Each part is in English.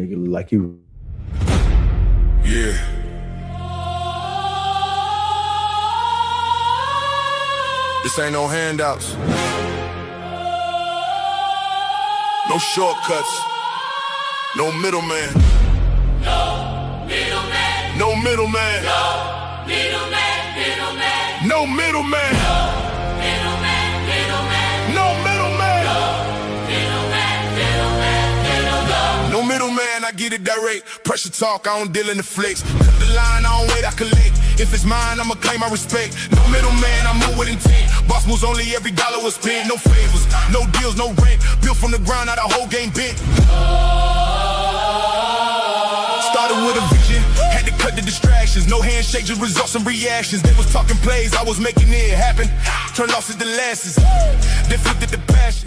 nigga look like he. Yeah. This ain't no handouts. No shortcuts. No middleman. No middleman. No middleman. No middleman. Middleman. No middleman. Middleman. Middleman. No middleman. Middleman. Middleman. No middleman, I get it direct. Pressure talk, I don't deal in the flex. Cut the line, I don't wait, I collect. If it's mine, I'ma claim my respect. No middleman, I move with intent. Boss moves only, every dollar was spent. No favors, no deals, no rent. Built from the ground, now the whole game bent. Started with a vision, had to cut the distractions. No handshake, just results and reactions. They was talking plays, I was making it happen. Turn losses to losses, then flipped it to passion.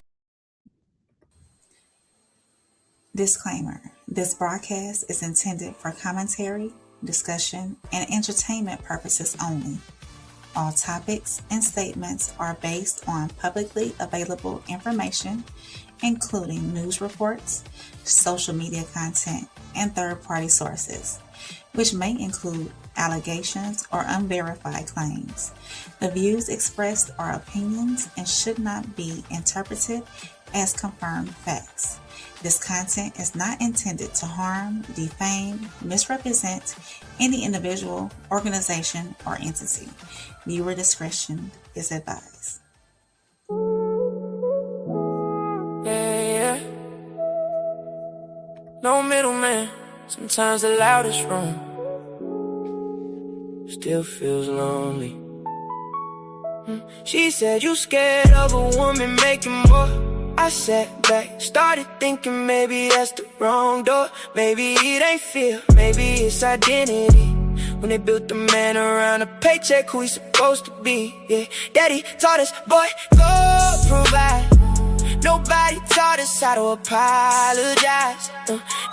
Disclaimer: this broadcast is intended for commentary, discussion, and entertainment purposes only. All topics and statements are based on publicly available information, including news reports, social media content, and third-party sources, which may include allegations or unverified claims. The views expressed are opinions and should not be interpreted as confirmed facts. This content is not intended to harm, defame, misrepresent any individual, organization, or entity. Viewer discretion is advised. Yeah. No middleman. Sometimes the loudest room still feels lonely. She said you scared of a woman making more. I sat back, started thinking maybe that's the wrong door. Maybe it ain't fear, maybe it's identity. When they built the man around a paycheck, who he supposed to be? Yeah, daddy taught us, boy, go provide. Nobody taught us how to apologize.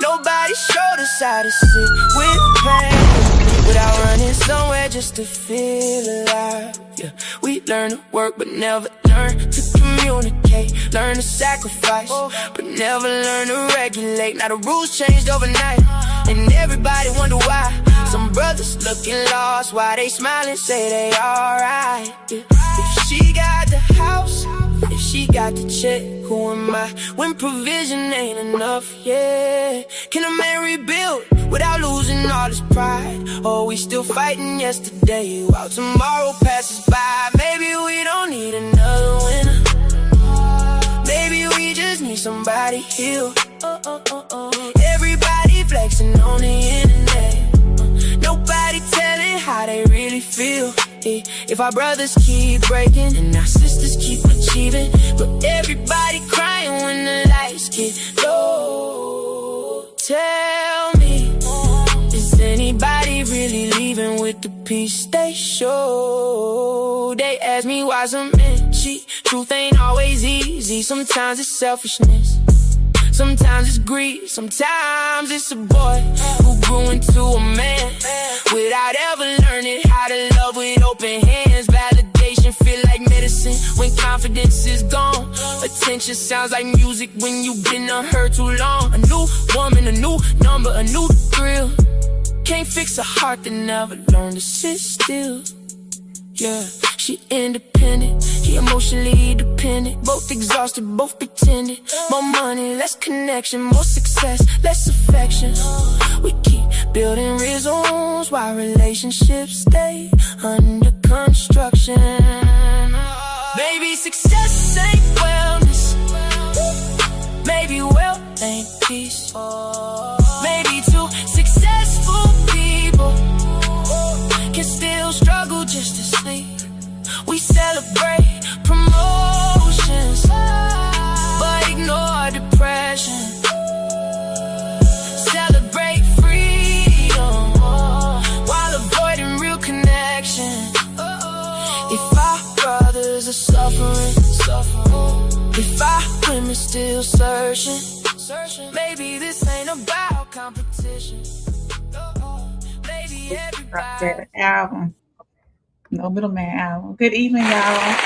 Nobody showed us how to sit with pain without running somewhere just to feel alive. Yeah, we learn to work but never learn to communicate. Learn to sacrifice but never learn to regulate. Now the rules changed overnight and everybody wonder why. Some brothers looking lost, why they smiling, say they alright. Yeah. If she got the house, if she got the check, who am I when provision ain't enough? Yeah, can a man rebuild without losing all his pride? Or we still fighting yesterday while tomorrow passes by? Maybe we don't need another winner. Maybe we just need somebody healed. Everybody flexing on the internet. Nobody telling how they really feel. If our brothers keep breaking and our sisters keep achieving, but everybody crying when the lights get low. Tell me, is anybody really leaving with the peace they show? They ask me why some men cheat. Truth ain't always easy. Sometimes it's selfishness, sometimes it's greed, sometimes it's a boy who grew into a man without ever learning how to love with open hands. Validation feel like medicine when confidence is gone. Attention sounds like music when you've been unheard too long. A new woman, a new number, a new thrill. Can't fix a heart that never learned to sit still. Yeah, she independent, he emotionally dependent. Both exhausted, both pretending. More money, less connection. More success, less affection. We keep building reasons why relationships stay under construction. Maybe success ain't wellness. Maybe wealth ain't peace. Maybe two successful people can still struggle just to sleep. We celebrate promotions but ignore depression. Celebrate freedom while avoiding real connection. If our brothers are suffering, if our women still searching, maybe this ain't about competition. Maybe everybody. Album. No Middleman album. Good evening, y'all.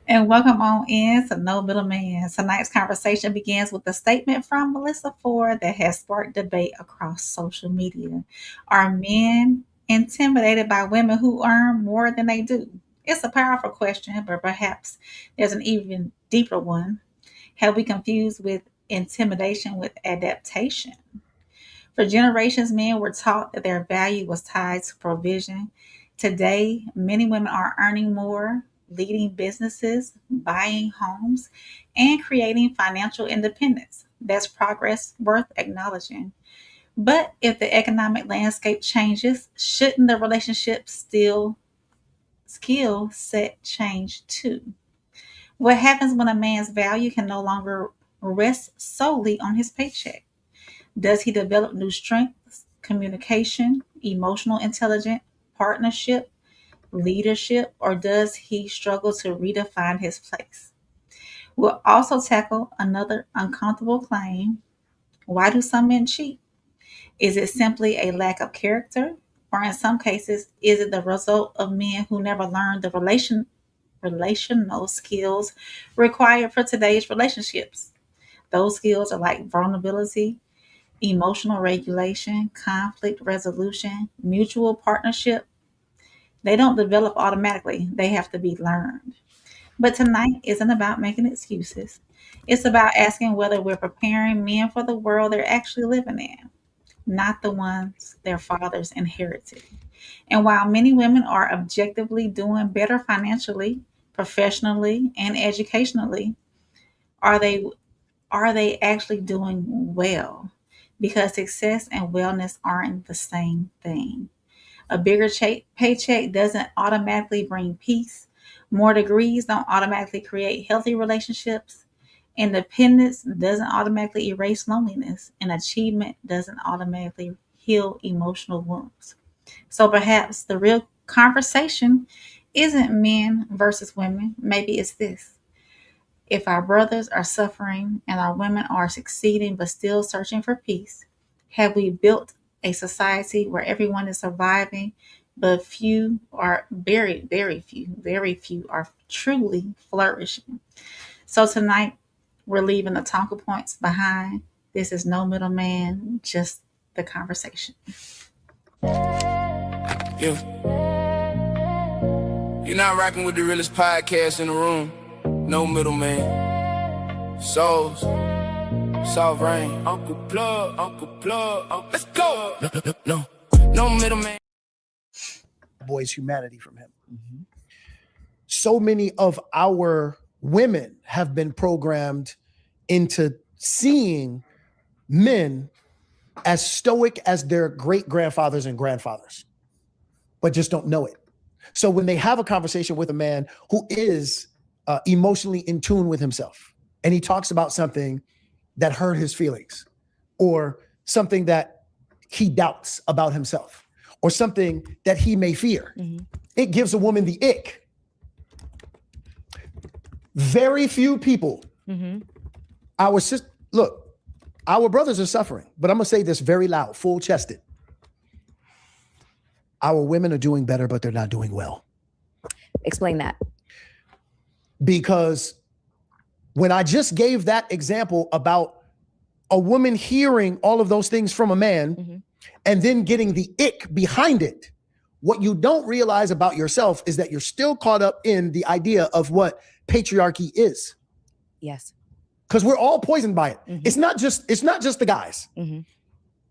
And welcome on in to No Middleman. Tonight's conversation begins with a statement from Melyssa Ford that has sparked debate across social media. Are men intimidated by women who earn more than they do? It's a powerful question, but perhaps there's an even deeper one. Have we confused with intimidation with adaptation? For generations, men were taught that their value was tied to provision. Today, many women are earning more, leading businesses, buying homes, and creating financial independence. That's progress worth acknowledging. But if the economic landscape changes, shouldn't the relationship still skill set change too? What happens when a man's value can no longer rest solely on his paycheck? Does he develop new strengths, communication, emotional intelligence, partnership, leadership, or does he struggle to redefine his place? We'll also tackle another uncomfortable claim. Why do some men cheat? Is it simply a lack of character? Or in some cases, is it the result of men who never learned the relational skills required for today's relationships? Those skills are like vulnerability, emotional regulation, conflict resolution, mutual partnership. They don't develop automatically, they have to be learned. But tonight isn't about making excuses. It's about asking whether we're preparing men for the world they're actually living in, not the ones their fathers inherited. And while many women are objectively doing better financially, professionally, and educationally, are they actually doing well? Because success and wellness aren't the same thing. A bigger paycheck doesn't automatically bring peace. More degrees don't automatically create healthy relationships. Independence doesn't automatically erase loneliness, and achievement doesn't automatically heal emotional wounds. So perhaps the real conversation isn't men versus women. Maybe it's this: if our brothers are suffering and our women are succeeding but still searching for peace, have we built a society where everyone is surviving, but few are very few are truly flourishing? So tonight, we're leaving the talking points behind. This is no middleman, just the conversation. Yeah. You're not rocking with the realest podcast in the room. No middleman. Souls. Soft rain. Uncle Plug. Let's go. No middleman. Boy's humanity from him. Mm-hmm. So many of our women have been programmed into seeing men as stoic as their great grandfathers and grandfathers, but just don't know it. So when they have a conversation with a man who is emotionally in tune with himself, and he talks about something that hurt his feelings, or something that he doubts about himself, or something that he may fear, it gives a woman the ick. Very few people, our brothers are suffering, but I'm gonna say this very loud, full chested. Our women are doing better, but they're not doing well. Explain that. Because when I just gave that example about a woman hearing all of those things from a man and then getting the ick behind it, what you don't realize about yourself is that you're still caught up in the idea of what patriarchy is. Yes. Because we're all poisoned by it. It's not just the guys.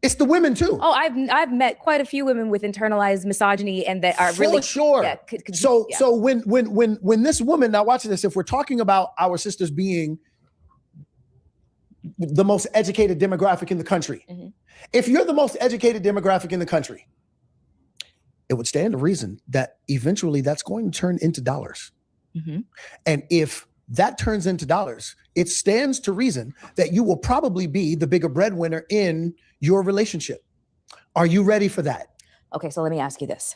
It's the women too. Oh, I've met quite a few women with internalized misogyny and that are really for sure. Yeah, So when this woman, now watch this, if we're talking about our sisters being the most educated demographic in the country, if you're the most educated demographic in the country, it would stand to reason that eventually that's going to turn into dollars. And if that turns into dollars, it stands to reason that you will probably be the bigger breadwinner in your relationship. Are you ready for that? Okay, so let me ask you this.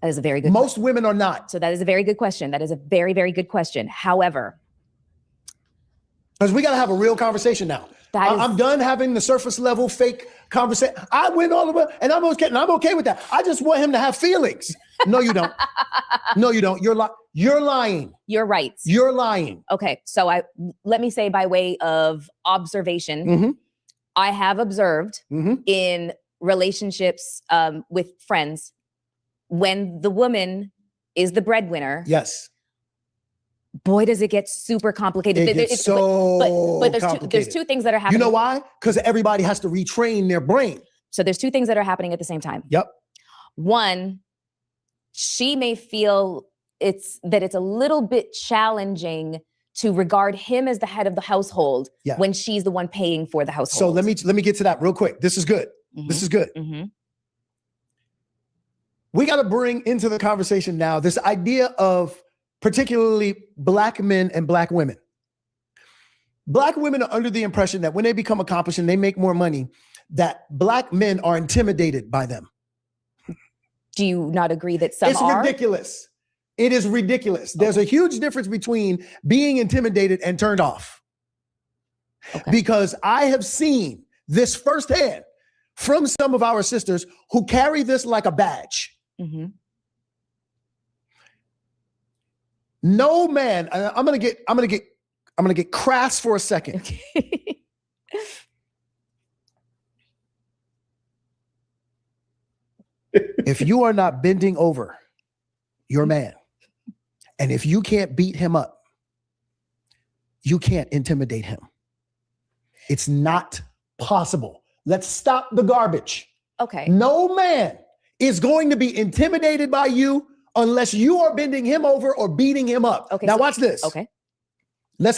That is a very good Most women are not. So that is a very good question. That is a very, very good question. However, because we got to have a real conversation now. I'm done having the surface level fake conversation. I win all of it, and I'm okay with that. I just want him to have feelings. No, you don't. No, you don't. You're lying. You're right. You're lying. Okay, so let me say by way of observation, Mhm. I have observed Mhm. in relationships with friends, when the woman is the breadwinner, Yes. boy, does it get super complicated. It gets so but there's complicated. two things that are You happening. know why? Because everybody has to retrain their brain. So there's two things that are happening at the same time. Yep. One, she may feel it's a little bit challenging to regard him as the head of the household when she's the one paying for the household. So let me get to that real quick. This is good. Mhm. This is good. Mm-hmm. We got to bring into the conversation now this idea of particularly Black men and Black women. Black women are under the impression that when they become accomplished and they make more money, that Black men are intimidated by them. Do you not agree that some It's are? ridiculous. It is ridiculous. There's a huge difference between being intimidated and turned off. Okay. Because I have seen this firsthand from some of our sisters who carry this like a badge. Mm-hmm. No man, I'm gonna get crass for a second. Okay. If you are not bending over your man, and if you can't beat him up, you can't intimidate him. It's not possible. Let's stop the garbage. Okay. No man is going to be intimidated by you unless you are bending him over or beating him up. Okay. Now watch this. Okay. We're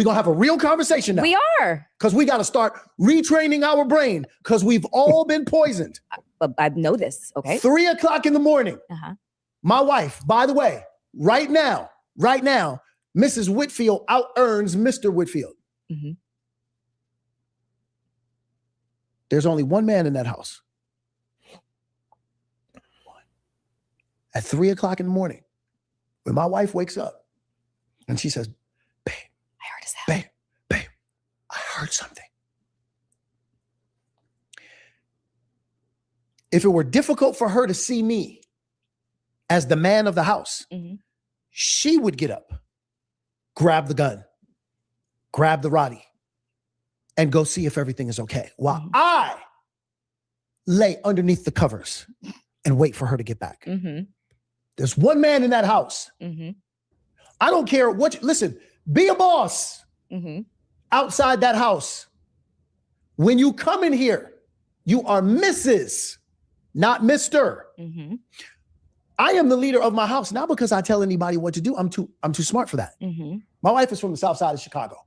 going to have a real conversation now. We are. Because we got to start retraining our brain because we've all been poisoned. But I know this. Okay. 3 o'clock in the morning. Uh-huh. My wife, by the way, right now, Mrs. Whitfield out-earns Mr. Whitfield. Mm-hmm. There's only one man in that house. At 3 o'clock in the morning, when my wife wakes up and she says, babe, I heard a sound. babe, I heard something. If it were difficult for her to see me as the man of the house, Mm-hmm. she would get up, grab the gun, grab the Roddy, and go see if everything is okay. While I lay underneath the covers and wait for her to get back. Mm-hmm. There's one man in that house. Mm-hmm. I don't care what, listen, be a boss Mm-hmm. outside that house. When you come in here, you are Mrs., not Mr. Mm-hmm. I am the leader of my house, not because I tell anybody what to do. I'm too smart for that. Mm-hmm. My wife is from the south side of Chicago.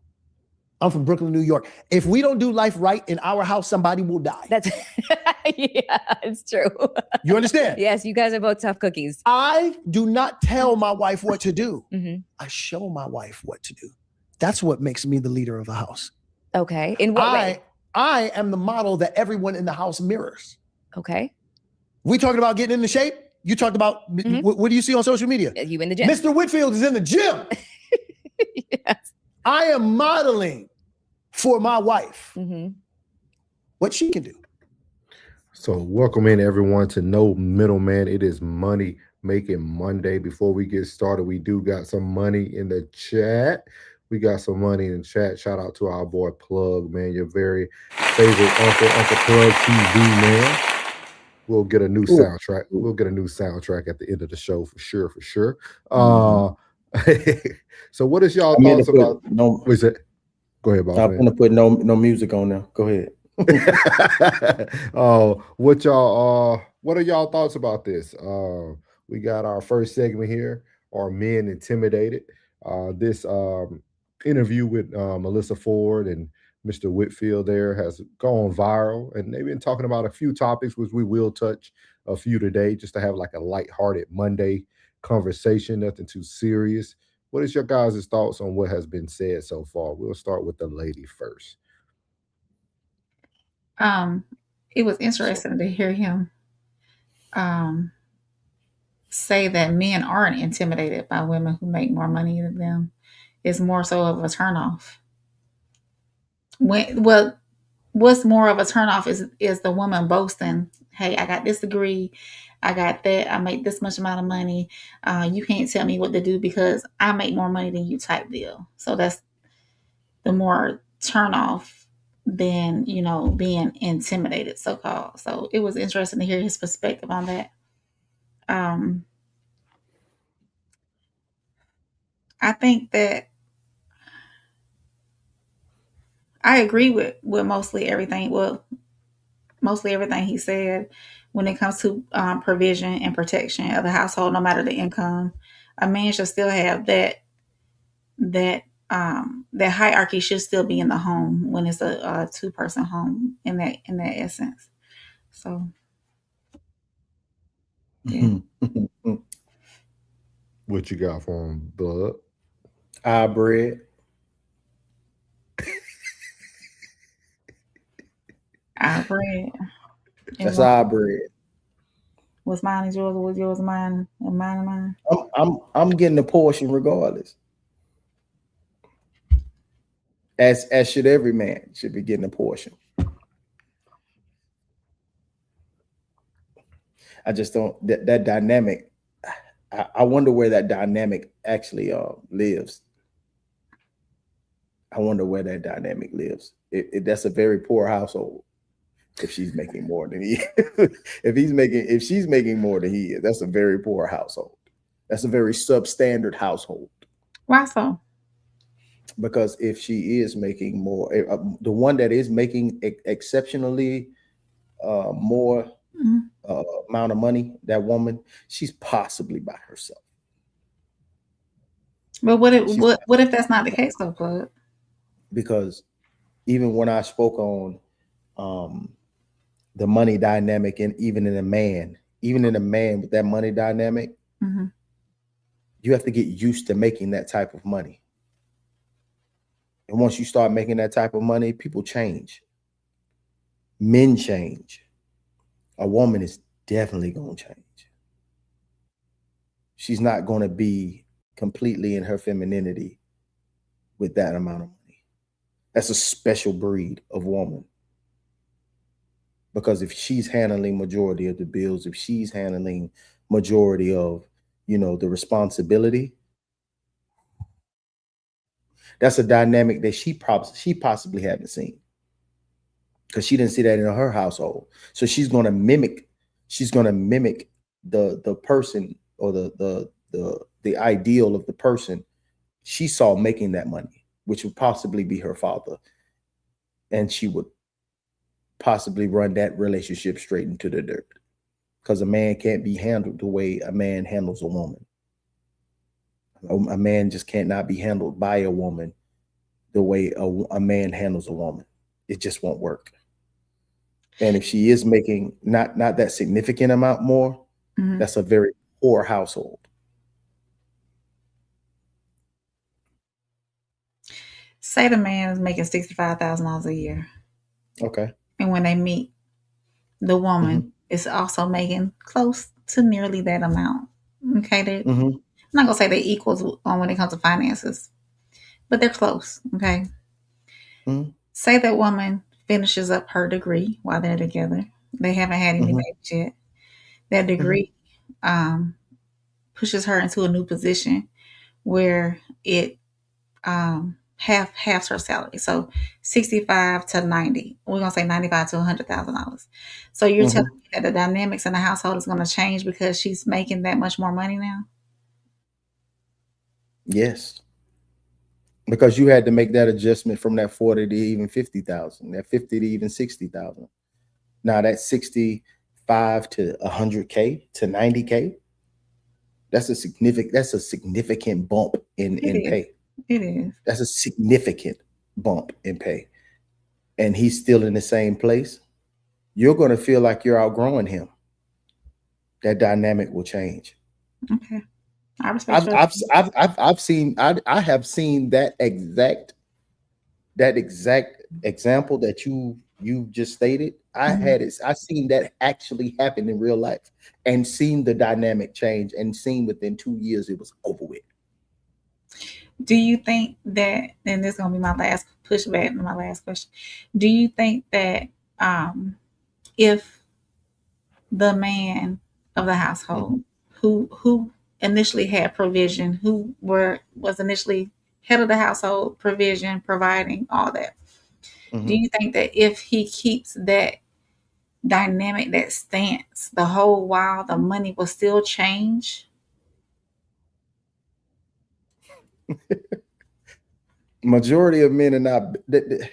I'm from Brooklyn, New York. If we don't do life right in our house, somebody will die. That's yeah, it's true. You understand? Yes, you guys are both tough cookies. I do not tell my wife what to do. Mm-hmm. I show my wife what to do. That's what makes me the leader of the house. Okay. In what way? I am the model that everyone in the house mirrors. Okay. We talking about getting into shape. You talked about, what do you see on social media? You in the gym. Mr. Whitfield is in the gym. Yes. I am modeling for my wife Mm-hmm. what she can do. So welcome in everyone to No Middleman. It is Money Making Monday. Before we get started, we do got some money in the chat. We got some money in the chat. Shout out to our boy Plug, man. Your very favorite Uncle Plug TV, man. We'll get a new soundtrack. We'll get a new soundtrack at the end of the show for sure. So what is y'all thoughts about? What is it? Go ahead, Bob. I'm gonna put no music on there. Go ahead. What are y'all thoughts about this? We got our first segment here. Are men intimidated? This interview with Melyssa Ford and Mr. Whitfield there has gone viral, and they've been talking about a few topics, which we will touch a few today, just to have like a lighthearted Monday conversation, nothing too serious. What is your guys' thoughts on what has been said so far? We'll start with the lady first. It was interesting to hear him say that men aren't intimidated by women who make more money than them. It's more so of a turnoff. what's more of a turnoff is the woman boasting, hey, I got this degree, I got that, I make this much amount of money. You can't tell me what to do because I make more money than you type deal. So that's the more turnoff than, being intimidated, so called. So it was interesting to hear his perspective on that. I think that I agree with mostly everything. Well, mostly everything he said when it comes to provision and protection of the household, no matter the income. A man should still have that hierarchy should still be in the home when it's a two-person home in that essence. So, yeah. What you got for him, Bud? Our bread. Our bread. That's our bread. What's mine is yours. What's yours mine, and mine and mine. I'm getting a portion regardless. As should every man should be getting a portion. I just don't that dynamic. I wonder where that dynamic actually lives. I wonder where that dynamic lives. That's a very poor household. If she's making more than he is. if she's making more than he is, that's a very poor household. That's a very substandard household. Why so? Because if she is making more, the one that is making exceptionally more amount of money, that woman, she's possibly by herself. But what if that's not the case though, Bud? Because even when I spoke on the money dynamic, and even in a man with that money dynamic, you have to get used to making that type of money. And once you start making that type of money, people change. Men change. A woman is definitely going to change. She's not going to be completely in her femininity with that amount of money. That's a special breed of woman. Because if she's handling majority of the bills, if she's handling majority of, the responsibility, that's a dynamic that she possibly haven't seen, because she didn't see that in her household. So she's going to mimic the person, or the ideal of the person she saw making that money, which would possibly be her father. And she would possibly run that relationship straight into the dirt, because a man can't be handled the way a man handles a woman. A man just cannot be handled by a woman the way a man handles a woman. It just won't work. And if she is making not that significant amount more, that's a very poor household. Say the man is making $65,000 a year. Okay. And when they meet, the woman is also making close to nearly that amount. Okay. I'm not gonna say they're equals when it comes to finances, but they're close. Okay. Say that woman finishes up her degree while they're together. They haven't had any babies yet. That degree pushes her into a new position where it halves her salary. So 65 to 90. We're gonna say $95 to $100,000. So you're telling me that the dynamics in the household is gonna change because she's making that much more money now? Yes. Because you had to make that adjustment from that 40 to even 50,000, that 50 to even 60,000. Now that 65 to 100K to 90K, that's a significant bump in pay. It is. That's a significant bump in pay. And he's still in the same place. You're going to feel like you're outgrowing him. That dynamic will change. Okay. I have seen that exact example that you just stated. I've seen that actually happen in real life, and seen the dynamic change, and seen within 2 years it was over with. Do you think that, and this is gonna be my last push back to my last question. Do you think that if the man of the household who initially had provision, who was initially head of the household, provision, providing all that, do you think that if he keeps that dynamic, that stance, the whole while, the money will still change? Majority of men are not, they're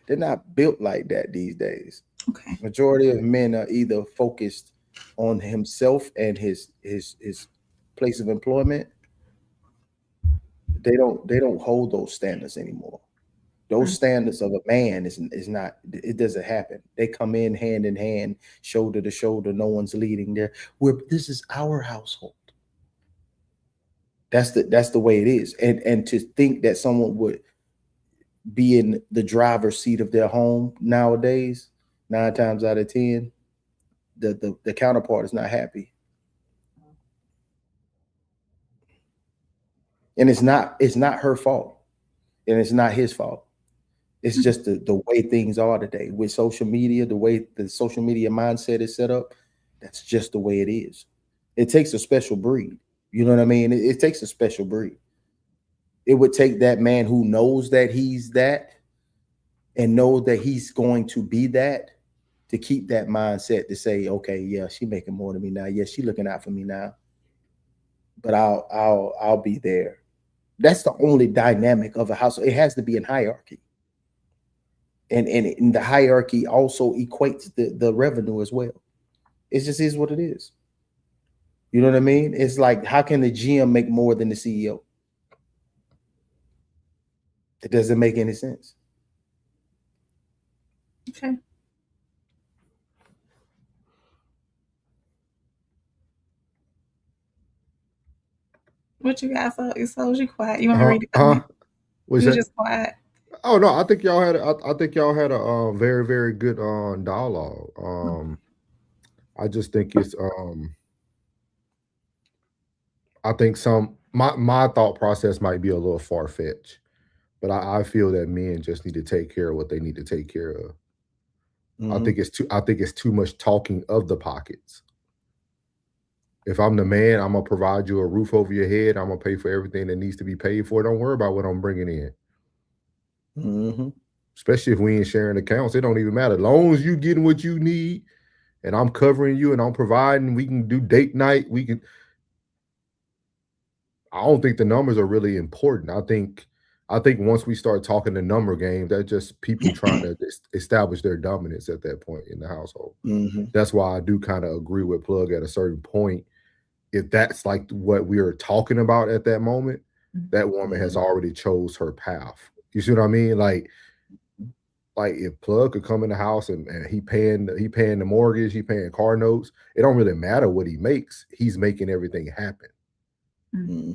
not built like that these days. Okay. Majority of men are either focused on himself and his place of employment. They don't hold those standards anymore. Those standards of a man is not, it doesn't happen. They come in hand, shoulder to shoulder. No one's leading there. This is our household. That's the way it is. And to think that someone would be in the driver's seat of their home nowadays, 9 times out of 10, the counterpart is not happy. And it's not her fault, and it's not his fault. It's just the way things are today with social media, the way the social media mindset is set up. That's just the way it is. It takes a special breed. You know what I mean? It takes a special breed. It would take that man who knows that he's that and knows that he's going to be that to keep that mindset to say, okay, yeah, she making more than me now. Yeah, she looking out for me now. But I'll be there. That's the only dynamic of a household. It has to be in hierarchy. And the hierarchy also equates the revenue as well. It just is what it is. You know what I mean? It's like, how can the GM make more than the CEO? It doesn't make any sense. Okay. What you got? So you quiet. You want me to read it? You're just quiet. Oh no, I think y'all had a very, very good dialogue. I just think it's I think my thought process might be a little far-fetched, but I feel that men just need to take care of what they need to take care of. I think it's too much talking of the pockets. If I'm the man, I'm gonna provide you a roof over your head. I'm gonna pay for everything that needs to be paid for. Don't worry about what I'm bringing in. Especially if we ain't sharing accounts, it don't even matter. As long as you getting what you need, and I'm covering you, and I'm providing, we can do date night. I don't think the numbers are really important. I think once we start talking the number game, that's just people trying to establish their dominance at that point in the household. That's why I do kind of agree with Plug at a certain point. If that's like what we are talking about at that moment, that woman has already chose her path. You see what I mean? Like if Plug could come in the house and he paying the mortgage, he paying car notes, it don't really matter what he makes. He's making everything happen.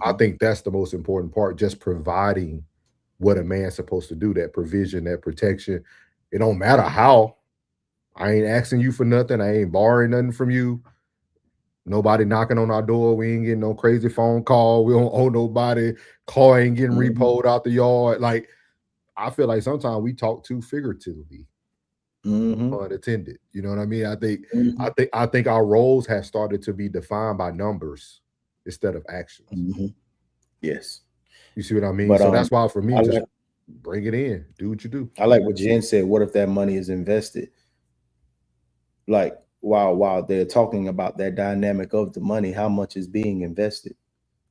I think that's the most important part, just providing what a man's supposed to do, that provision, that protection. It don't matter how. I ain't asking you for nothing. I ain't borrowing nothing from you. Nobody knocking on our door. We ain't getting no crazy phone call. We don't owe nobody. Car ain't getting repoed out the yard. Like, I feel like sometimes we talk too figuratively, unattended. You know what I mean? I think our roles have started to be defined by numbers instead of actions. Yes. You see what I mean? But, so that's why for me, just bring it in. Do what you do. I like what Jen said. What if that money is invested? Like, while they're talking about that dynamic of the money, how much is being invested?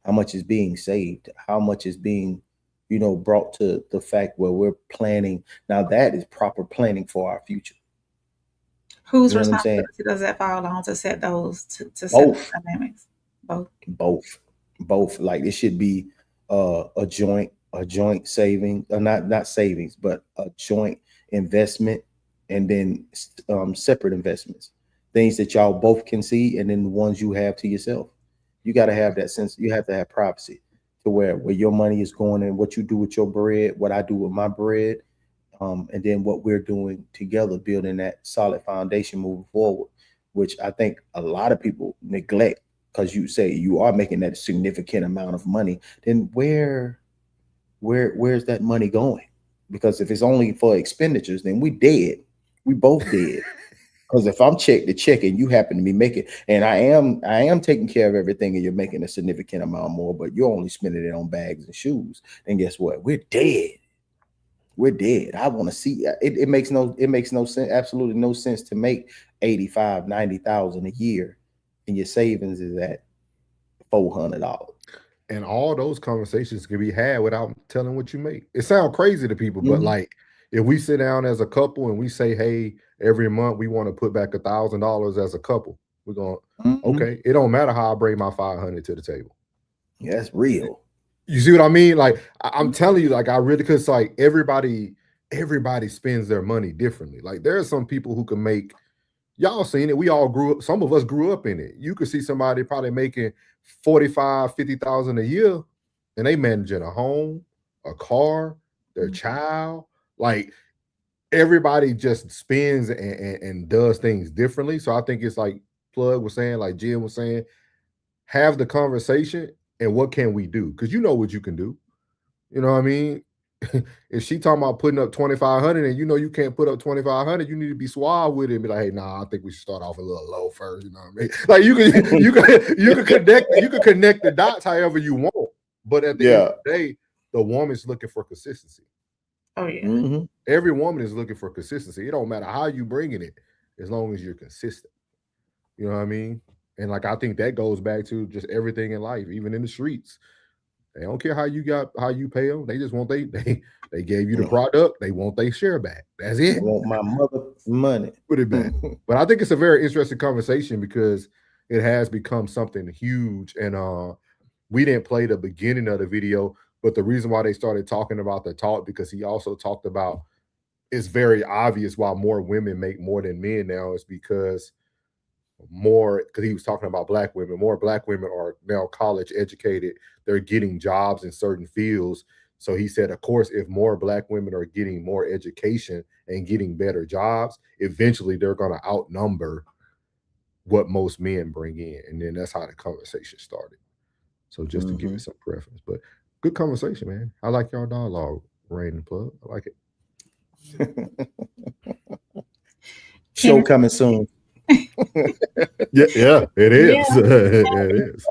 How much is being saved? How much is being, brought to the fact where we're planning? Now that is proper planning for our future. Whose responsibility does that fall on to set those to set those dynamics? Both. Like, it should be a joint saving, not savings, but a joint investment, and then separate investments, things that y'all both can see, and then the ones you have to yourself. You got to have that sense. You have to have privacy to where your money is going and what you do with your bread, what I do with my bread, and then what we're doing together, building that solid foundation moving forward, which I think a lot of people neglect. Because you say you are making that significant amount of money, then where's that money going? Because if it's only for expenditures, then we dead. We both dead. Because if I'm check to check and you happen to be making, and I am taking care of everything, and you're making a significant amount more, but you're only spending it on bags and shoes, then guess what? We're dead. We're dead. I want to see it. It makes no sense, absolutely no sense to make 85, 90,000 a year, and your savings is at $400. And all those conversations can be had without telling what you make. It sounds crazy to people, but like if we sit down as a couple and we say, hey, every month we want to put back $1,000 as a couple, we're going, okay, it don't matter how I bring my 500 to the table. Yeah, that's real. You see what I mean? Like I'm telling you, like I really, because like everybody spends their money differently. Like there are some people who can make, y'all seen it. We all grew up. Some of us grew up in it. You could see somebody probably making 45, 50,000 a year, and they managing a home, a car, their child. Like everybody just spends and does things differently. So I think it's like Plug was saying, like Jim was saying, have the conversation and what can we do? Because you know what you can do. You know what I mean? If she talking about putting up 2,500 and you know you can't put up 2,500, you need to be suave with it and be like, hey, nah, I think we should start off a little low first. You know what I mean? Like you can connect the dots however you want, but at the end of the day, the woman's looking for consistency. Oh yeah. Every woman is looking for consistency. It don't matter how you bringing it, as long as you're consistent. You know what I mean? And like I think that goes back to just everything in life, even in the streets. They don't care how you pay them. They just want they gave you the product. They want their share back. That's it. I want my mother money. Put it back. But I think it's a very interesting conversation because it has become something huge. And we didn't play the beginning of the video, but the reason why they started talking about the talk, because he also talked about, it's very obvious why more women make more than men now is because he was talking about black women. More black women are now college educated. They're getting jobs in certain fields. So he said, of course, if more black women are getting more education and getting better jobs, eventually they're going to outnumber what most men bring in. And then that's how the conversation started. So just to give it some preference. But good conversation, man. I like y'all dialogue, Rain and Plug. I like it. Show coming soon. Yeah, it is. It is.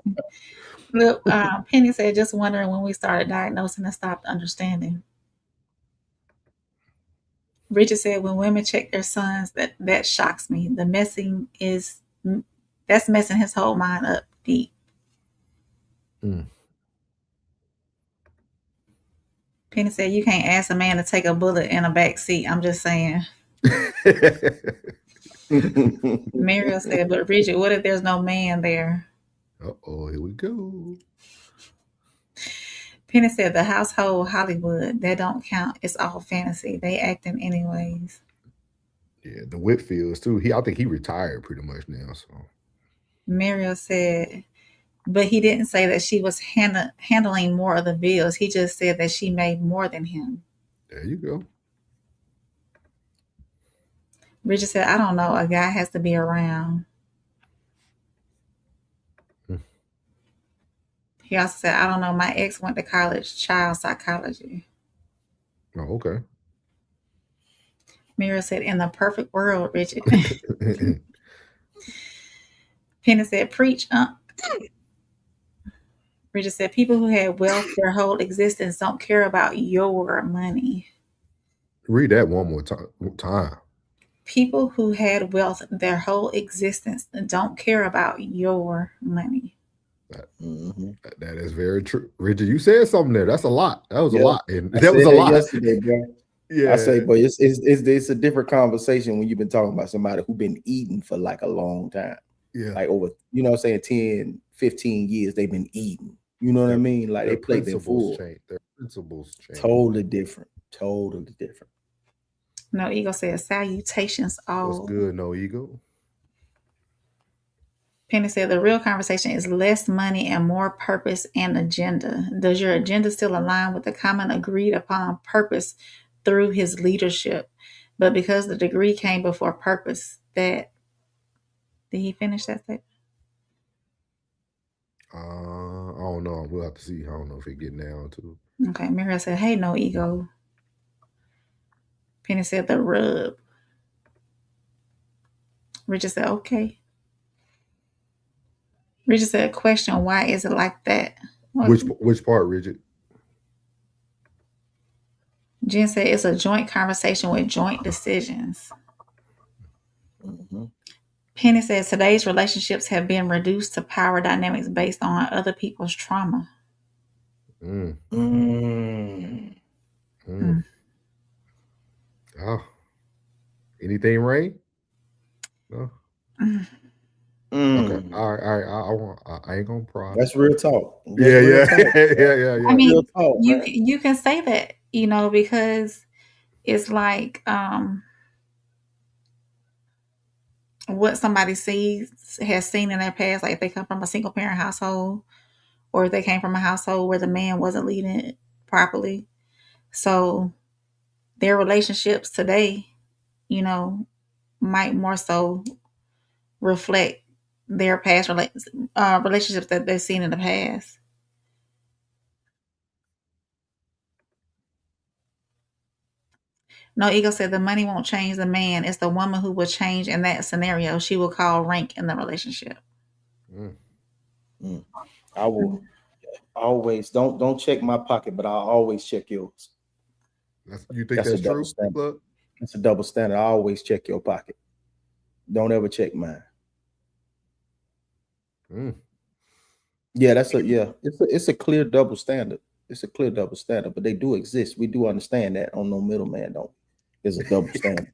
Look, Penny said, just wondering when we started diagnosing and stopped understanding. Richard said, when women check their sons, that shocks me. That's messing his whole mind up deep. Penny said, you can't ask a man to take a bullet in a back seat. I'm just saying. Mariel said, but Richard, what if there's no man there? Uh-oh, here we go. Penny said, the household Hollywood, that don't count. It's all fantasy. They acting anyways. Yeah, the Whitfields too. I think he retired pretty much now. So Mariel said, but he didn't say that she was handling more of the bills. He just said that she made more than him. There you go. Richard said, I don't know. A guy has to be around. He also said, I don't know. My ex went to college, child psychology. Oh, okay. Mira said, in the perfect world, Richard. Penny said, preach. Richard said, people who had wealth their whole existence don't care about your money. Read that one more time. People who had wealth their whole existence don't care about your money. That is very true. Richard, you said something there. That's a lot. That was a lot. And that was a lot yesterday, bro. Yeah. I say, but it's a different conversation when you've been talking about somebody who's been eating for like a long time. Yeah. Like over, 10, 15 years they've been eating. You know what I mean? Like they play their fool. Their principles change. Totally different. Totally different. No Ego says, salutations all. What's good, No Ego? Penny said, the real conversation is less money and more purpose and agenda. Does your agenda still align with the common agreed upon purpose through his leadership? But because the degree came before purpose, did he finish that statement? I don't know. We'll have to see. I don't know if he getting down to. Okay, Mira said, hey, No Ego. Penny said the rub. Richard said, okay. Richard said, question, why is it like that? Which part, Richard? Jen said it's a joint conversation with joint decisions. Mm-hmm. Penny says today's relationships have been reduced to power dynamics based on other people's trauma. Mm. Mm. Mm. Oh. Anything, Ray? No. Mm. Okay. All right. I ain't gonna pry. That's real talk. That's yeah. I mean, real talk, you can say that, because it's like what somebody has seen in their past, like if they come from a single parent household or if they came from a household where the man wasn't leading it properly. So their relationships today, might more so reflect their past relationships that they've seen in the past. No Ego said the money won't change the man. It's the woman who will change in that scenario. She will call rank in the relationship. I will always don't check my pocket, but I'll always check yours. You think that's true? That's a double standard. I always check your pocket. Don't ever check mine. Yeah, it's a clear double standard. It's a clear double standard, but they do exist. We do understand that on no middleman don't. There's a double standard.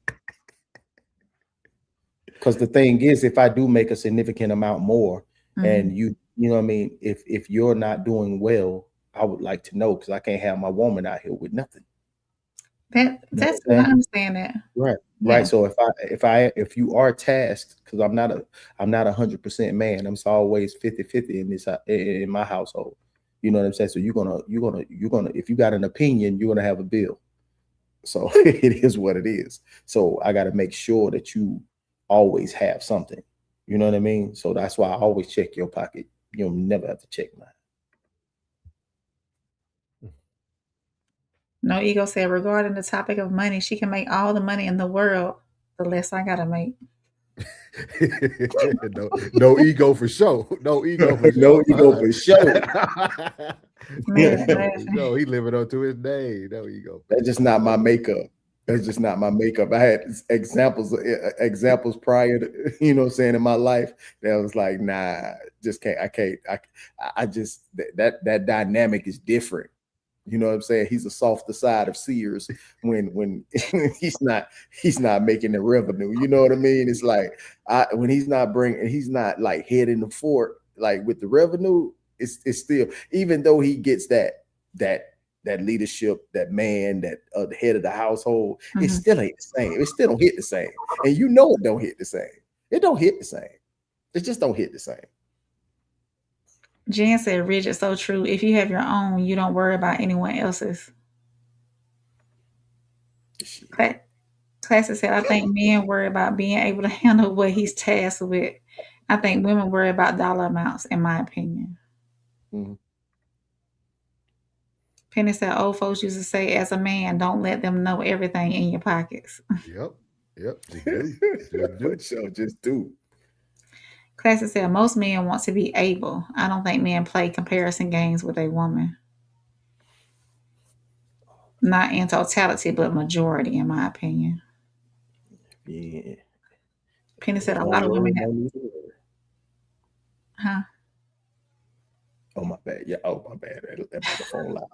Because the thing is, if I do make a significant amount more, and you know what I mean, if you're not doing well, I would like to know, because I can't have my woman out here with nothing. I understand that. Right. Yeah. Right. So if you are tasked, because I'm not 100% man, I'm always 50-50 in my household. You know what I'm saying? So you're gonna if you got an opinion, you're gonna have a bill. So it is what it is. So I got to make sure that you always have something. You know what I mean? So that's why I always check your pocket. You'll never have to check mine. No Ego said, regarding the topic of money, she can make all the money in the world, the less I gotta make. no ego for sure. No ego for sure. No ego for sure. No, he living up to his name. No ego. That's just not my makeup. That's just not my makeup. I had examples prior to, in my life that was like, nah, just can't. I can't. I just that dynamic is different. You know what I'm saying? He's a softer side of Sears when he's not making the revenue. You know what I mean? It's like when he's not like heading the fort like with the revenue. It's still, even though he gets that leadership, that man, that the head of the household, it still ain't the same. It still don't hit the same, and it don't hit the same. It don't hit the same. It just don't hit the same. Jen said, Rich, it's so true. If you have your own, you don't worry about anyone else's. Classic said, I think men worry about being able to handle what he's tasked with. I think women worry about dollar amounts, in my opinion. Penny said, old folks used to say, as a man, don't let them know everything in your pockets. Yep. Just do. Classic said, most men want to be able. I don't think men play comparison games with a woman. Not in totality, but majority, in my opinion. Yeah. Penny said, a lot of women have... Huh? Oh, my bad. Yeah. Oh, my bad. That microphone loud.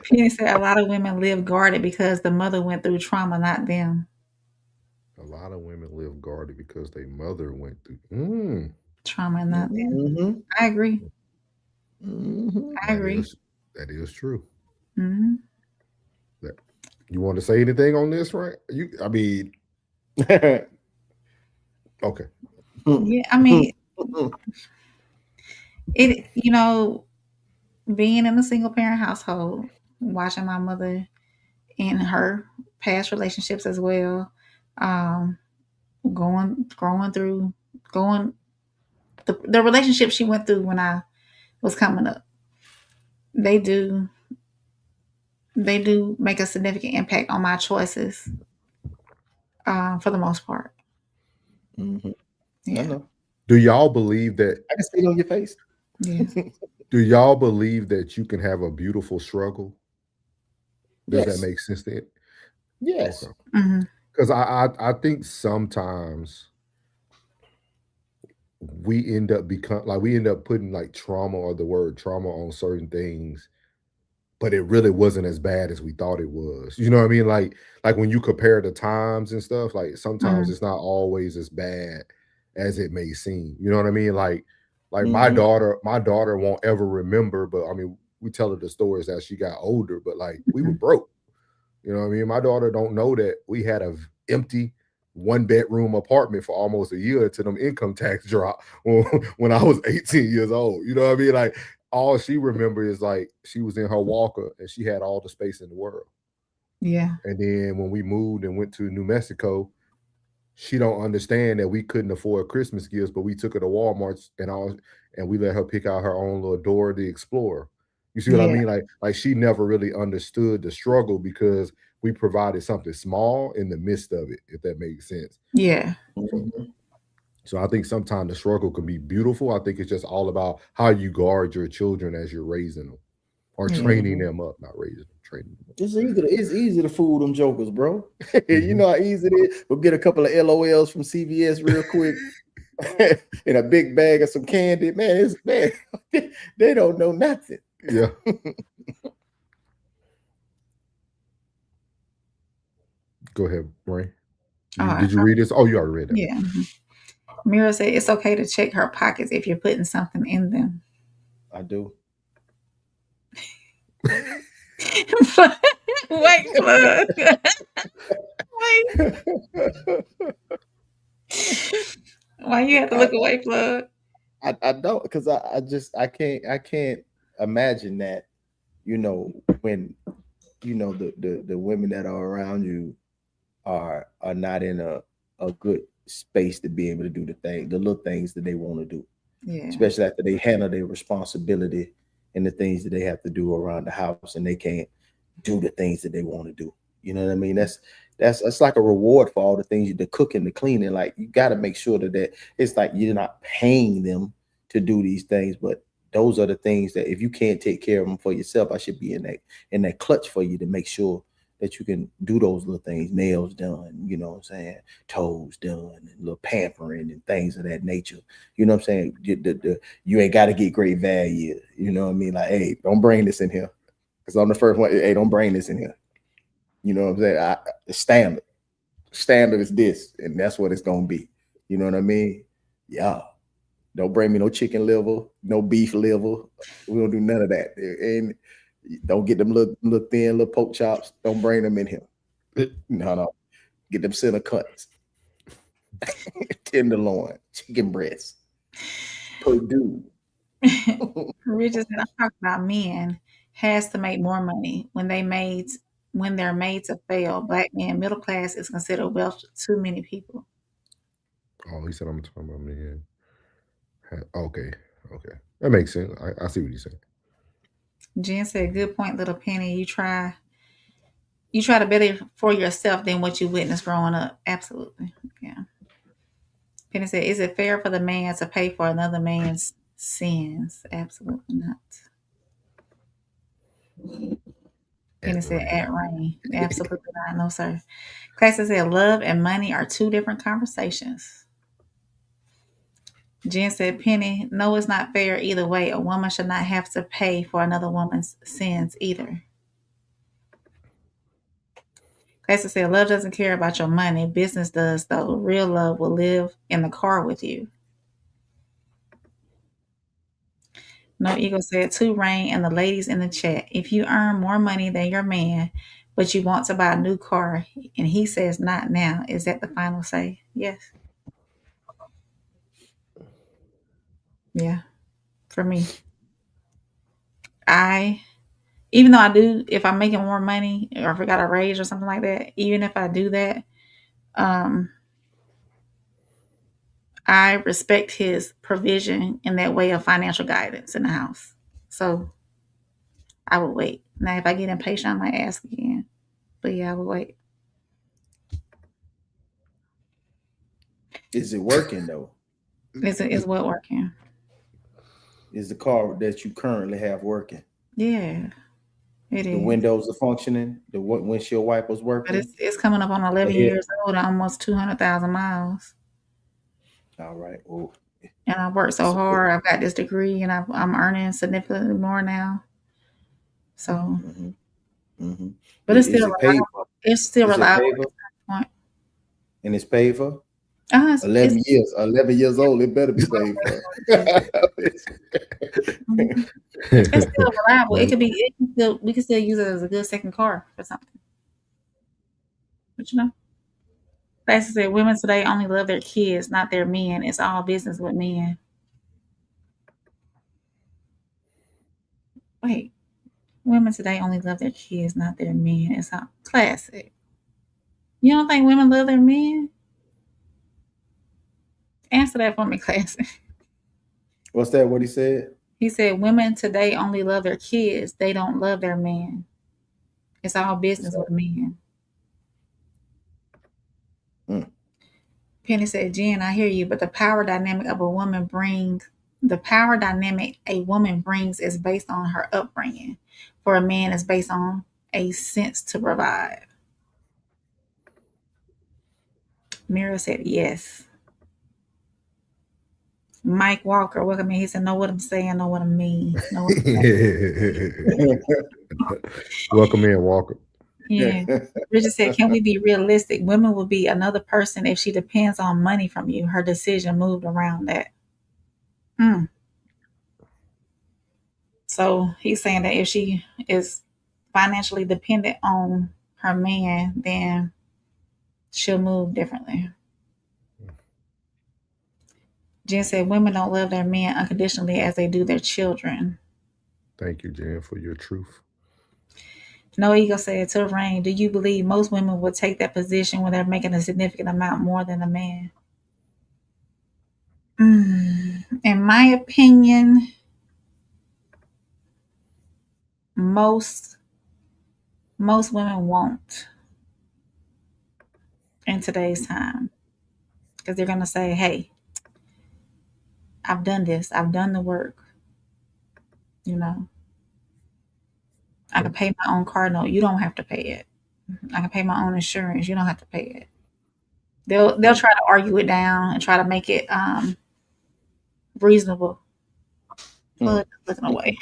Penny said, a lot of women live guarded because the mother went through trauma, not them. A lot of women live guarded because their mother went through trauma, not them. I agree. I agree. That is true. Mm-hmm. You want to say anything on this, right? Okay. Yeah, I mean, it. Being in a single parent household, watching my mother in her past relationships as well, growing through the relationship she went through when I was coming up. They do they do make a significant impact on my choices, for the most part. Mm-hmm. Yeah. I know. Do y'all believe that? I can see it on your face. Yeah. Do y'all believe that you can have a beautiful struggle? Does Yes. that make sense to it? Yes. Okay. Mm-hmm. Because I think sometimes we end up putting like trauma or the word trauma on certain things, but it really wasn't as bad as we thought it was. You know what I mean? Like when you compare the times and stuff, like sometimes Mm-hmm. it's not always as bad as it may seem. You know what I mean? Like Mhm. my daughter won't ever remember, but I mean, we tell her the stories as she got older, but like we were broke. You know what I mean? My daughter don't know that we had a empty 1-bedroom apartment for almost a year until them income tax drop when I was 18 years old. You know what I mean? Like all she remembers is like she was in her walker and she had all the space in the world. Yeah. And then when we moved and went to New Mexico, she don't understand that we couldn't afford Christmas gifts, but we took her to Walmart and we let her pick out her own little Dora the Explorer. You see what I Yeah. mean? Like she never really understood the struggle because we provided something small in the midst of it, if that makes sense. Yeah. Mhm. So I think sometimes the struggle can be beautiful. I think it's just all about how you guard your children as you're raising them or Yeah. training them up, not raising them, training them up. It's easy to fool them jokers, bro. You Mhm. know how easy it is. We'll get a couple of LOLs from CVS real quick. In a big bag of some candy. Man, they don't know nothing. Yeah. Go ahead, Ray. Did you read this? Oh, you already read that. Yeah. Mira said it's okay to check her pockets if you're putting something in them. I do. Wait, plug. Wait. Why you have to look away, plug? I don't, because I can't imagine that, when the women that are around you are not in a good space to be able to do the little things that they want to do. Yeah. Especially after they handle their responsibility and the things that they have to do around the house, and they can't do the things that they want to do. You know what I mean? That's like a reward for all the things, the cooking, the cleaning. Like, you got to make sure that it's like you're not paying them to do these things, but those are the things that if you can't take care of them for yourself, I should be in that clutch for you to make sure that you can do those little things, nails done, you know what I'm saying, toes done, and little pampering and things of that nature. You know what I'm saying? You ain't got to get great value. You know what I mean? Like, hey, don't bring this in here. Because I'm the first one, hey, don't bring this in here. You know what I'm saying? The standard is this, and that's what it's going to be. You know what I mean? Yeah. Don't bring me no chicken liver, no beef liver. We don't do none of that. And don't get them little thin little pork chops. Don't bring them in here. No. Get them center cuts. Tenderloin, chicken breast. Purdue. Richard said, I'm talking about men has to make more money when they're made to fail. Black men, middle class is considered wealth to too many people. Oh, he said I'm talking about me. Okay. That makes sense. I see what he's saying. Jen said, good point, little Penny. You try to better for yourself than what you witnessed growing up. Absolutely. Yeah. Penny said, is it fair for the man to pay for another man's sins? Absolutely not. Penny said, at rain. Absolutely not. No, sir. Classic said, love and money are two different conversations. Jen said, Penny, no, it's not fair either way. A woman should not have to pay for another woman's sins either. Classic said, love doesn't care about your money. Business does, though. Real love will live in the car with you. No Ego said, to Rain and the ladies in the chat, if you earn more money than your man, but you want to buy a new car, and he says not now, is that the final say? Yes. Yeah, for me. Even though I do, if I'm making more money or if I got a raise or something like that, even if I do that, I respect his provision in that way of financial guidance in the house. So I would wait. Now, if I get impatient, I might ask again. But yeah, I would wait. Is it working though? Is what working? Is the car that you currently have working? Yeah, it is. The windows are functioning. The windshield wipers working. But it's coming up on 11 years old, almost 200,000 miles. All right. Oh. And I worked so hard. I've got this degree, and I'm earning significantly more now. So, but it's still reliable. It's still reliable. And it's paid for. 11 years. 11 years old. It better be paid for. It's still reliable. It could be. We can still use it as a good second car or something. But you know, like I said, women today only love their kids, not their men. It's all business with men. Wait, women today only love their kids, not their men. It's all classic. You don't think women love their men? Answer that for me, classic. What's that? What he said? He said women today only love their kids. They don't love their men. It's all business with men. Penny said, Jen, I hear you, but the power dynamic a woman brings is based on her upbringing. For a man, it's based on a sense to provide. Mira said, yes. Mike Walker, welcome in. He said, know what I'm saying, know what I mean. Welcome in, Walker. Yeah. Richard said, can we be realistic? Women will be another person if she depends on money from you. Her decision moved around that. So he's saying that if she is financially dependent on her man, then she'll move differently. Jen said, women don't love their men unconditionally as they do their children. Thank you, Jen, for your truth. No Ego said, to Rain, do you believe most women would take that position when they're making a significant amount more than a man? In my opinion, most women won't in today's time, because they're going to say, hey, I've done this. I've done the work. You know, I can pay my own car note. You don't have to pay it. I can pay my own insurance. You don't have to pay it. They'll try to argue it down and try to make it reasonable. But looking away.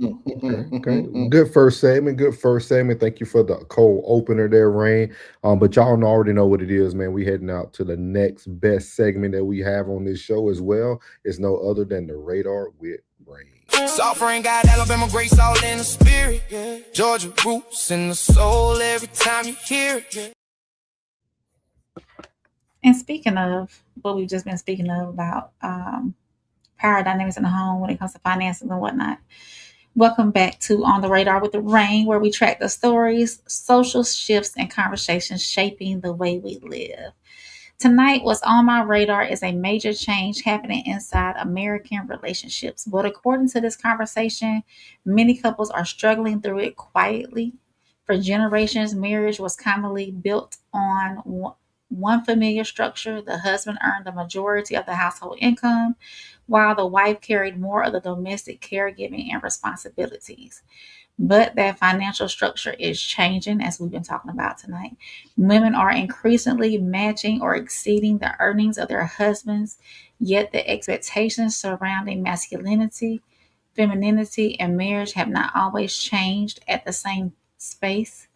Okay. Good first segment. Thank you for the cold opener there, Rain. But y'all already know what it is, man. We heading out to the next best segment that we have on this show as well. It's no other than the Radar with Rain. Soft rain got Alabama grace all in the spirit, yeah. Georgia roots in the soul every time you hear it, yeah. And speaking of what we've just been speaking of about power dynamics in the home when it comes to finances and whatnot, welcome back to On the Radar with the Rain, where we track the stories, social shifts, and conversations shaping the way we live. Tonight, what's on my radar is a major change happening inside American relationships. But according to this conversation, many couples are struggling through it quietly. For generations, marriage was commonly built on one familiar structure. The husband earned the majority of the household income, while the wife carried more of the domestic caregiving and responsibilities. But that financial structure is changing, as we've been talking about tonight. Women are increasingly matching or exceeding the earnings of their husbands, yet the expectations surrounding masculinity, femininity, and marriage have not always changed at the same pace.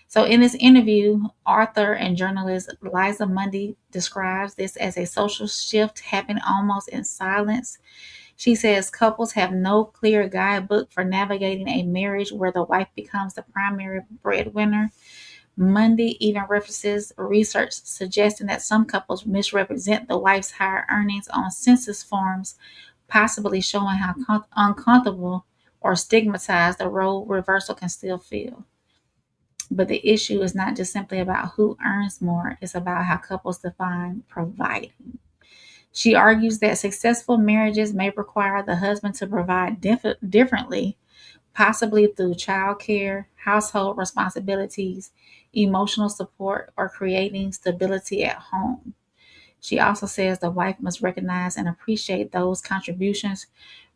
So in this interview, author and journalist Liza Mundy describes this as a social shift happening almost in silence. She says couples have no clear guidebook for navigating a marriage where the wife becomes the primary breadwinner. Mundy even references research suggesting that some couples misrepresent the wife's higher earnings on census forms, possibly showing how uncomfortable or stigmatized the role reversal can still feel. But the issue is not just simply about who earns more, it's about how couples define providing. She argues that successful marriages may require the husband to provide differently, possibly through childcare, household responsibilities, emotional support, or creating stability at home. She also says the wife must recognize and appreciate those contributions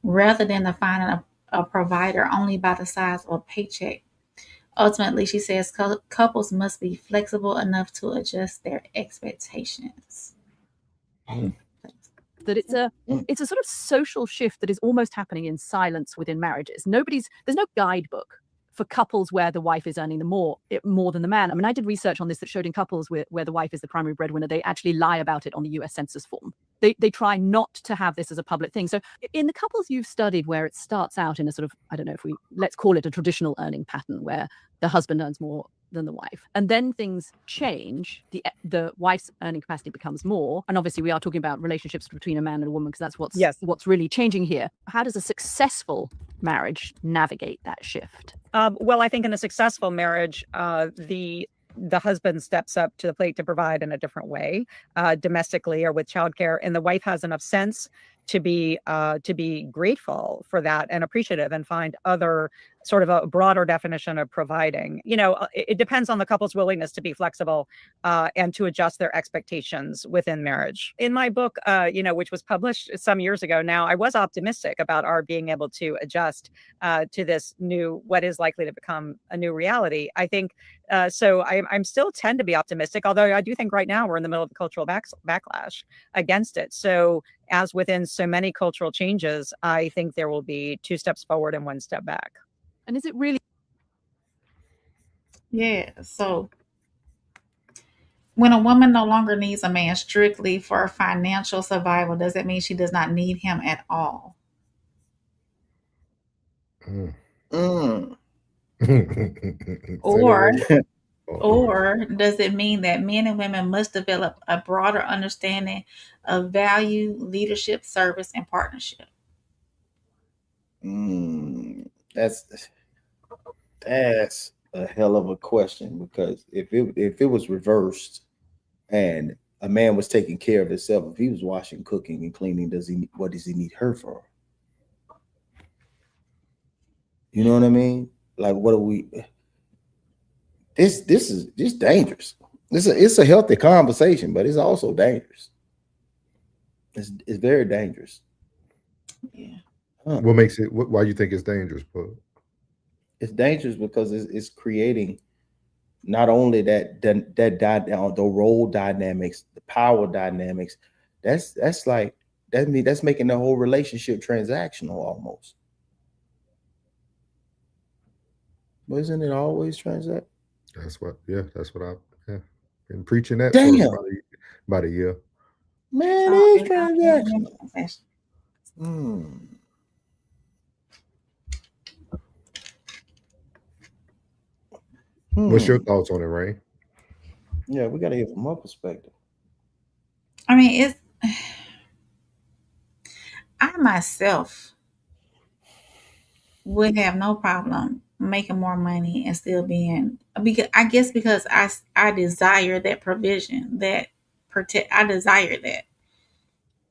rather than defining a provider only by the size of a paycheck. Ultimately, she says couples must be flexible enough to adjust their expectations. That it's a sort of social shift that is almost happening in silence within marriages. There's no guidebook for couples where the wife is earning more than the man. I mean, I did research on this that showed in couples where the wife is the primary breadwinner, they actually lie about it on the US Census form. They try not to have this as a public thing. So in the couples you've studied where it starts out in a sort of, I don't know if let's call it a traditional earning pattern where the husband earns more than the wife, and then things change, the wife's earning capacity becomes more, and obviously we are talking about relationships between a man and a woman because that's what's really changing here. How does a successful marriage navigate that shift? Well, I think in a successful marriage, the husband steps up to the plate to provide in a different way, domestically or with childcare, and the wife has enough sense to be grateful for that and appreciative and find other sort of a broader definition of providing. It depends on the couple's willingness to be flexible and to adjust their expectations within marriage. In my book, which was published some years ago now, I was optimistic about our being able to adjust to this what is likely to become a new reality. I think so. I'm still tend to be optimistic, although I do think right now we're in the middle of a cultural backlash against it. So as within so many cultural changes, I think there will be 2 steps forward and 1 step back. And is it really? Yeah. So when a woman no longer needs a man strictly for financial survival, does that mean she does not need him at all? Or does it mean that men and women must develop a broader understanding of value, leadership, service, and partnership? That's a hell of a question, because if it was reversed and a man was taking care of himself, if he was washing, cooking, and cleaning, what does he need her for? You know what I mean? Like, what are we? This is just dangerous. It's a healthy conversation, but it's also dangerous. It's very dangerous. Yeah. What makes it? Why you think it's dangerous, Pug? It's dangerous because it's creating not only the role dynamics, the power dynamics. That's making the whole relationship transactional almost. But isn't it always transact? That's what I've been preaching that for about a year. Man, it is transactional. What's your thoughts on it, Ray? Yeah, we got to hear from my perspective. I mean, I myself would have no problem making more money and still being, because I desire that provision, I desire that.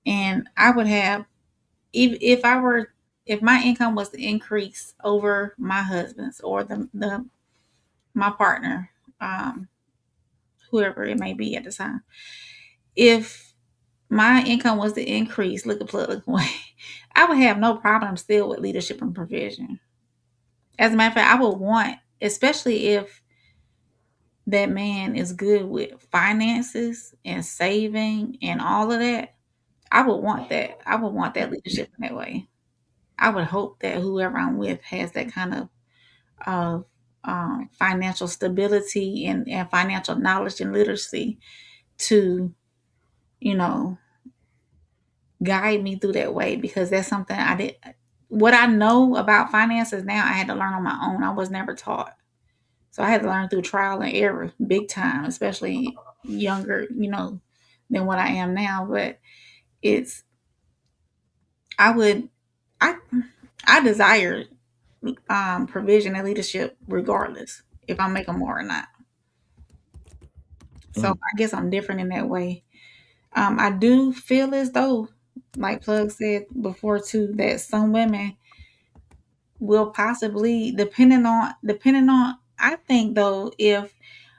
And I would have, if my income was to increase over my husband's or my partner, whoever it may be at the time, if my income was to increase, look away, I would have no problem still with leadership and provision. As a matter of fact, I would want, especially if that man is good with finances and saving and all of that, I would want that. I would want that leadership in that way. I would hope that whoever I'm with has that kind of financial stability and financial knowledge and literacy to, guide me through that way, because that's something I did. What I know about finances now, I had to learn on my own. I was never taught. So I had to learn through trial and error big time, especially younger, than what I am now. But I desire provision and leadership regardless if I'm making more or not. So I guess I'm different in that way. I do feel as though, like Plug said before too, that some women will possibly, depending on, I think though, if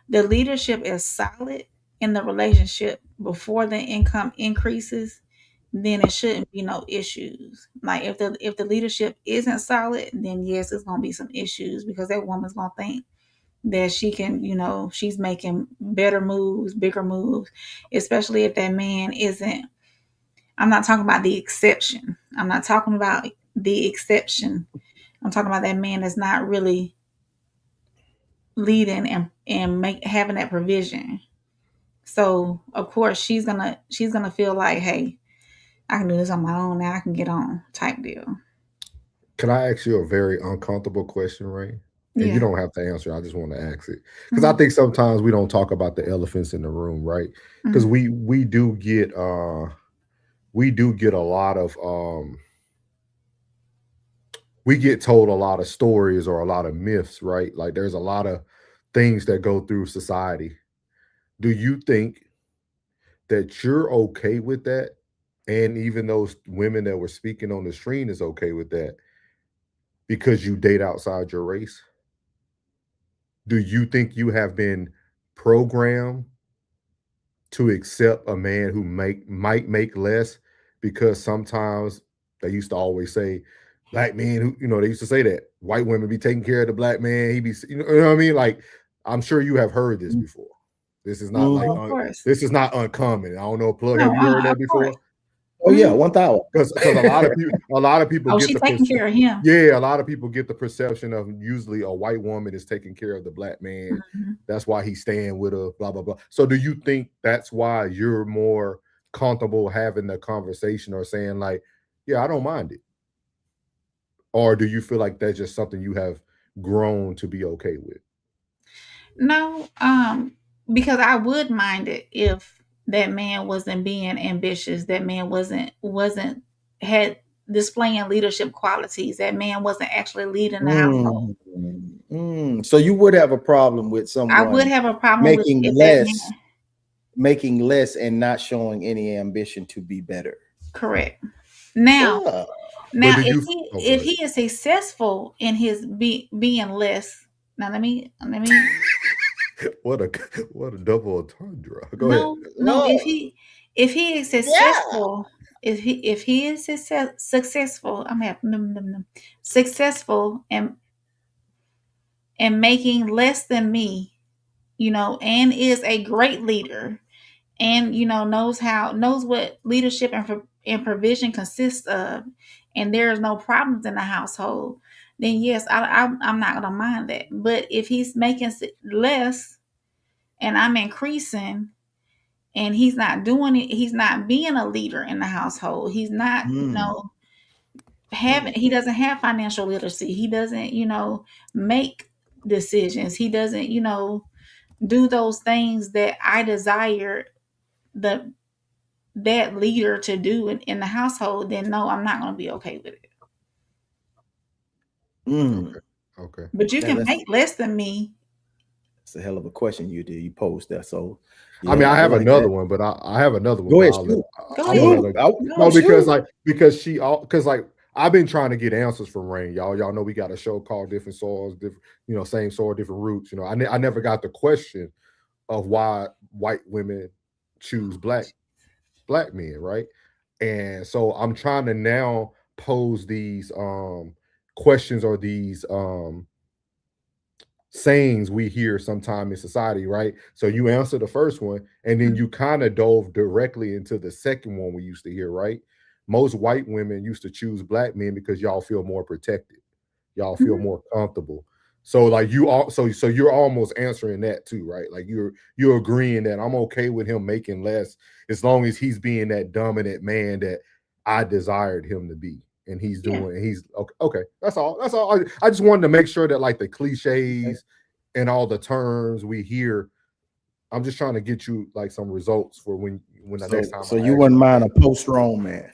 the leadership is solid in the relationship before the income increases, then it shouldn't be no issues. Like if the leadership isn't solid, then yes, it's gonna be some issues, because that woman's gonna think that she can, she's making better moves, bigger moves, especially if that man isn't. I'm not talking about the exception. I'm not talking about the exception. I'm talking about that man that's not really leading and having that provision. So of course she's gonna feel like, hey, I can do this on my own now. I can get on type deal. Can I ask you a very uncomfortable question, Ray? And you Yeah. don't have to answer. I just want to ask it because I think sometimes we don't talk about the elephants in the room, right? Because we do get a lot of we get told a lot of stories or a lot of myths, right? Like there's a lot of things that go through society. Do you think that you're okay with that? And even those women that were speaking on the screen is okay with that because you date outside your race? Do you think you have been programmed to accept a man who might make less? Because sometimes they used to always say, black men who, they used to say that white women be taking care of the black man. He be, you know what I mean? Like, I'm sure you have heard this before. This is not this is not uncommon. I don't know, Plug. Have you heard that before? Course. Oh yeah, 1,000. Because a lot of people get she's the taking care of him. Yeah, a lot of people get the perception of usually a white woman is taking care of the black man. That's why he's staying with her, blah, blah, blah. So do you think that's why you're more comfortable having the conversation or saying like, yeah, I don't mind it? Or do you feel like that's just something you have grown to be okay with? No, because I would mind it if that man wasn't being ambitious, that man had displaying leadership qualities, that man wasn't actually leading the household. So you would have a problem with someone I would have a problem making less and not showing any ambition to be better. Correct. Now if he is successful in his being less, now let me what a double entendre. Go ahead. No, if he is successful, if he is successful, I'm having successful and making less than me, and is a great leader, and knows what leadership and provision consists of, and there's no problems in the household, then yes, I'm not gonna mind that. But if he's making less and I'm increasing, and he's not doing it, he's not being a leader in the household, he's not he doesn't have financial literacy, he doesn't make decisions, he doesn't do those things that I desire that leader to do in the household, then no, I'm not going to be okay with it. Okay. But you can make less than me. It's a hell of a question you posed there. So yeah, I mean, I have another one, but I have another one. Go ahead. Because I've been trying to get answers from Rain. Y'all know we got a show called Different Soils, different, same soil, different roots. I never got the question of why white women choose black men, right? And so I'm trying to now pose these questions or these sayings we hear sometime in society, right? So you answer the first one, and then you kind of dove directly into the second one we used to hear, right? Most white women used to choose black men because y'all feel more protected, y'all feel more comfortable. So like so you're almost answering that too, right? Like you're agreeing that I'm okay with him making less as long as he's being that dominant man that I desired him to be. And he's doing, and he's okay. That's all. I just wanted to make sure that like the cliches and all the terms we hear, I'm just trying to get you like some results for when the next time. So you wouldn't mind a post-strong man.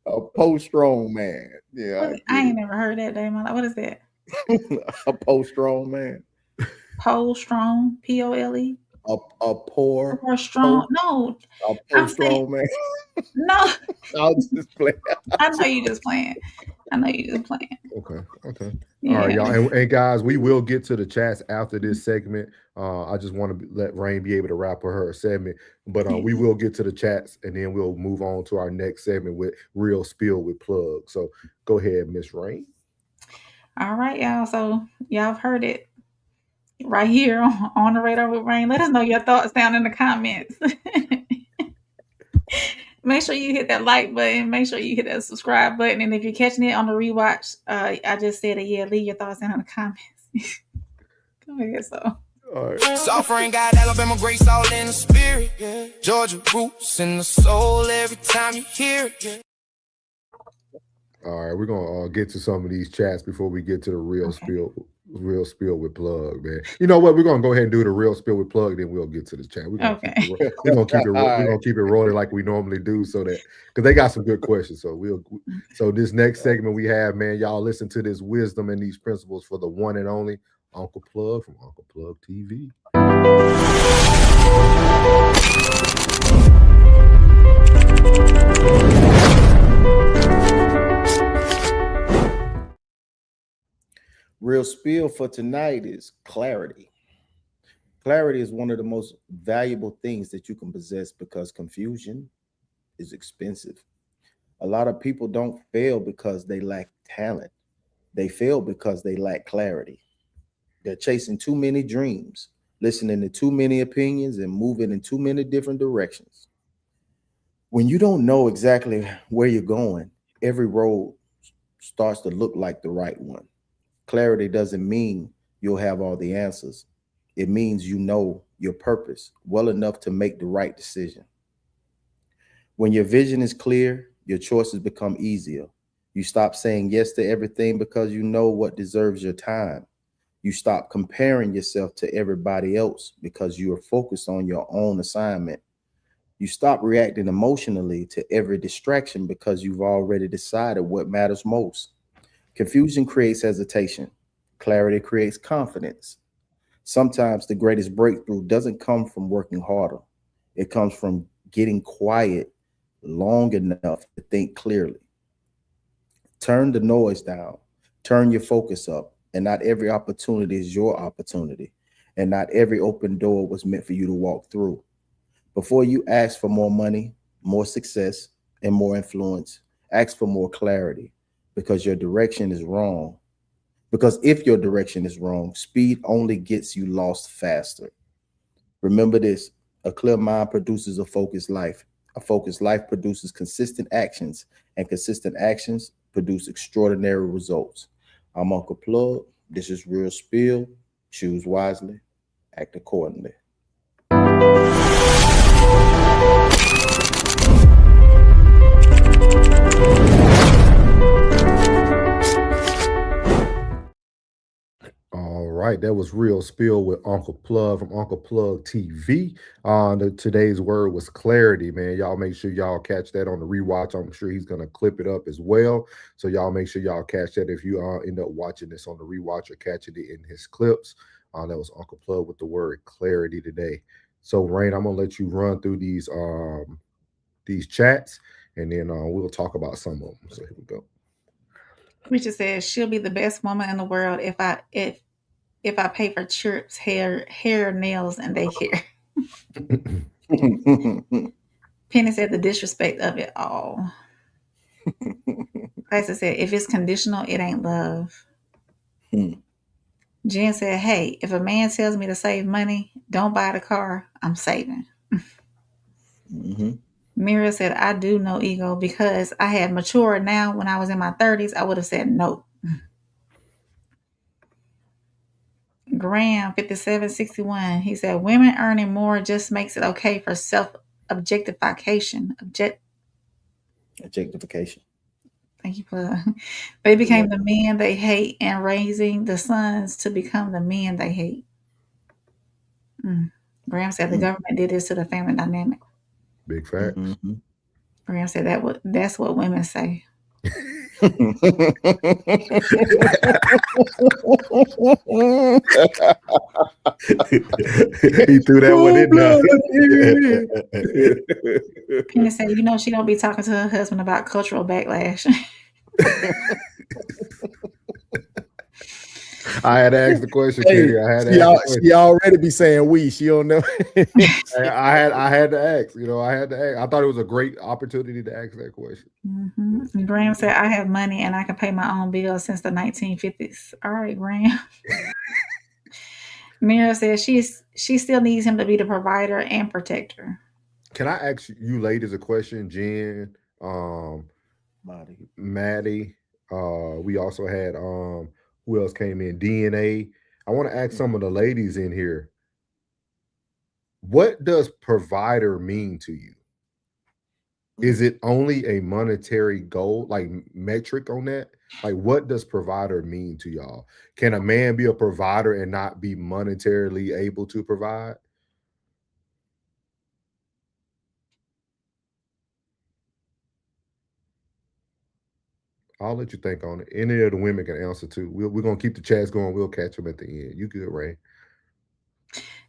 A post-strong man. Yeah. I ain't never heard that day in my life. What is that? A post-strong man. Pole strong, P-O-L-E. A poor strong. No, a poor strong man. No. I'll just play. I know you just playing. Okay. Yeah. All right, y'all. And guys, we will get to the chats after this segment. I just want to let Rain be able to wrap her segment. But we will get to the chats and then we'll move on to our next segment with Real Spill with Plug. So go ahead, Miss Rain. All right, y'all. So y'all have heard it right here on the radar with Rain. Let us know your thoughts down in the comments. Make sure you hit that like button. Make sure you hit that subscribe button. And if you're catching it on the rewatch, I just said it. Yeah, leave your thoughts down in the comments. Go ahead, so. All right. Suffering got Alabama grace all in the spirit. Yeah. Georgia roots in the soul every time you hear it. Yeah. All right, we're gonna get to some of these chats before we get to the real spill with Plug, man. You know what? We're gonna go ahead and do the real spill with Plug, then we'll get to the chat. We're gonna keep it rolling like we normally do, so that because they got some good questions. So this next segment we have, man, y'all listen to this wisdom and these principles for the one and only Uncle Plug from Uncle Plug TV. Real spill for tonight is clarity. Clarity is one of the most valuable things that you can possess because confusion is expensive. A lot of people don't fail because they lack talent. They fail because they lack clarity. They're chasing too many dreams, listening to too many opinions, and moving in too many different directions. When you don't know exactly where you're going, every road starts to look like the right one. Clarity doesn't mean you'll have all the answers. It means you know your purpose well enough to make the right decision. When your vision is clear, your choices become easier. You stop saying yes to everything because you know what deserves your time. You stop comparing yourself to everybody else because you are focused on your own assignment. You stop reacting emotionally to every distraction because you've already decided what matters most. Confusion creates hesitation. Clarity creates confidence. Sometimes the greatest breakthrough doesn't come from working harder. It comes from getting quiet long enough to think clearly. Turn the noise down. Turn your focus up. And not every opportunity is your opportunity. And not every open door was meant for you to walk through. Before you ask for more money, more success, and more influence, ask for more clarity. Because your direction is wrong. Because if your direction is wrong, speed only gets you lost faster. Remember this, a clear mind produces a focused life. A focused life produces consistent actions, and consistent actions produce extraordinary results. I'm Uncle Plug. This is Real Spill. Choose wisely, act accordingly. All right, that was Real Spill with Uncle Plug from Uncle Plug TV. Today's word was clarity, man. Y'all make sure y'all catch that on the rewatch. I'm sure he's gonna clip it up as well. So y'all make sure y'all catch that if you end up watching this on the rewatch or catching it in his clips. That was Uncle Plug with the word clarity today. So Rain, I'm gonna let you run through these chats, and then we'll talk about some of them. So here we go. Richard says she'll be the best woman in the world if I pay for Chirp's hair, nails, and daycare. Penny said the disrespect of it all. Classic said if it's conditional, it ain't love. Jen said, hey, if a man tells me to save money, don't buy the car, I'm saving. Mira said, I do know ego because I had matured now. When I was in my 30s, I would have said no. Graham 5761, he said, women earning more just makes it okay for self-objectification. Objectification. Thank you, Plug. They became the men they hate and raising the sons to become the men they hate. Graham said the government did this to the family dynamic. Big facts. Graham said that's what women say. He threw that one in there. Penny said, you know, she don't be talking to her husband about cultural backlash. I had to ask the question, Katie. I had to ask the question. She already be saying we. She don't know. I had to ask. You know, I had to ask. I thought it was a great opportunity to ask that question. Mm-hmm. Graham said, I have money and I can pay my own bills since the 1950s. All right, Graham. Mira says she still needs him to be the provider and protector. Can I ask you ladies a question, Jen, Maddie? We also had who else came in? DNA. I want to ask some of the ladies in here. What does provider mean to you? Is it only a monetary goal, like metric on that? Like, what does provider mean to y'all? Can a man be a provider and not be monetarily able to provide? I'll let you think on it. Any of the women can answer too. We're going to keep the chats going. We'll catch them at the end. You good, Ray?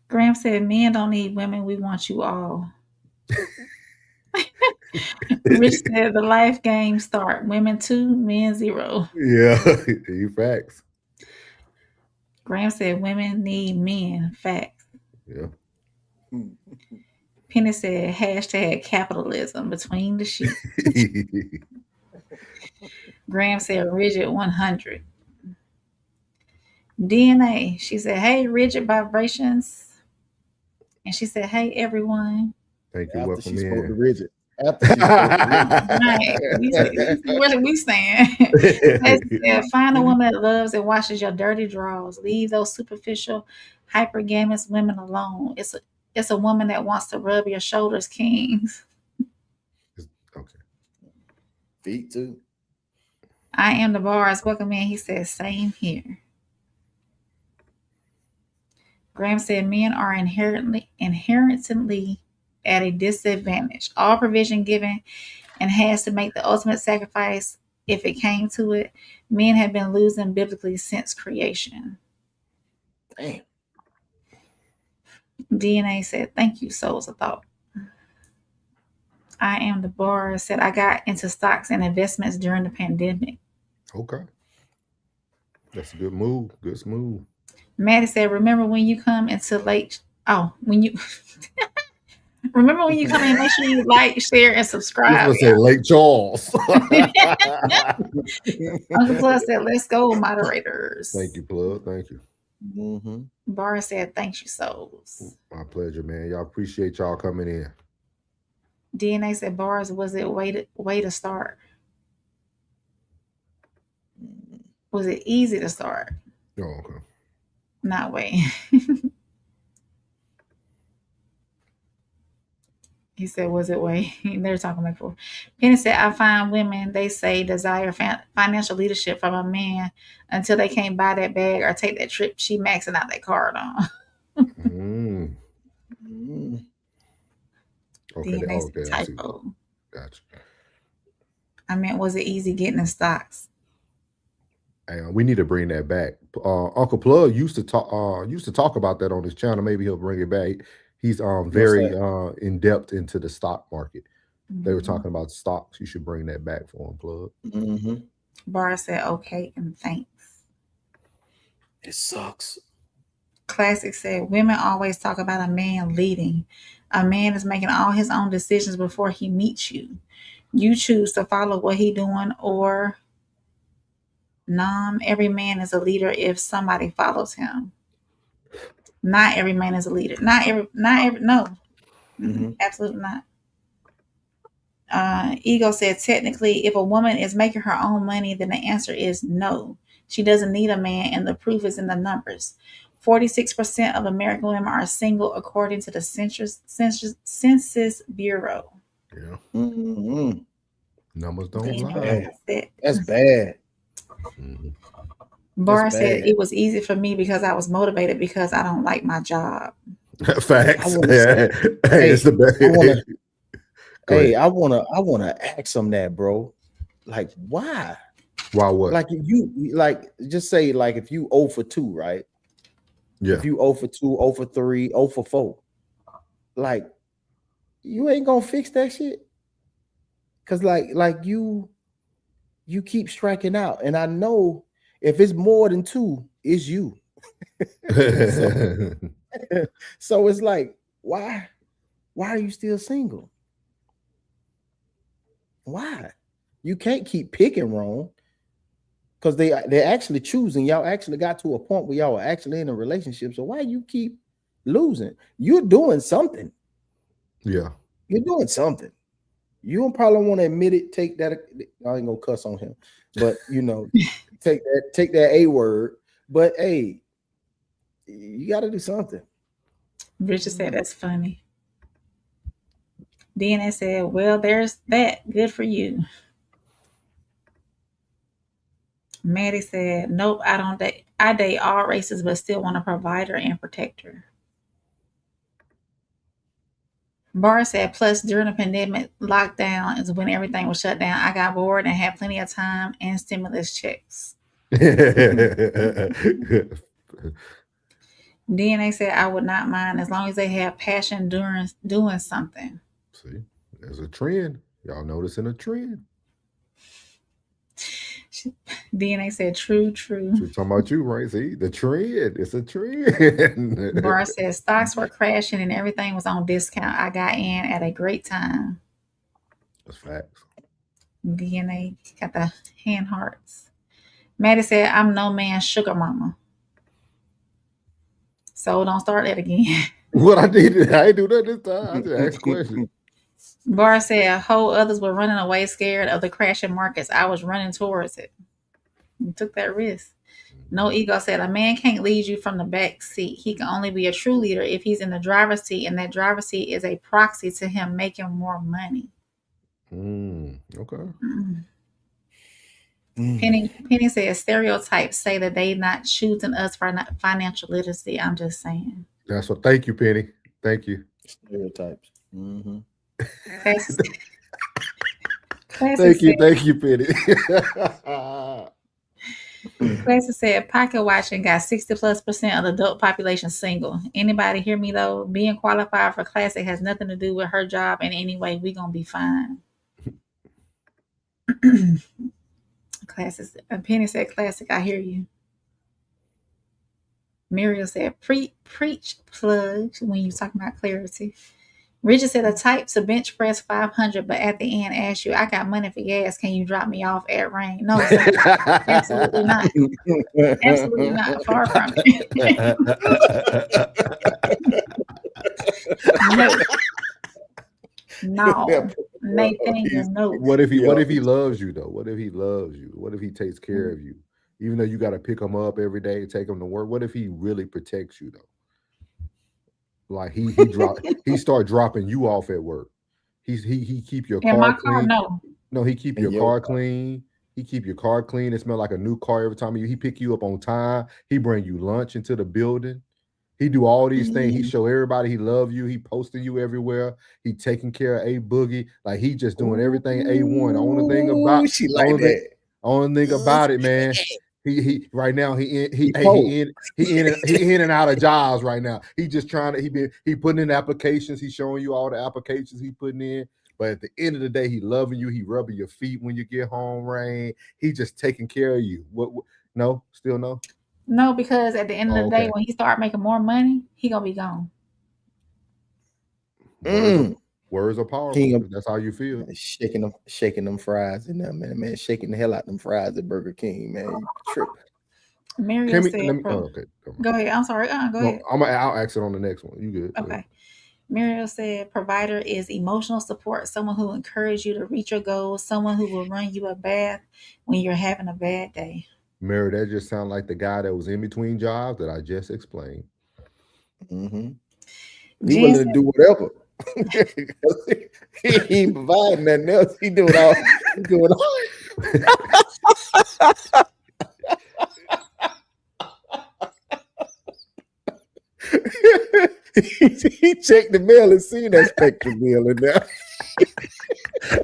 Graham said, men don't need women. We want you all. Rich said, the life game start. Women 2, men 0. Yeah, you facts. Graham said, women need men. Facts. Yeah. Penny said, hashtag capitalism between the sheets. Graham said, rigid 100. DNA, she said, hey, rigid vibrations. And she said, hey, everyone. Thank you. After she welcome spoke in. to Rigid. After she spoke to Right. What are we saying? Find a woman that loves and washes your dirty drawers. Leave those superficial, hypergamous women alone. It's a woman that wants to rub your shoulders, kings. Okay. Feet too. I am the bars. Welcome in. He says, same here. Graham said, men are inherently at a disadvantage. All provision given and has to make the ultimate sacrifice if it came to it. Men have been losing biblically since creation. Damn. DNA said, thank you, souls of thought. I am the bar said, I got into stocks and investments during the pandemic. Okay. That's a good move. Good smooth. Maddie said, remember when you come into late. Remember when you come in, make sure you like, share, and subscribe. You say Lake Charles. Uncle Plus said, let's go, moderators. Thank you, Plug. Thank you. Mm-hmm. Barr said, thank you, souls. My pleasure, man. Y'all appreciate y'all coming in. DNA said, bars, was it way to start? Was it easy to start? Oh, okay. Not way. He said, was it way? They're talking about before. Penny said, I find women, they say, desire financial leadership from a man until they can't buy that bag or take that trip she maxing out that card on. Okay. Typo. Gotcha. I meant, was it easy getting in stocks? And we need to bring that back. Uncle Plug used to talk about that on his channel. Maybe he'll bring it back. He's very in depth into the stock market. Mm-hmm. They were talking about stocks. You should bring that back for him, Plug. Mm-hmm. Bar said, okay, and thanks. It sucks. Classic said, women always talk about a man leading. A man is making all his own decisions before he meets you. You choose to follow what he doing or every man is a leader if somebody follows him. Not every man is a leader. Not every no. Mm-hmm. Absolutely not. Ego said, technically, if a woman is making her own money, then the answer is no. She doesn't need a man, and the proof is in the numbers. 46% of American women are single, according to the Census Bureau. Yeah. Mm-hmm. Numbers don't lie. That's bad. Mm-hmm. Bar said it was easy for me because I was motivated because I don't like my job. Facts. It's the best. I wanna ask him that, bro. like why? Why what? Like you like just say like if you 0 for 2, right? Yeah. If you 0 for 2, 0 for 3, 0 for 4, like you ain't gonna fix that shit. Cause like you keep striking out. And I know if it's more than 2, it's you. So it's like, why are you still single? Why? You can't keep picking wrong. Because they're actually choosing. Y'all actually got to a point where y'all are actually in a relationship. So why you keep losing? You're doing something. Yeah. You're doing something. You don't probably want to admit it. Take that. I ain't gonna cuss on him, but you know, take that A word. But hey, you got to do something. Richard said that's funny. DNA said, well, there's that. Good for you. Maddie said, nope, I don't date. I date all races, but still want a provider and protector. Bar said, plus during the pandemic lockdown is when everything was shut down. I got bored and had plenty of time and stimulus checks. DNA said, I would not mind as long as they have passion during doing something. See, there's a trend. Y'all noticing a trend. DNA said, true. She's talking about you, right? See, the trend. It's a trend. Bar said, stocks were crashing and everything was on discount. I got in at a great time. That's facts. DNA got the hand hearts. Maddie said, I'm no man's sugar mama. So don't start that again. What I did, I ain't do that this time. I just asked questions. Bar said, whole others were running away scared of the crashing markets. I was running towards it. You took that risk. No Ego said, a man can't lead you from the back seat. He can only be a true leader if he's in the driver's seat, and that driver's seat is a proxy to him making more money. Okay. Penny said, stereotypes say that they not choosing us for financial literacy. I'm just saying. That's what. Thank you, Penny. Thank you. Stereotypes. Thank you, Penny. Classic said, pocket watching got 60+% of the adult population single. Anybody hear me though? Being qualified for Classic has nothing to do with her job in any way. We gonna be fine. Classic. Penny said, Classic, I hear you. Muriel said, preach plug when you talking about clarity. Richard said, a type to bench press 500, but at the end ask you, I got money for gas. Can you drop me off at Rain? No, sir. Absolutely not. Absolutely not. Far from it. No. Nathan, no. What if he loves you though? What if he loves you? What if he takes care of you? Even though you got to pick him up every day, take him to work. What if he really protects you though? Like he start dropping you off at work. He keep your car clean. No, he keep your car clean. He keep your car clean. It smell like a new car every time he pick you up on time. He bring you lunch into the building. He do all these things. He show everybody he love you. He posting you everywhere. He taking care of A Boogie. Like he just doing everything A1. Only thing about it, man. He right now he in and out of jobs right now. He just trying to he putting in applications. He's showing you all the applications he putting in. But at the end of the day, he loving you. He rubbing your feet when you get home, Rain. He just taking care of you. What no? Still no? No, because at the end of the day, when he start making more money, he gonna be gone. Words are powerful. That's how you feel. Shaking them fries in there, man. Shaking the hell out them fries at Burger King, man. You tripping. Miriam said, go ahead. I'm sorry. Go ahead. I'll ask it on the next one. You good? Okay. Muriel said, provider is emotional support, someone who encourages you to reach your goals, someone who will run you a bath when you're having a bad day. Mary, that just sounds like the guy that was in between jobs that I just explained. He willing to do whatever. He ain't providing nothing else. He doing all. He checked the mail and seen that Spectrum bill in there.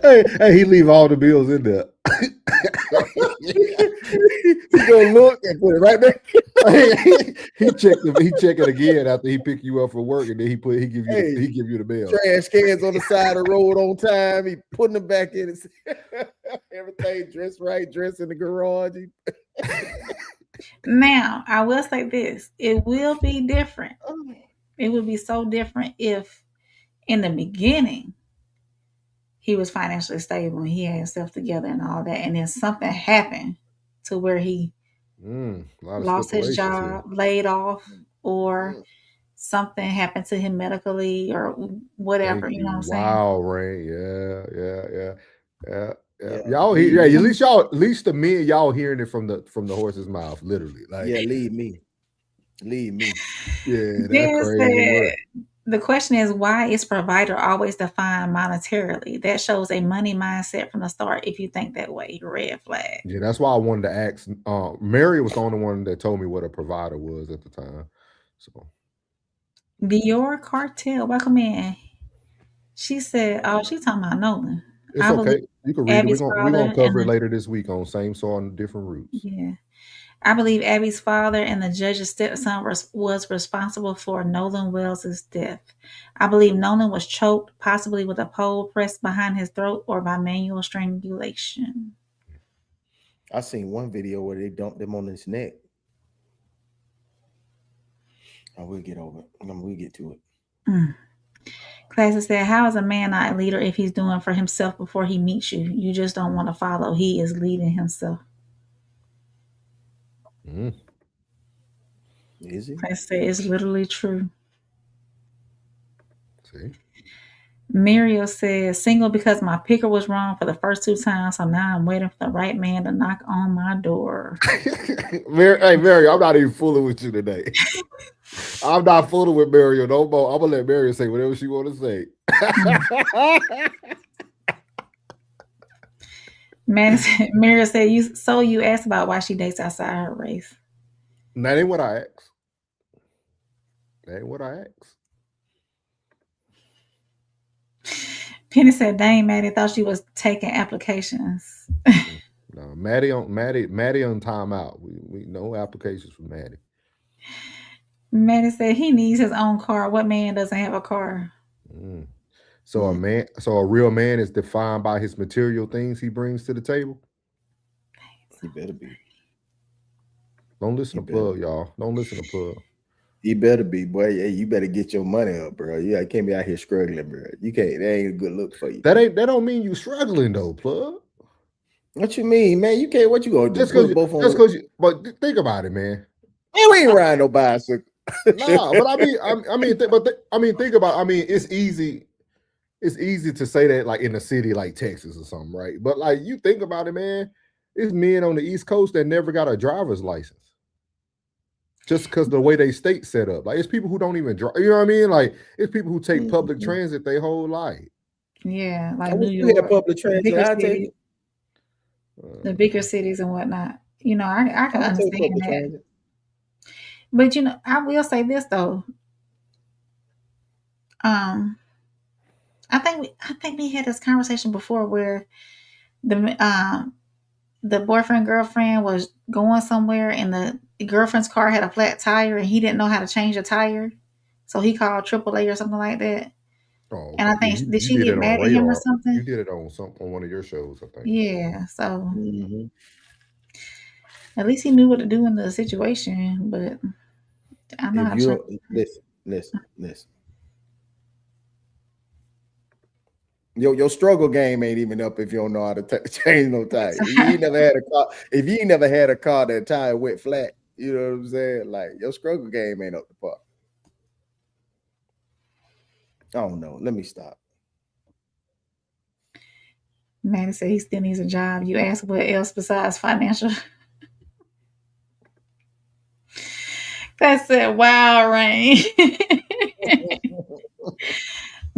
Hey, he leave all the bills in there. He gonna look and put it right there. He check it again after he pick you up for work, and then he give you the bill. Trash cans on the side of the road on time. He putting them back in. Everything dressed right, dressed in the garage. Now, I will say this: it will be different. It would be so different if, in the beginning, he was financially stable and he had himself together and all that, and then something happened to where he lost his job, laid off, or something happened to him medically or whatever. Thank you know what I'm saying? Wow, Ray. Yeah. Y'all hear? Yeah, at least the men, y'all hearing it from the horse's mouth, literally. Like, yeah, lead me. Yeah, that's crazy work. The question is, why is provider always defined monetarily? That shows a money mindset from the start. If you think that way, red flag. Yeah, that's why I wanted to ask. Mary was the only one that told me what a provider was at the time. So, Dior Cartel, welcome in. She said, "Oh, she's talking about Nolan." It's okay. You can read it. We're gonna cover it later this week on Same Soul on Different Roots. Yeah. I believe Abby's father and the judge's stepson was responsible for Nolan Wells' death. I believe Nolan was choked, possibly with a pole pressed behind his throat or by manual strangulation. I seen one video where they dumped him on his neck. I will get over it. We'll get to it. Classic said, how is a man not a leader if he's doing for himself before he meets you? You just don't want to follow. He is leading himself. Is he? Classic said, it's literally true. See? Muriel says, single because my picker was wrong for the first 2 times, so now I'm waiting for the right man to knock on my door. Mary, I'm not even fooling with you today. I'm not fooling with Muriel no more. I'm gonna let Muriel say whatever she want to say. Muriel said, you asked about why she dates outside her race. That ain't what I asked. Penny said, dang, Maddie thought she was taking applications. No, Maddie on timeout. We no applications for Maddie. Maddie said he needs his own car. What man doesn't have a car? So a real man is defined by his material things he brings to the table. He better be. Don't listen to Plug, y'all. Don't listen to Plug. He better be, boy. Hey, you better get your money up, bro. Yeah, I can't be out here struggling, bro. You can't. That ain't a good look for you. That don't mean you struggling though, Plug. What you mean, man? You can't. What you gonna do? But think about it, man. Man, we ain't riding no bicycle. Nah, but think about. I mean, it's easy. It's easy to say that, like in a city like Texas or something, right? But like you think about it, man. It's men on the East Coast that never got a driver's license. Just because the way they state set up. Like, it's people who don't even drive. You know what I mean? Like, it's people who take public transit their whole life. Yeah, like New York, public transit. The bigger cities and whatnot. You know, I can understand that. But you know, I will say this though. I think we had this conversation before where the boyfriend girlfriend was going somewhere and the girlfriend's car had a flat tire and he didn't know how to change a tire, so he called AAA or something like that. Oh, and I think did she get mad at him or something? You did it on one of your shows, I think. Yeah, so at least he knew what to do in the situation. But I know how to listen. Your struggle game ain't even up if you don't know how to change no tire. If you ain't never had a car that tire went flat, you know what I'm saying? Like, your struggle game ain't up to par. I don't know. Let me stop. Man said he still needs a job. You ask what else besides financial. That said, wow, Rain.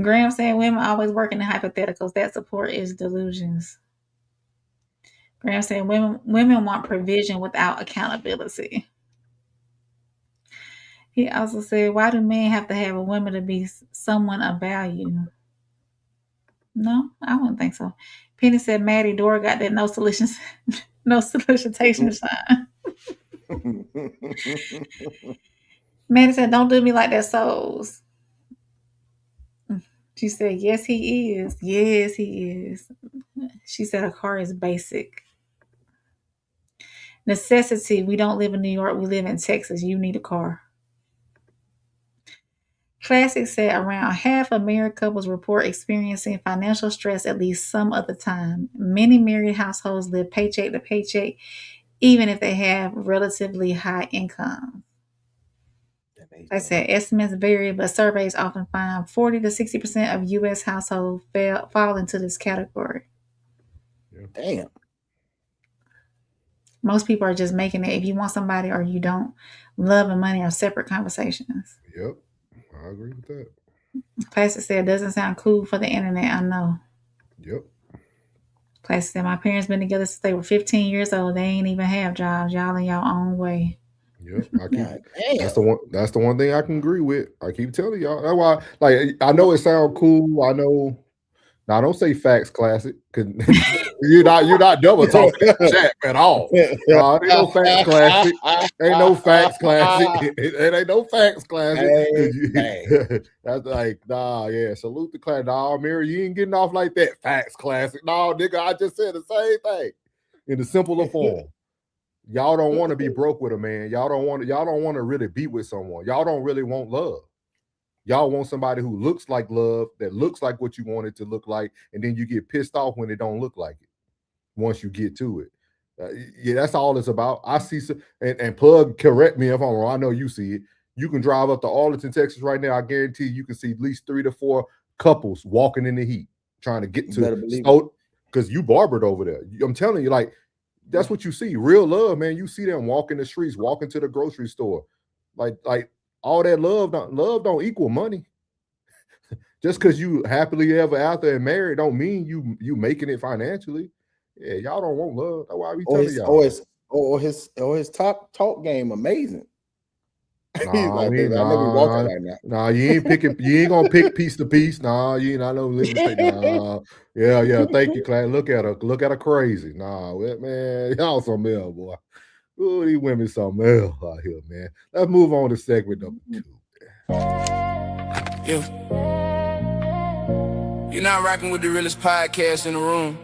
Graham said women always working in hypotheticals. That support is delusions. Graham said women want provision without accountability. He also said, why do men have to have a woman to be someone of value? No, I wouldn't think so. Penny said Maddie Dora got that no solutions. No solicitation sign. Manny said, "Don't do me like that, souls." She said, "Yes, he is. Yes, he is." She said, "A car is basic necessity. We don't live in New York. We live in Texas. You need a car." Classic said, "Around half of married couples report experiencing financial stress at least some of the time. Many married households live paycheck to paycheck, even if they have relatively high income." I said estimates vary, but surveys often find 40 to 60% of U.S. households fall into this category. Damn. Most people are just making it. If you want somebody or you don't, love and money are separate conversations. Yep, I agree with that. Plastic said, "Doesn't sound cool for the internet." I know. Yep. Plastic said, "My parents been together since they were 15 years old. They ain't even have jobs. Y'all in your own way." Yep, that's the one thing I can agree with. I keep telling y'all. That's why, like, I know it sounds cool. I know. Now, don't say facts, Classic, because you're not double talking chat at all. Ain't no facts, Classic. Ain't no facts, Classic. It ain't no facts, Classic. That's like, nah, yeah. Salute the class. Nah, Mary, you ain't getting off like that. Facts, Classic. No, nigga, I just said the same thing in the simpler form. Y'all don't want to be broke with a man. Y'all don't want to really be with someone. Y'all don't really want love. Y'all want somebody who looks like love, that looks like what you want it to look like, and then you get pissed off when it don't look like it once you get to it. Yeah, that's all it's about. I see and Plug, correct me if I'm wrong. I know you see it. You can drive up to Arlington, Texas right now. I guarantee you can see at least 3 to 4 couples walking in the heat trying to get to because you barbered over there. I'm telling you, like, that's what you see. Real love, man. You see them walking the streets, walking to the grocery store. Like all that love don't equal money. Just because you happily ever after and married don't mean you making it financially. Yeah, y'all don't want love. That's why we telling y'all. His talk game amazing. Nah, you ain't gonna pick piece to piece. Nah, you ain't not no nah. Yeah. Thank you, Clay. Look at her crazy. Nah, man, y'all something else, boy. Ooh, these women something else out here, man. Let's move on to segment number 2. You're not rocking with the realest podcast in the room.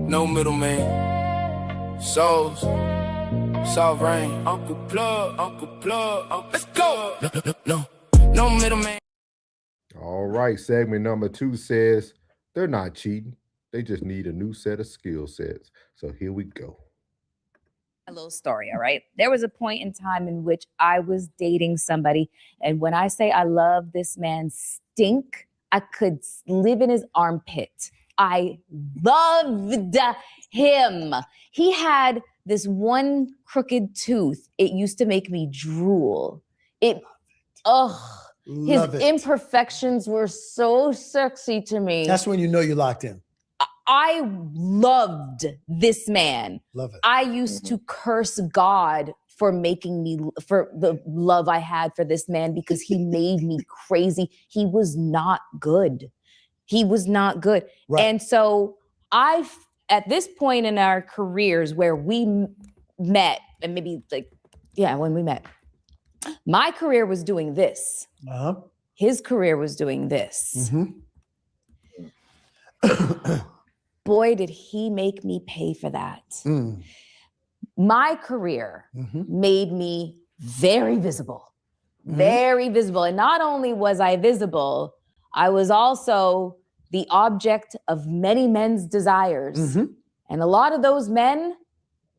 No middleman. Souls. Soft rain. Uncle Plug. Let's go. No middleman. All right. Segment number 2 says they're not cheating. They just need a new set of skill sets. So here we go. A little story, all right? There was a point in time in which I was dating somebody, and when I say I love this man's stink, I could live in his armpit. I loved him. He had this one crooked tooth. It used to make me drool. His imperfections were so sexy to me. That's when you know you're locked in. I loved this man. Love it. I used to curse God for the love I had for this man because he made me crazy. He was not good. Right. And so at this point in our careers where we met, and maybe when we met, my career was doing this. Uh-huh. His career was doing this. Mm-hmm. Boy, did he make me pay for that. My career made me very visible. Very visible. And not only was I visible, I was also the object of many men's desires. And a lot of those men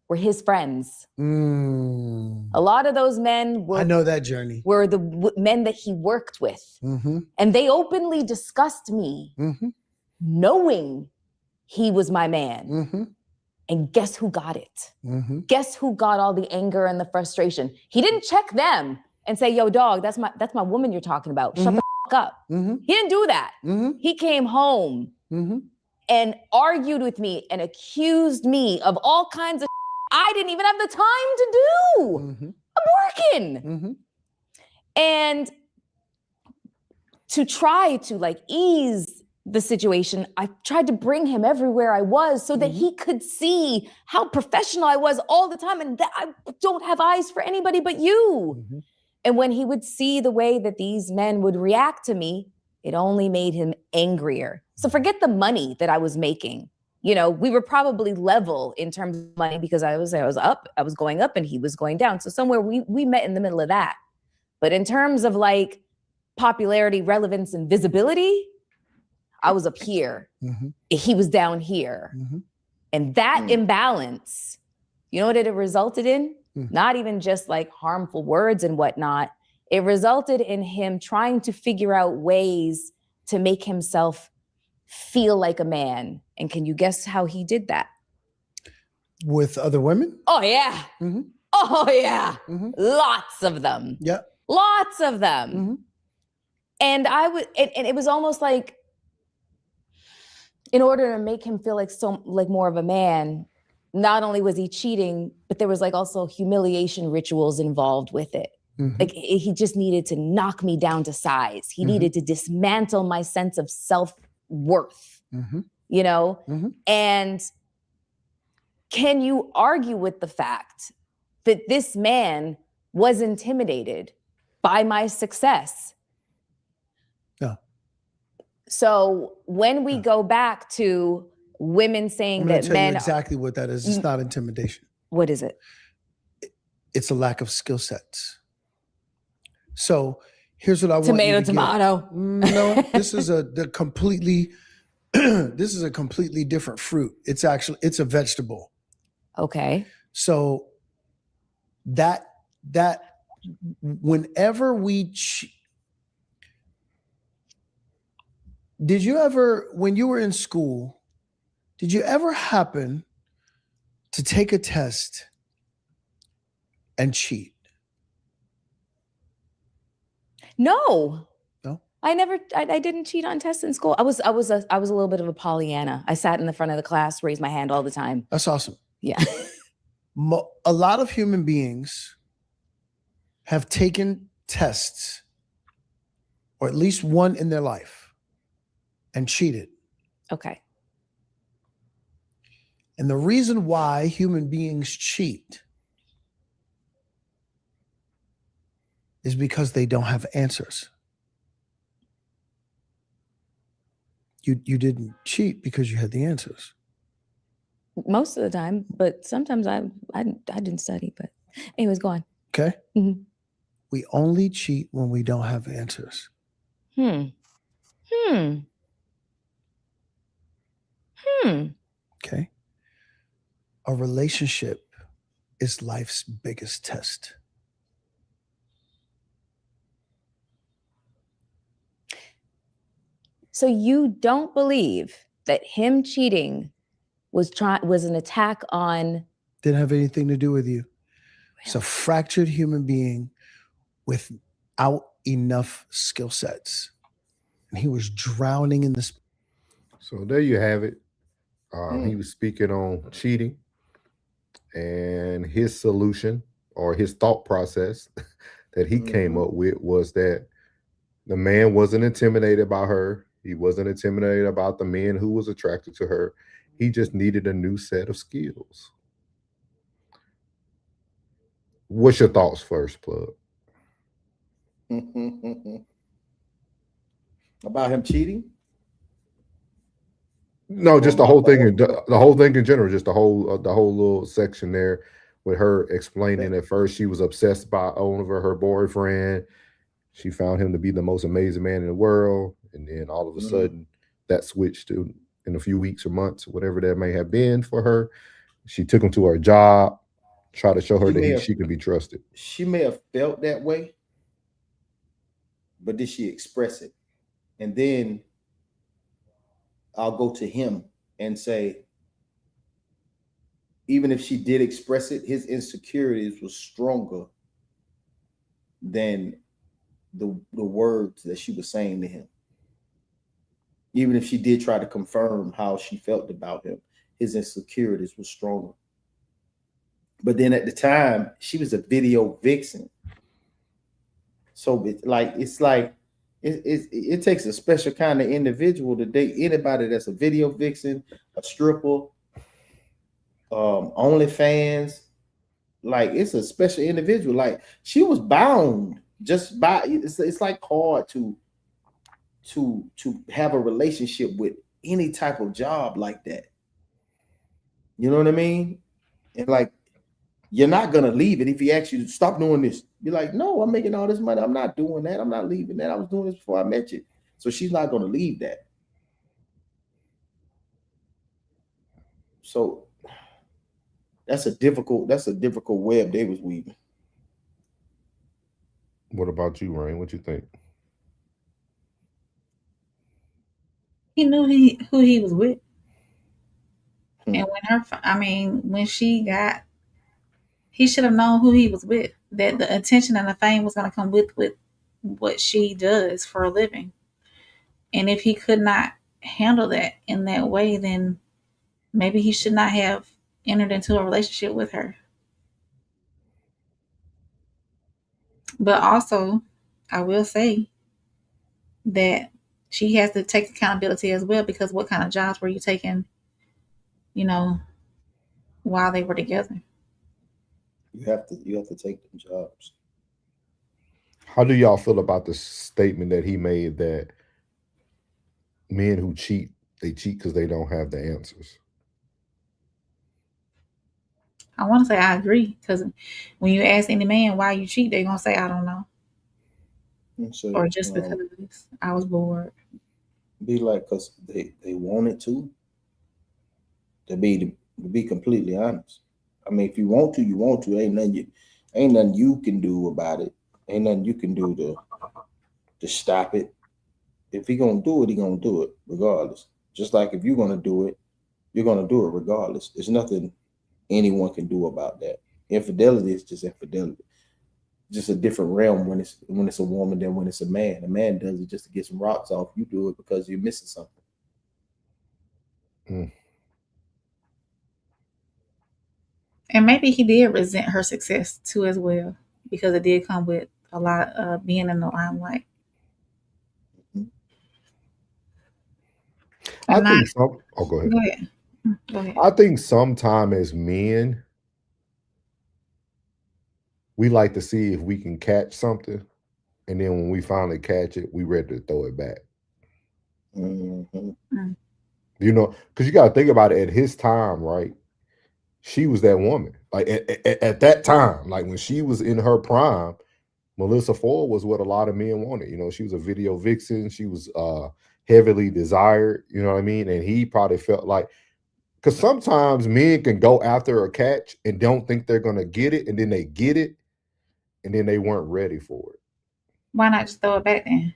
were his friends. A lot of those men were— I know that journey. Were the men that he worked with. And they openly discussed me, knowing he was my man. And guess who got it? Guess who got all the anger and the frustration? He didn't check them and say, "Yo, dog, that's my woman you're talking about. Shut the fuck up." He didn't do that. He came home and argued with me and accused me of all kinds of I didn't even have the time to do. I'm working. And to try to ease the situation, I tried to bring him everywhere I was so that he could see how professional I was all the time and that I don't have eyes for anybody but you. And when he would see the way that these men would react to me, it only made him angrier. So forget the money that I was making. You know, we were probably level in terms of money because I was going up and he was going down. So somewhere we met in the middle of that. But in terms of like popularity, relevance, and visibility, I was up here. He was down here. And that imbalance, you know what it resulted in? Not even just like harmful words and whatnot. It resulted in him trying to figure out ways to make himself feel like a man. And can you guess how he did that? With other women? Oh, yeah. Oh, yeah. Lots of them. Yeah. Lots of them. And it was almost like, in order to make him feel like more of a man, not only was he cheating, but there was like also humiliation rituals involved with it. Like he just needed to knock me down to size. He needed to dismantle my sense of self-worth, you know? And can you argue with the fact that this man was intimidated by my success? No. So when we go back to women saying I'm going that to tell men you exactly what that is. It's not intimidation. What is it? It's a lack of skill sets. So here's what I want you to get. Tomato. No, this is a completely different fruit. It's a vegetable. Okay. So that whenever did you ever, when you were in school, did you ever happen to take a test and cheat? No. No? I didn't cheat on tests in school. I was a little bit of a Pollyanna. I sat in the front of the class, raised my hand all the time. That's awesome. Yeah. A lot of human beings have taken tests, or at least one in their life, and cheated. Okay. And the reason why human beings cheat is because they don't have answers. You didn't cheat because you had the answers. Most of the time, but sometimes I didn't study. But anyways, go on. Okay. We only cheat when we don't have answers. Okay. A relationship is life's biggest test. So you don't believe that him cheating was an attack on? Didn't have anything to do with you. It's a fractured human being without enough skill sets. And he was drowning in this. So there you have it. He was speaking on cheating, and his solution or his thought process that he came up with was that the man wasn't intimidated by her. He wasn't intimidated about the men who was attracted to her. He just needed a new set of skills. What's your thoughts first, Plug? About him cheating? No, just the whole thing in general, just the whole little section there with her explaining at first she was obsessed by over her boyfriend. She found him to be the most amazing man in the world. And then all of a sudden that switched to, in a few weeks or months, whatever that may have been for her, she took him to her job, tried to show her that she could be trusted. She may have felt that way, but did she express it? And then I'll go to him and say, even if she did express it, his insecurities were stronger than the words that she was saying to him. Even if she did try to confirm how she felt about him, his insecurities were stronger. But then at the time, she was a video vixen. So it's like it takes a special kind of individual to date anybody that's a video vixen, a stripper, OnlyFans. Like, it's a special individual. Like, she was bound just by it's like hard to have a relationship with any type of job like that. You know what I mean? And like, you're not gonna leave it if he asks you to stop doing this. You're like, no, I'm making all this money. I'm not doing that. I'm not leaving that. I was doing this before I met you. So she's not gonna leave that. So that's a difficult web they was weaving. What about you, Rain? What you think? He knew who he was with. And when she got, he should have known who he was with, that the attention and the fame was going to come with what she does for a living. And if he could not handle that in that way, then maybe he should not have entered into a relationship with her. But also, I will say that she has to take accountability as well, because what kind of jobs were you taking, while they were together? You have to take them jobs. How do y'all feel about the statement that he made that men who cheat, they cheat because they don't have the answers? I want to say I agree, because when you ask any man why you cheat, they're going to say, I don't know. So, or just because I was bored. Be like, because they wanted to be completely honest. I mean, if you want to, you want to. Ain't nothing you can do about it. Ain't nothing you can do to stop it. If he gonna do it, he gonna do it regardless. Just like if you're gonna do it, you're gonna do it regardless. There's nothing anyone can do about that. Infidelity is just infidelity. Just a different realm when it's a woman than when it's a man. A man does it just to get some rocks off. You do it because you're missing something. And maybe he did resent her success too as well, because it did come with a lot of being in the limelight. I think some. Oh, go ahead. Go ahead. I think sometime as men, we like to see if we can catch something, and then when we finally catch it, we ready to throw it back. Mm-hmm. You know, because you got to think about it. At his time, right? She was that woman. Like at that time, like when she was in her prime, Melyssa Ford was what a lot of men wanted. You know, she was a video vixen. She was heavily desired. You know what I mean? And he probably felt like, because sometimes men can go after a catch and don't think they're gonna get it, and then they get it, and then they weren't ready for it. Why not just throw it back then?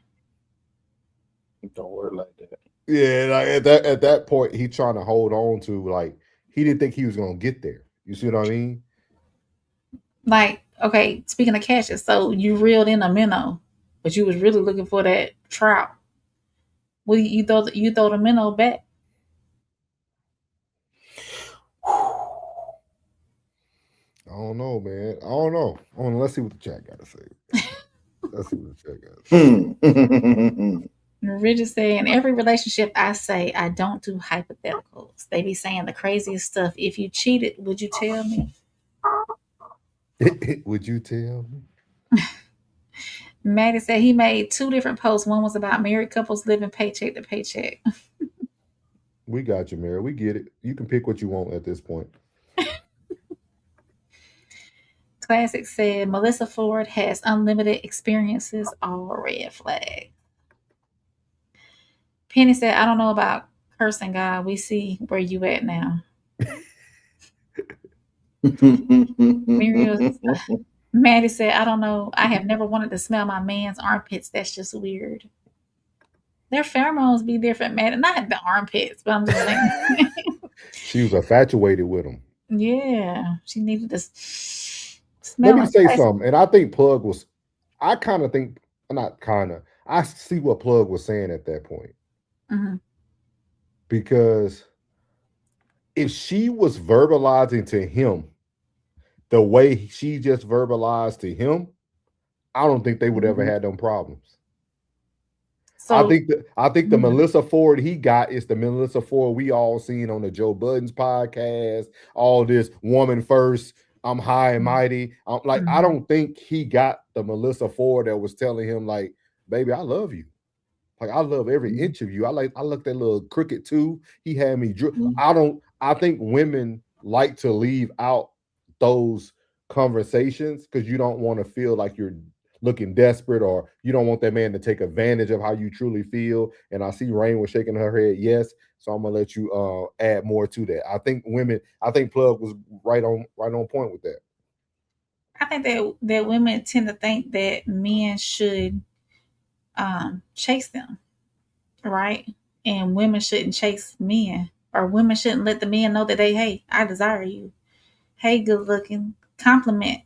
Don't work like that. Yeah, like at that point, he trying to hold on to, like, he didn't think he was gonna get there. You see what I mean? Like, okay, speaking of catches, so you reeled in a minnow, but you was really looking for that trout. Well, you throw the minnow back. I don't know, man. I don't know. Let's see what the chat got to say. Let's see what the chat got to say. Rich is saying, every relationship I say, I don't do hypotheticals. They be saying the craziest stuff. If you cheated, would you tell me? Would you tell me? Maddie said he made 2 different posts. One was about married couples living paycheck to paycheck. We got you, Mary. We get it. You can pick what you want at this point. Classic said, Melyssa Ford has unlimited experiences, all red flag. Penny said, I don't know about cursing God. We see where you at now. Maddie said, I don't know. I have never wanted to smell my man's armpits. That's just weird. Their pheromones be different, Maddie. Not the armpits, but I'm just saying. She was infatuated with him. Yeah. She needed to smell. Let me say something. And I think Plug was, I see what Plug was saying at that point. Mm-hmm. Because if she was verbalizing to him the way she just verbalized to him, I don't think they would ever had them problems. I think the Mhm. Melyssa Ford he got is the Melyssa Ford we all seen on the Joe Budden's podcast. All this woman first. I'm high and mighty. I don't think he got the Melyssa Ford that was telling him like, baby, I love you. Like I love every inch of you. I looked at little cricket too. He had me. I think women like to leave out those conversations because you don't want to feel like you're looking desperate or you don't want that man to take advantage of how you truly feel. And I see Rain was shaking her head, yes. So I'm gonna let you add more to that. I think Plug was right on point with that. I think that women tend to think that men should chase them, right? And women shouldn't chase men, or women shouldn't let the men know that hey, I desire you. Hey, good looking, compliment,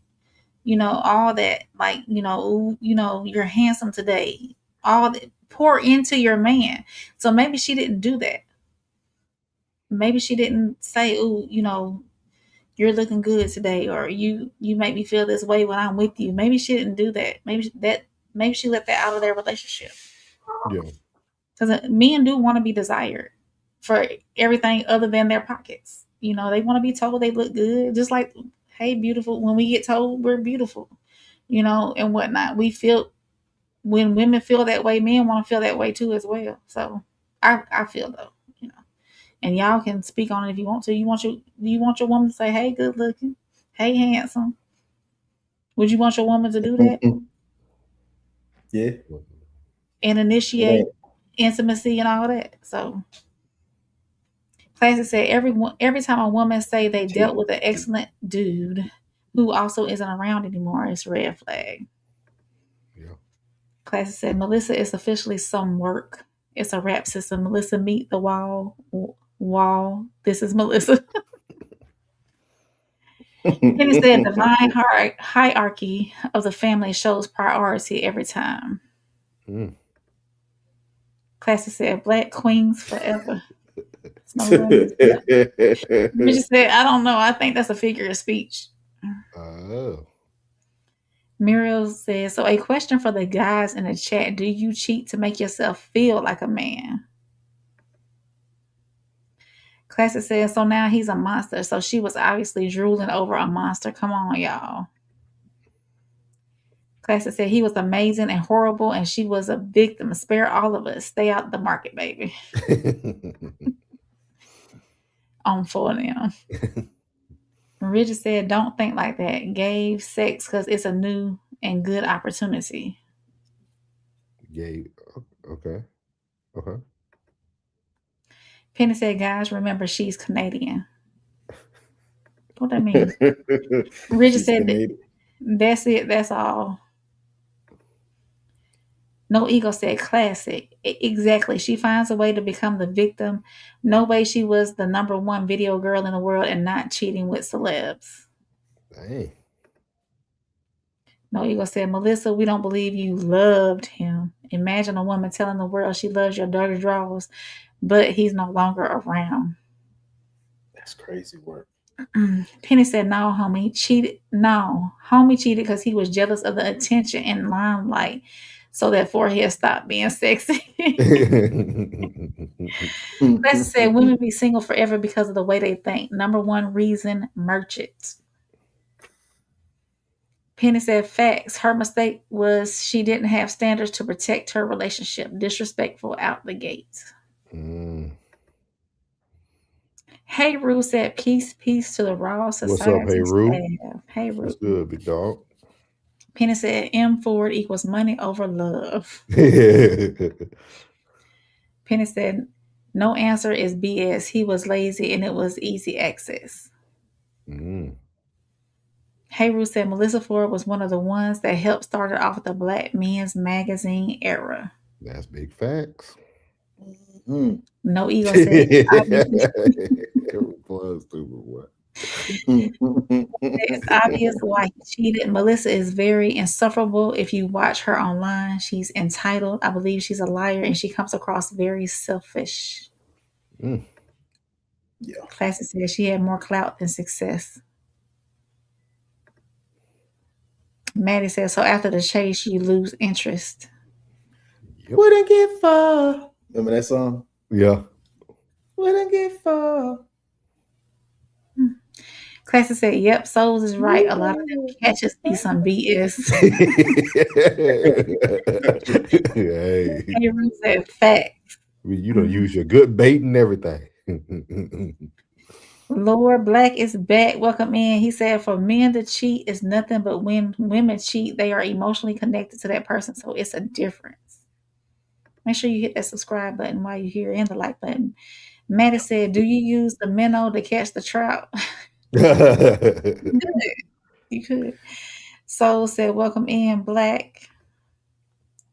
all that, like, you're handsome today. All that, pour into your man. So maybe she didn't do that. Maybe she didn't say, "Ooh, you're looking good today," or you make me feel this way when I'm with you. Maybe she didn't do that. Maybe she let that out of their relationship. Yeah. Because men do want to be desired for everything other than their pockets. They want to be told they look good, just like, hey, beautiful. When we get told we're beautiful, and whatnot. When women feel that way, men want to feel that way too as well. So I feel though, and y'all can speak on it if you want to. You want your woman to say, hey, good looking, hey, handsome? Would you want your woman to do that? Yeah. And initiate intimacy and all that. So Classic said every time a woman say they dealt with an excellent dude who also isn't around anymore, it's a red flag. Yeah. Classic said Melyssa is officially some work. It's a rap system. Melyssa meet the wall. This is Melyssa. Penny said divine hierarchy of the family shows priority every time. Classic said black queens forever. Richard said, I don't know. I think that's a figure of speech. Oh. Muriel says, so a question for the guys in the chat. Do you cheat to make yourself feel like a man? Classic says, so now he's a monster. So she was obviously drooling over a monster. Come on, y'all. Classic said he was amazing and horrible, and she was a victim. Spare all of us. Stay out the market, baby. On for them. Richard said, don't think like that. Gave sex because it's a new and good opportunity. Gave, okay. Penny said, guys, remember she's Canadian. What that mean? Richard said, that's it. That's all. No Ego said, classic. Exactly. She finds a way to become the victim. No way she was the number one video girl in the world and not cheating with celebs. Dang. No Ego said, Melyssa, we don't believe you loved him. Imagine a woman telling the world she loves your dirty drawers, but he's no longer around. That's crazy work. Penny said, no, homie cheated. No, homie cheated because he was jealous of the attention and limelight, so that forehead stopped being sexy. Leslie said, women be single forever because of the way they think. Number one reason, merchants. Penny said, facts. Her mistake was she didn't have standards to protect her relationship. Disrespectful out the gate. Hey, Rue said, peace to the raw society. What's up, Hey, Rue? Hey, Rue. What's good, big dog? Penny said, M Ford equals money over love. Penny said, no answer is BS. He was lazy and it was easy access. Hey, Rue said, Melyssa Ford was one of the ones that helped started off the Black Men's Magazine era. That's big facts. No Ego said, it's obvious why he cheated. Melyssa is very insufferable. If you watch her online, she's entitled. I believe she's a liar and she comes across very selfish. Yeah. Classic said she had more clout than success. Maddie says, so after the chase, you lose interest. Yep. Wouldn't get far. Remember that song? Yeah. Wouldn't get far. Classic said, "Yep, Souls is right. A lot of them catches be some BS." Hey. Avery said, "Facts." You don't use your good bait and everything. Lord Black is back. Welcome in. He said, "For men to cheat is nothing, but when women cheat, they are emotionally connected to that person, so it's a difference." Make sure you hit that subscribe button while you're here and the like button. Maddie said, "Do you use the minnow to catch the trout?" You could. Soul said, "Welcome in, Black."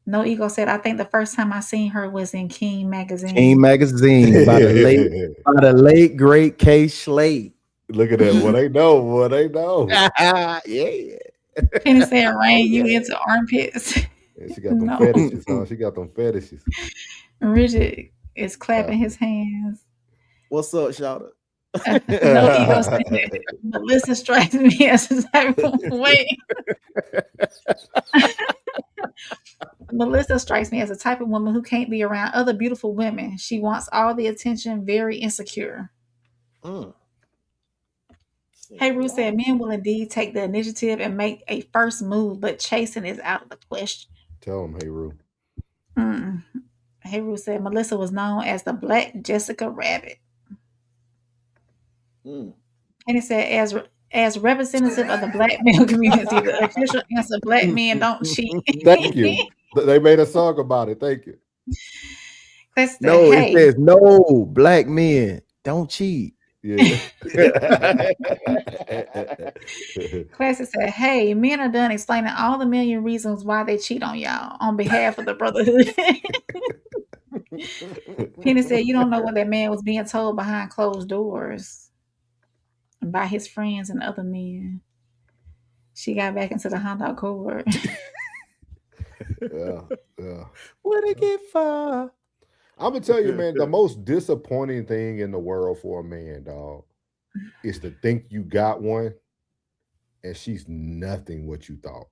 No Ego said, "I think the first time I seen her was in King Magazine." King Magazine by the late great K. Slade. Look at that. What they know. What they know. Yeah. Penny said, "Rain, you into armpits?" Yeah, she got them fetishes, huh? She got them fetishes. Richard is clapping his hands. What's up, Shouter? No Ego said, "Melyssa strikes me as the type of way." Melyssa strikes me as a type of woman who can't be around other beautiful women. She wants all the attention, very insecure. Hey, Ruth said, "Men will indeed take the initiative and make a first move, but chasing is out of the question." Tell him, hey, Rue. Hey, Ruth said, "Melyssa was known as the Black Jessica Rabbit." And he said, as representative of the Black male community, the official answer: Black men don't cheat. Thank you. They made a song about it. Thank you. It says no, Black men don't cheat. Yeah. Classic said, "Hey, men are done explaining all the million reasons why they cheat on y'all on behalf of the brotherhood." Penny said, "You don't know what that man was being told behind closed doors by his friends and other men." She got back into the Honda Accord. Yeah. Where'd it get far? I'm gonna tell you, man, the most disappointing thing in the world for a man, dog, is to think you got one and she's nothing what you thought.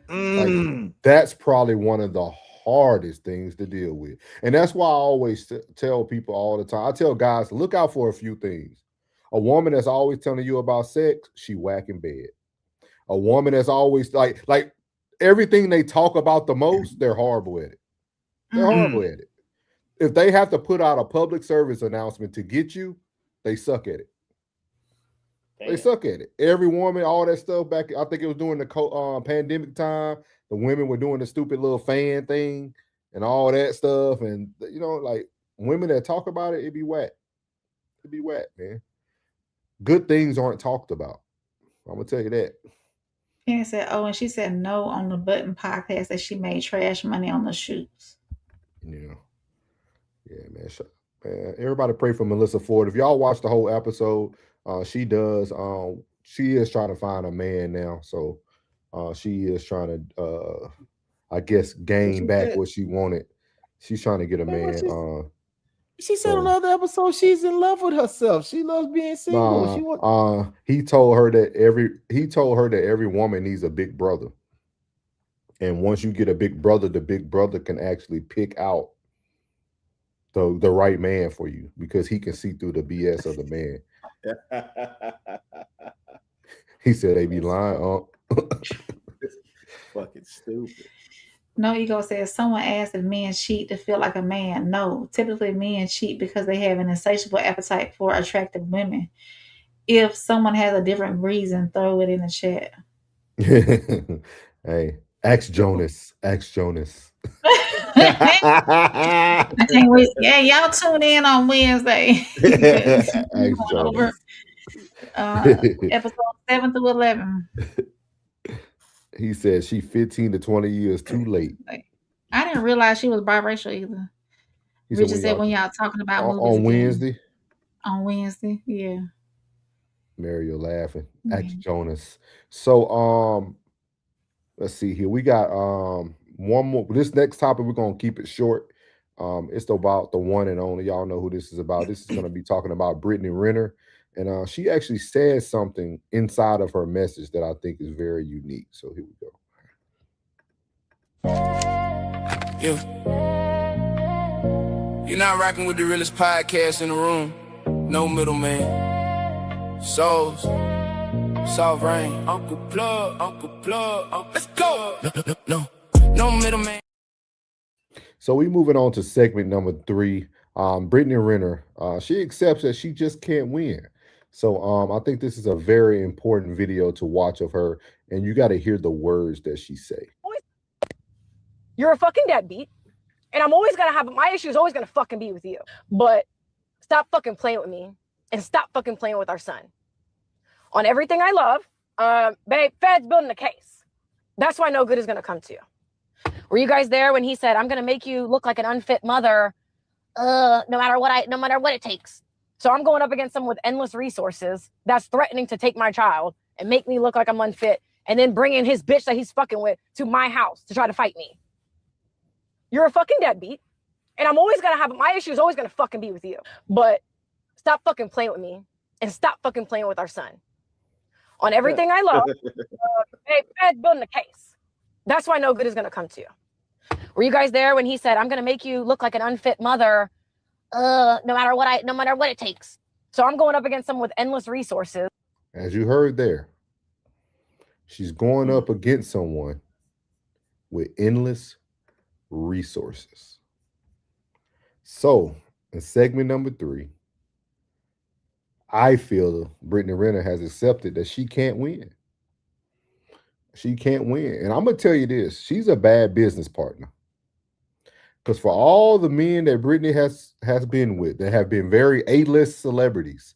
Like, that's probably one of the hardest things to deal with. And that's why I always tell people all the time. I tell guys, look out for a few things. A woman that's always telling you about sex, she whack in bed. A woman that's always like everything they talk about the most, they're horrible at it. They're horrible at it. If they have to put out a public service announcement to get you, they suck at it. Damn. They suck at it. Every woman, all that stuff back, I think it was during the pandemic time, the women were doing the stupid little fan thing and all that stuff. And, you know, like women that talk about it, it'd be whack. It'd be whack, man. Good things aren't talked about. I'm going to tell you that. Penny said, "Oh, and she said no on the Button podcast that she made trash money on the shoots." Yeah. Yeah, man. Everybody pray for Melyssa Ford. If y'all watch the whole episode, she does. She is trying to find a man now. So she is trying to, I guess, gain back what she wanted. She's trying to get a man. She said on the other episode she's in love with herself. She loves being single. He told her that every woman needs a big brother. And once you get a big brother, the big brother can actually pick out the right man for you because he can see through the BS of the man. He said they be lying. Fucking stupid. No Ego says, "Someone asked if men cheat to feel like a man. No, typically men cheat because they have an insatiable appetite for attractive women. If someone has a different reason, throw it in the chat." Hey, ask Jonas. Ask Jonas. I can't wait. Yeah, y'all tune in on Wednesday. Over episode 7 through 11. He said she 15 to 20 years too late. I didn't realize she was biracial either. Richard said when y'all talking about movies on Wednesday. On Wednesday, yeah. Mary, you're laughing. Ask Jonas. So let's see here. We got one more. This next topic, we're gonna keep it short. It's about the one and only. Y'all know who this is about. This is gonna be talking about Brittany Renner. And she actually says something inside of her message that I think is very unique. So here we go. Yeah. You're not rocking with the realest podcast in the room. No middleman. Souls. Soft rain. Uncle Plug. Let's go. No middleman. So we moving on to segment number 3. Brittany Renner, she accepts that she just can't win. So I think this is a very important video to watch of her, and you got to hear the words that she say. You're a fucking deadbeat, and I'm always gonna have my issue is always gonna fucking be with you. But stop fucking playing with me, and stop fucking playing with our son. On everything I love, babe, Fed's building a case. That's why no good is gonna come to you. Were you guys there when he said, "I'm gonna make you look like an unfit mother, no matter what it takes"? So I'm going up against someone with endless resources that's threatening to take my child and make me look like I'm unfit, and then bring in his bitch that he's fucking with to my house to try to fight me. You're a fucking deadbeat, and I'm always gonna have my issue is always gonna fucking be with you. But stop fucking playing with me, and stop fucking playing with our son. On everything I love, hey, Fed's building a case. That's why no good is gonna come to you. Were you guys there when he said, "I'm gonna make you look like an unfit mother, no matter what it takes"? So I'm going up against someone with endless resources. As you heard there, she's going up against someone with endless resources. So in segment number 3, I feel Brittany Renner has accepted that she can't win. She can't win. And I'm going to tell you this, she's a bad business partner. Because for all the men that Brittany has been with that have been very A-list celebrities,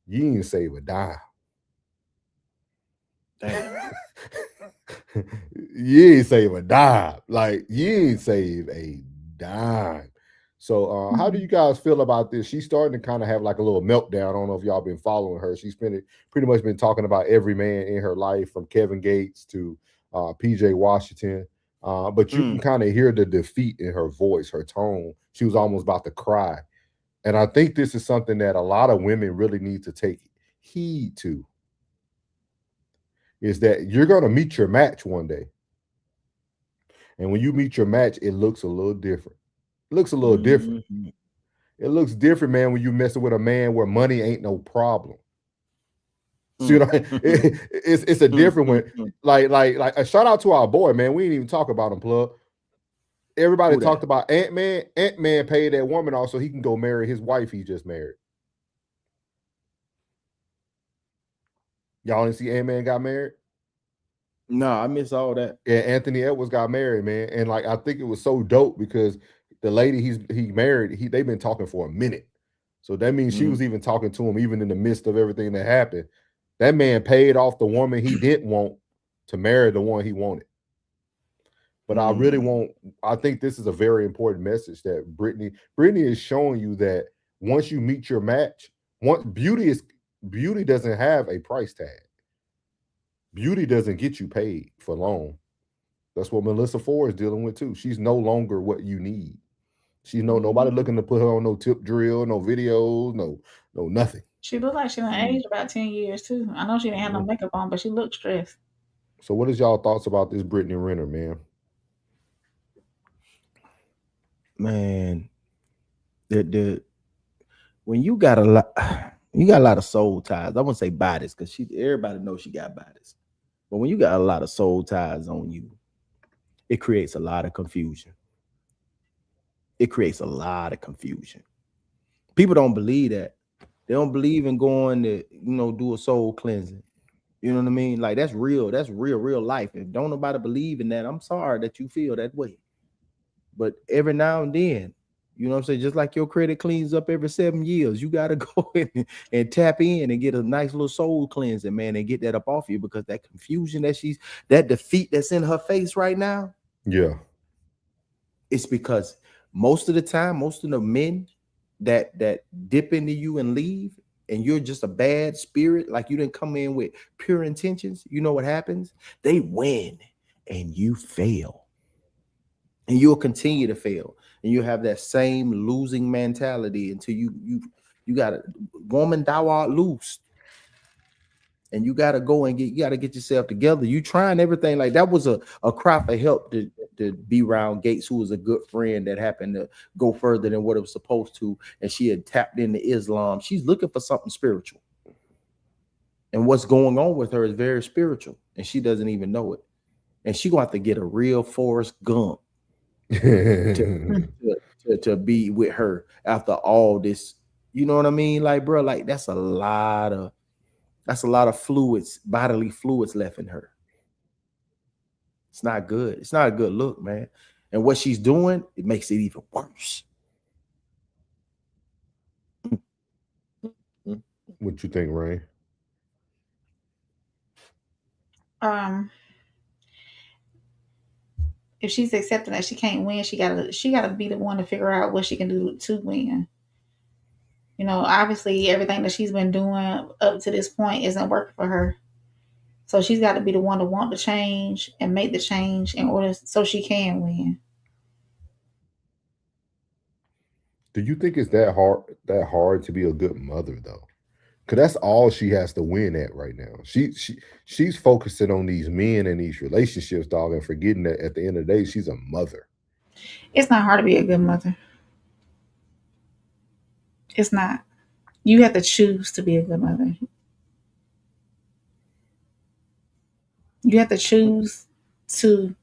you ain't save a dime. Damn. You ain't save a dime. Like, you ain't save a dime. So how do you guys feel about this? She's starting to kind of have like a little meltdown. I don't know if y'all been following her. She's pretty much been talking about every man in her life, from Kevin Gates to PJ Washington. But you can kind of hear the defeat in her voice, her tone. She was almost about to cry. And I think this is something that a lot of women really need to take heed to, is that you're going to meet your match one day. And when you meet your match, it looks a little different. It looks a little different. It looks different, man, when you messing with a man where money ain't no problem. See what I mean? It's a different one. Like a shout out to our boy, man. We didn't even talk about him, Plug. Everybody talked about Ant-Man. Ant-Man paid that woman off so he can go marry his wife he just married. Y'all didn't see Ant-Man got married? No, I missed all that. Yeah, Anthony Edwards got married, man. And like, I think it was so dope because the lady he married, they've been talking for a minute. So that means she was even talking to him, even in the midst of everything that happened. That man paid off the woman he didn't want to marry the one he wanted. But I think this is a very important message that Brittany is showing you, that once you meet your match, beauty doesn't have a price tag. Beauty doesn't get you paid for long. That's what Melyssa Ford is dealing with too. She's no longer what you need. She's nobody looking to put her on no tip drill, no videos, no nothing. She looked like she done aged about 10 years too. I know she didn't have no makeup on, but she looked stressed. So what is y'all thoughts about this Brittany Renner, man? Man, when you got a lot of soul ties. I wouldn't say bodies, because everybody knows she got bodies. But when you got a lot of soul ties on you, it creates a lot of confusion. It creates a lot of confusion. People don't believe that. They don't believe in going to, do a soul cleansing. You know what I mean? Like, that's real. That's real life. If don't nobody believe in that, I'm sorry that you feel that way. But every now and then, you know what I'm saying? Just like your credit cleans up every 7 years, you got to go in and tap in and get a nice little soul cleansing, man, and get that up off you, because that confusion that defeat that's in her face right now. Yeah. It's because most of the time, most of the men that dip into you and leave, and you're just a bad spirit, like you didn't come in with pure intentions, you know what happens? They win and you fail. And you'll continue to fail. And you have that same losing mentality until you got a woman thou art loosed. and you got to go and you got to get yourself together. You trying everything. Like that was a cry for help to be around Gates, who was a good friend that happened to go further than what it was supposed to, and she had tapped into Islam. She's looking for something spiritual, and what's going on with her is very spiritual, and she doesn't even know it. And she gonna have to get a real Forrest Gump to be with her after all this. You know what I mean? Like, bro, like that's a lot of fluids, bodily fluids left in her. It's not good. It's not a good look, man. And what she's doing, it makes it even worse. What you think, Ray? If she's accepting that she can't win, she gotta be the one to figure out what she can do to win. You know, obviously everything that she's been doing up to this point isn't working for her. So she's got to be the one to want to change and make the change in order so she can win. Do you think it's that hard to be a good mother though? Because that's all she has to win at right now. She's focusing on these men and these relationships, dog, and forgetting that at the end of the day, she's a mother. It's not hard to be a good mother. It's not. You have to choose to be a good mother. You have to choose to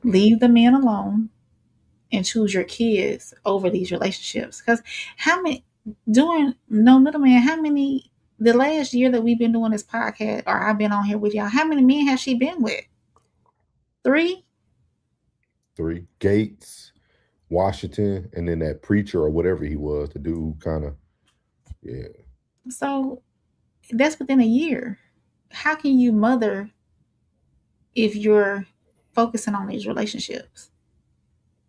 leave the men alone and choose your kids over these relationships. Because the last year that we've been doing this podcast, or I've been on here with y'all, how many men has she been with? 3? 3. Gates, Washington, and then that preacher or whatever he was, the dude kind of, yeah. So that's within a year. How can you mother if you're focusing on these relationships?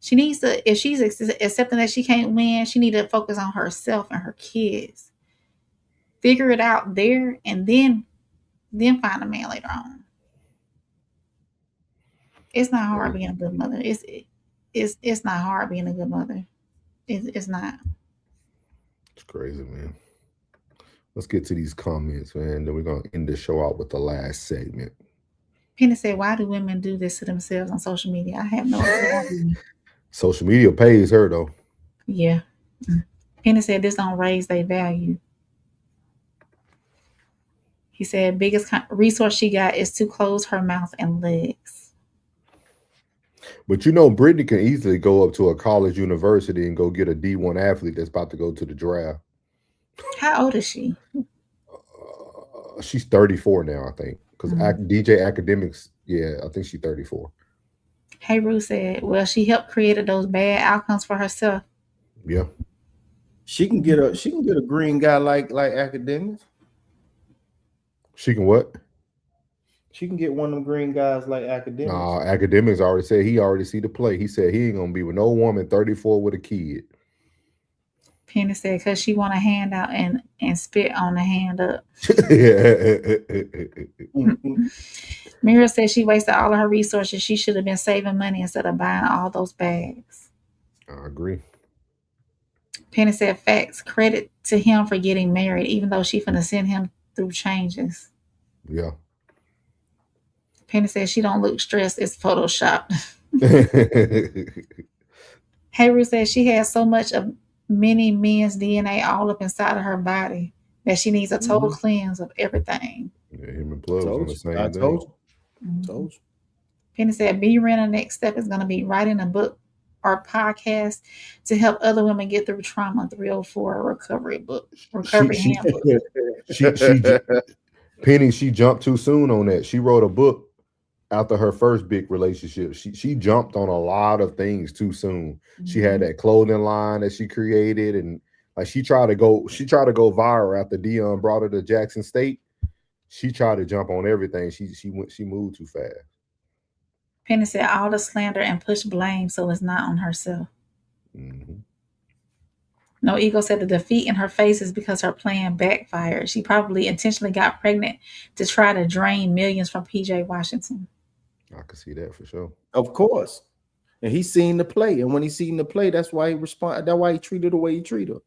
She needs to, if she's accepting that she can't win, she needs to focus on herself and her kids. Figure it out there, and then find a man later on. It's not hard being a good mother. It's not hard being a good mother. It's not. It's crazy, man. Let's get to these comments, man. Then we're gonna end the show out with the last segment. Penny said, "Why do women do this to themselves on social media?" I have no idea. Social media pays her though. Yeah. Penny said, "This don't raise their value." He said, "Biggest resource she got is to close her mouth and legs." But you know, Brittany can easily go up to a college university and go get a D1 athlete that's about to go to the draft. How old is she? She's 34 now, I think. Because DJ Academics, yeah, I think she's 34. Hey, Ruth said, "Well, she helped create those bad outcomes for herself." Yeah. She can get a green guy like Academics. She can what? She can get one of them green guys like Academics. Nah, Academics already said he already see the play. He said he ain't gonna be with no woman 34 with a kid. Penny said, "Because she want a hand out and spit on the hand up." Mira said she wasted all of her resources. She should have been saving money instead of buying all those bags. I agree. Penny said, "Facts. Credit to him for getting married, even though she finna send him through changes." Yeah. Penny said she don't look stressed. It's photoshopped. Hayru said she has so much of many men's DNA all up inside of her body that she needs a total cleanse of everything. Yeah, him and Plugs on the same I day. told you. Penny said, "B Renner, next step is going to be writing a book or podcast to help other women get through trauma. 304 recovery handbook." Penny, she jumped too soon on that. She wrote a book after her first big relationship. She jumped on a lot of things too soon. She had that clothing line that she created, and like she tried to go viral after Dion brought her to Jackson State. She tried to jump on everything. She moved too fast. Penny said, "All the slander and push blame so it's not on herself." No Ego said the defeat in her face is because her plan backfired. She probably intentionally got pregnant to try to drain millions from PJ Washington. I can see that for sure. Of course. And he's seen the play. And when he's seen the play, that's why he responded. That's why he treated the way he treated her.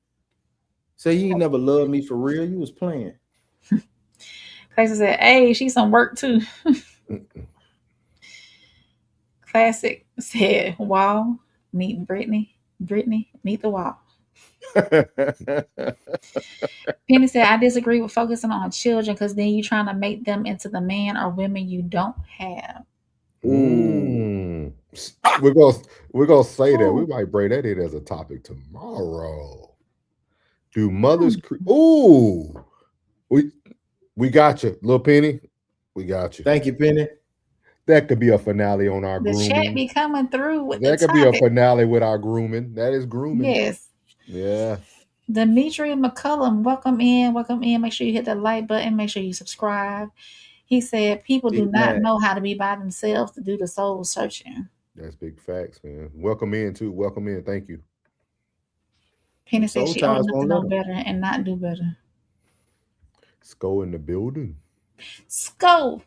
Say, "You ain't never loved me for real. You was playing." Classic said, hey, she's some work too. Classic said, wow, meet Brittany. Brittany, meet the wall. Penny said, I disagree with focusing on children because then you're trying to make them into the man or women you don't have. We're gonna say that. We might bring that in as a topic tomorrow. Do mothers we got you, little Penny. We got you. Thank you, Penny. That could be a finale on our The grooming. chat be coming through with That the could be a topic. finale with our grooming. That is grooming. Yes. Yeah. Demetria McCullum, welcome in. Welcome in. Make sure you hit the like button. Make sure you subscribe. He said people do not know how to be by themselves to do the soul searching. That's big facts, man. Welcome in too. Welcome in. Thank you. Penny said she old enough to know better and not do better. Sko in the building. Sko.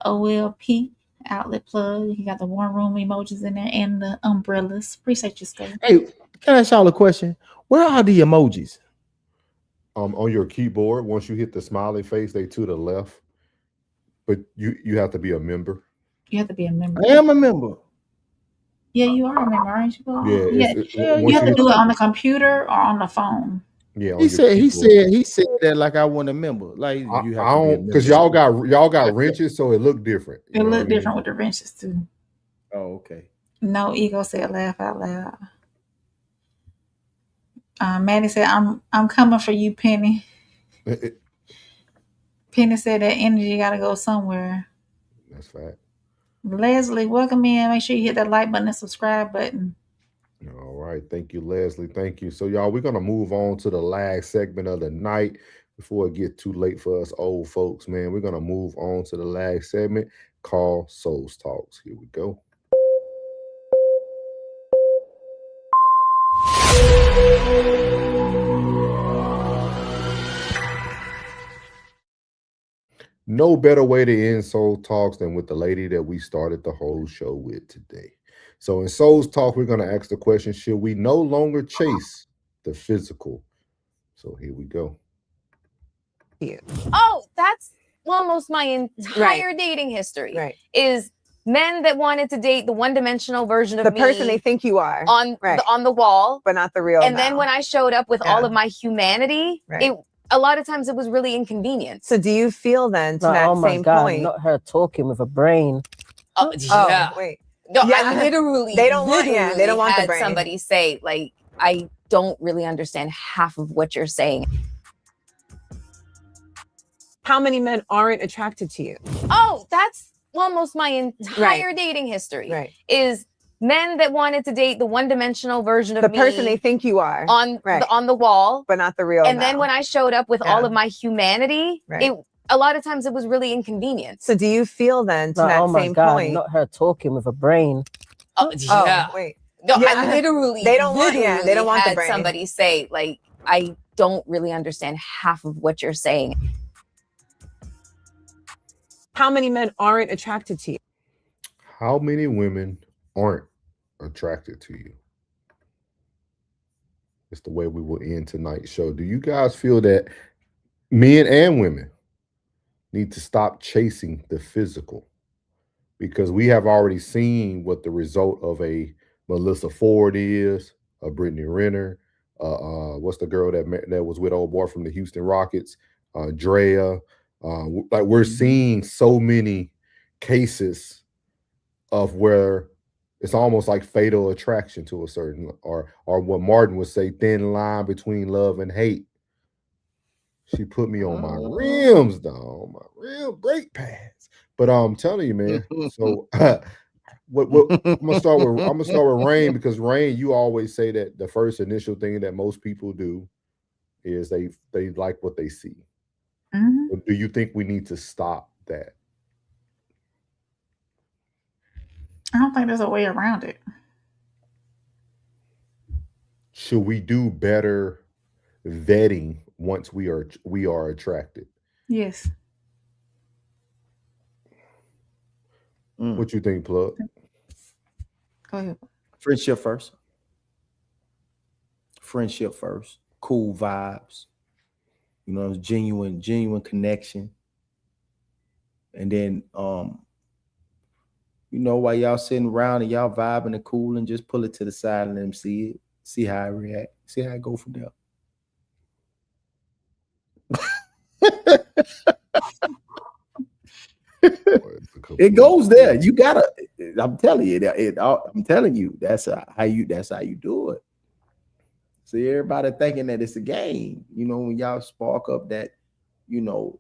OLP outlet plug. He got the war room emojis in there and the umbrellas. Appreciate you, Sko. Hey, can I ask y'all a question? Where are the emojis? On your keyboard, once you hit the smiley face, they to the left. But you have to be a member. You have to be a member. I am a member. Yeah, you are a member, aren't you? Yeah, you have to do it on the computer or on the phone. Yeah, he said that like I want a member. Like you have to be a member. Because y'all got wrenches, so it looked different. It looked different with the wrenches too. Oh, okay. No ego said laugh out loud. Maddie said, I'm coming for you, Penny. Penny said that energy gotta go somewhere. That's fact. Leslie, welcome in. Make sure you hit that like button and subscribe button. All right. Thank you, Leslie. Thank you. So, y'all, we're going to move on to the last segment of the night before it gets too late for us old folks, man. We're going to move on to the last segment called Souls Talks. Here we go. No better way to end Soul Talks than with the lady that we started the whole show with today. So in Souls Talk, we're going to ask the question, should we no longer chase the physical? So here we go. Oh, that's almost my entire dating history. Right. Is men that wanted to date the one-dimensional version of the me, person they think you are on the wall, but not the real. And then when I showed up with all of my humanity, a lot of times it was really inconvenient. So do you feel then to that same point? Not her talking with a brain. Oh, yeah. Wait. No, Yeah. I literally They don't want- literally they don't want the had brain. somebody say, like, I don't really understand half of what you're saying. How many men aren't attracted to you? Oh, that's almost my entire dating history. Is men that wanted to date the one-dimensional version of The me, person they think you are on the wall, but not the real. And then when I showed up with all of my humanity, a lot of times it was really inconvenient. So do you feel then to that same point? Not her talking with a brain. Oh, yeah. Wait. No, Yeah. I literally They don't want- yeah, they don't want the had brain. somebody say, like, I don't really understand half of what you're saying. How many men aren't attracted to you? How many women aren't attracted to you? It's the way we will end tonight's show. Do you guys feel that men and women need to stop chasing the physical? Because we have already seen what the result of a Melyssa Ford is, a Brittany Renner, what's the girl that was with old boy from the Houston Rockets, Drea. Like we're seeing so many cases of where it's almost like fatal attraction to a certain, or what Martin would say, thin line between love and hate. She put me on my rims, though, my rim brake pads. But I'm telling you, man. So what I'm gonna start with Rain, because Rain, you always say that the first initial thing that most people do is they like what they see. Mm-hmm. Do you think we need to stop that? I don't think there's a way around it. Should we do better vetting once we are attracted? Yes. What you think, Plug? Go ahead. Friendship first. Cool vibes. You know, genuine connection. And then you know, while y'all sitting around and y'all vibing and cool, and just pull it to the side and let them see it, see how it react, see how it go from there. It goes there. You gotta. I'm telling you that. I'm telling you that's how you do it. See, everybody thinking that it's a game. You know, when y'all spark up that, you know,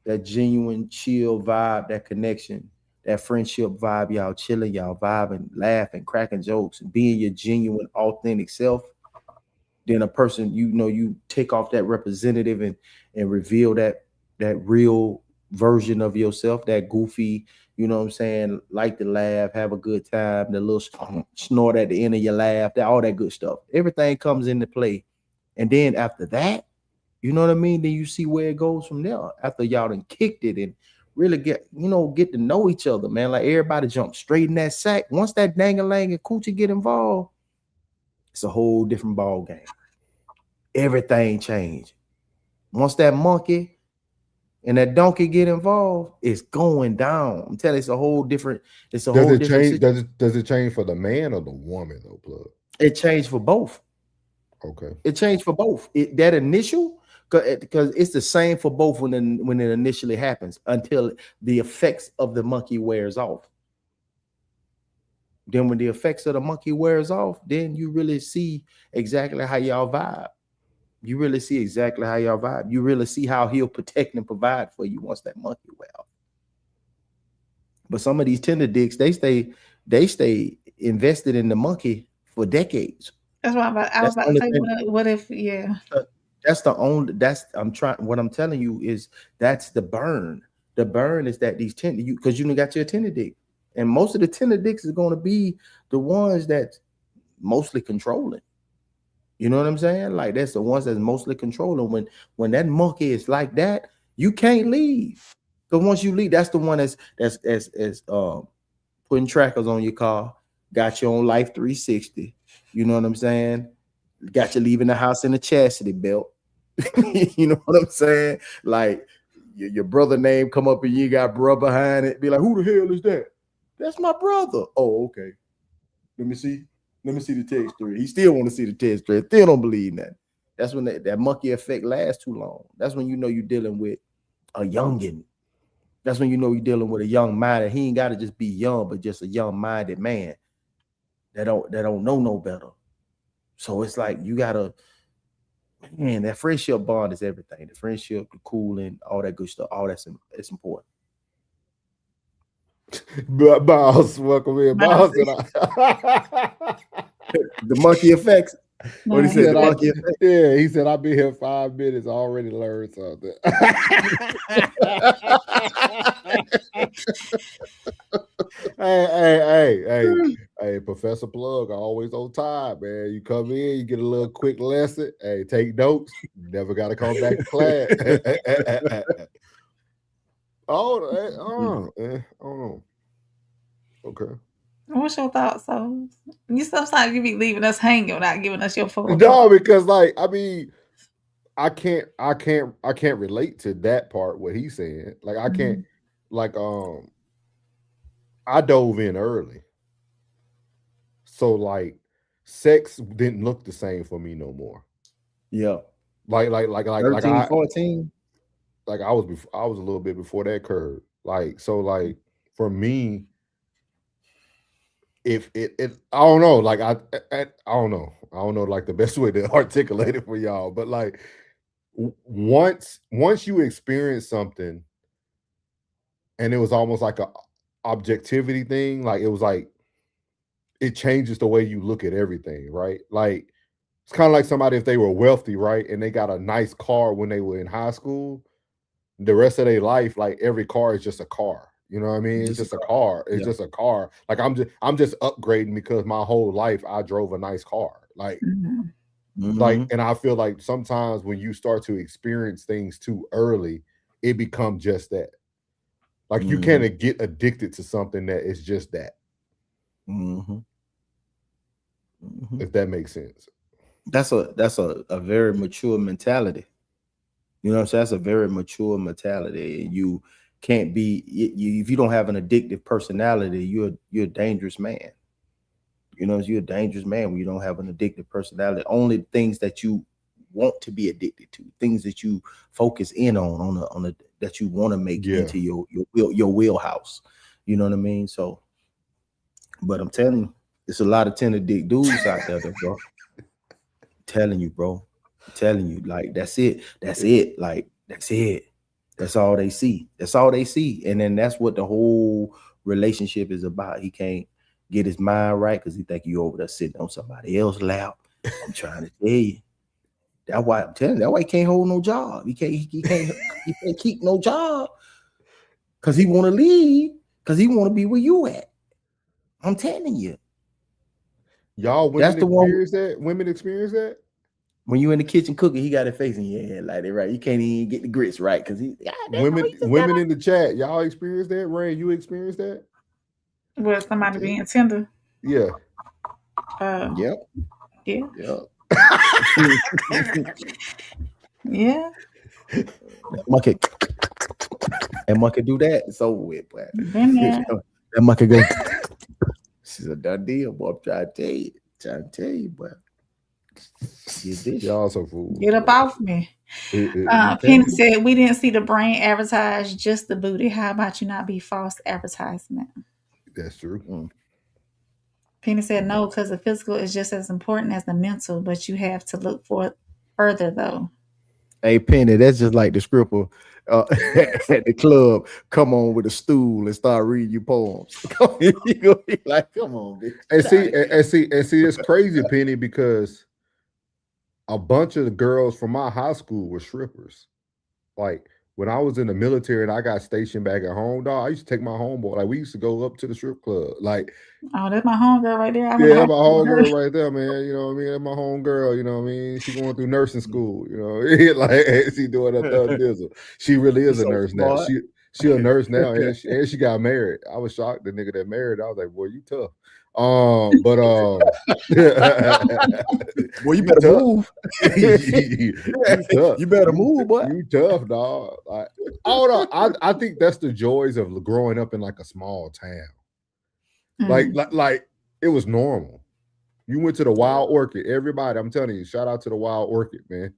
that genuine chill vibe, that connection, that friendship vibe, y'all chilling, y'all vibing, laughing, cracking jokes, and being your genuine, authentic self. Then a person, you know, you take off that representative and reveal that real version of yourself, that goofy, you know what I'm saying, like to laugh, have a good time, the little snort at the end of your laugh, all that good stuff. Everything comes into play. And then after that, you know what I mean? Then you see where it goes from there. After y'all done kicked it and really get to know each other, man. Like everybody jump straight in that sack. Once that dang-a-lang and coochie get involved, it's a whole different ball game. Everything changed. Once that monkey and that donkey get involved, it's going down. I'm telling you, it's a whole different. It's a does whole it different. Change? Does it change for the man or the woman though, Plug? It changed for both. Okay. It changed for both. That initial, because it's the same for both when it initially happens until the effects of the monkey wears off. Then when the effects of the monkey wears off, then you really see exactly how y'all vibe. You really see exactly how y'all vibe. You really see how he'll protect and provide for you once that monkey wears off. But some of these tender dicks, they stay invested in the monkey for decades. That's why I was about to say, what if, yeah. What I'm telling you is that's the burn. The burn is that these tender, because you got your tender dick. And most of the tender dicks is going to be the ones that mostly controlling. You know what I'm saying? Like that's the ones that's mostly controlling. When that monkey is like that, you can't leave. Because once you leave, that's the one that's putting trackers on your car, got you on Life 360. You know what I'm saying? Got you leaving the house in a chastity belt. You know what I'm saying? Like your brother name come up and you got bro behind it. Be like, who the hell is that? That's my brother. Oh, okay. Let me see the text thread. He still want to see the text thread. Still don't believe that. That's when that monkey effect lasts too long. That's when you know you're dealing with a youngin'. That's when you know you're dealing with a young minded. He ain't got to just be young, but just a young minded man that don't know no better. So it's like you gotta, man, that friendship bond is everything. The friendship, the cooling, all that good stuff, all it's important. Boss, welcome in, Boss. The monkey effects. What he said, the monkey effect? Yeah, he said, I've been here 5 minutes, already learned something. Hey, Professor Plug, always on time, man. You come in, you get a little quick lesson. Hey, take notes. You never got to come back to class. Oh, okay. What's your thoughts? So sometimes you be leaving us hanging without giving us your full. No, because like I mean, I can't relate to that part. What he's saying, like I can't, like I dove in early, so like sex didn't look the same for me no more. Yeah, like 13, 14. Like I was a little bit before that curve. Like so, like for me. If it I don't know, like I don't know like the best way to articulate it for y'all, but like once you experience something and it was almost like a objectivity thing, like it was like it changes the way you look at everything, right? Like it's kind of like somebody if they were wealthy, right, and they got a nice car when they were in high school, the rest of their life, like every car is just a car. You know what I mean? It's just a car. It's just a car. Like I'm just upgrading because my whole life I drove a nice car. Like, like, and I feel like sometimes when you start to experience things too early, it becomes just that. Like you can't get addicted to something that is just that. If that makes sense. That's a very mature mentality. You know what I'm saying? That's a very mature mentality. You can't be if you don't have an addictive personality, you're a dangerous man. You know, you're a dangerous man when you don't have an addictive personality. Only things that you want to be addicted to, things that you focus in on a that you want to make into your wheelhouse. You know what I mean? So, but I'm telling you, there's a lot of tender dick dudes out there, bro. I'm telling you, bro. I'm telling you, like that's it. Like that's it. That's all they see. That's all they see. And then that's what the whole relationship is about. He can't get his mind right because he think you over there sitting on somebody else's lap. I'm trying to tell you. That's why I'm telling you. That's why he can't hold no job. He can't keep no job because he want to leave because he want to be where you at. I'm telling you. Y'all women experience that? Women experience that? When you in the kitchen cooking, he got it facing your head like that, right? You can't even get the grits right because he women in the chat. Y'all experience that? Rain, you experience that? With somebody being tender? Yeah. Yep. Yeah. Yep. Yeah. That monkey do that. It's over with, boy. That monkey go. She's a done deal, boy. I'm trying to tell you, boy. Y'all so fool. Get up off me. Penny said we didn't see the brain advertised, just the booty. How about you not be false advertisement? That's true. Penny said no, because the physical is just as important as the mental, but you have to look for it further though. Hey Penny, that's just like the stripper at the club. Come on with a stool and start reading your poems. You gonna be like, come on, bitch. And see, it's crazy, Penny, because a bunch of the girls from my high school were strippers. Like when I was in the military and I got stationed back at home, dog, I used to take my homeboy. Like we used to go up to the strip club. Like, oh, that's my homegirl right there. Yeah, that's my homegirl right there, man. You know what I mean? That's my homegirl, you know what I mean? She going through nursing school, you know. Like she doing her thug dizzle. She really is a nurse now. She a nurse now, and she got married. I was shocked the nigga that married. I was like, boy, you tough. Boy, you better move. You better move, boy. You tough, dog. Like, I think that's the joys of growing up in like a small town. Like it was normal. You went to the Wild Orchid. Everybody, I'm telling you, shout out to the Wild Orchid, man.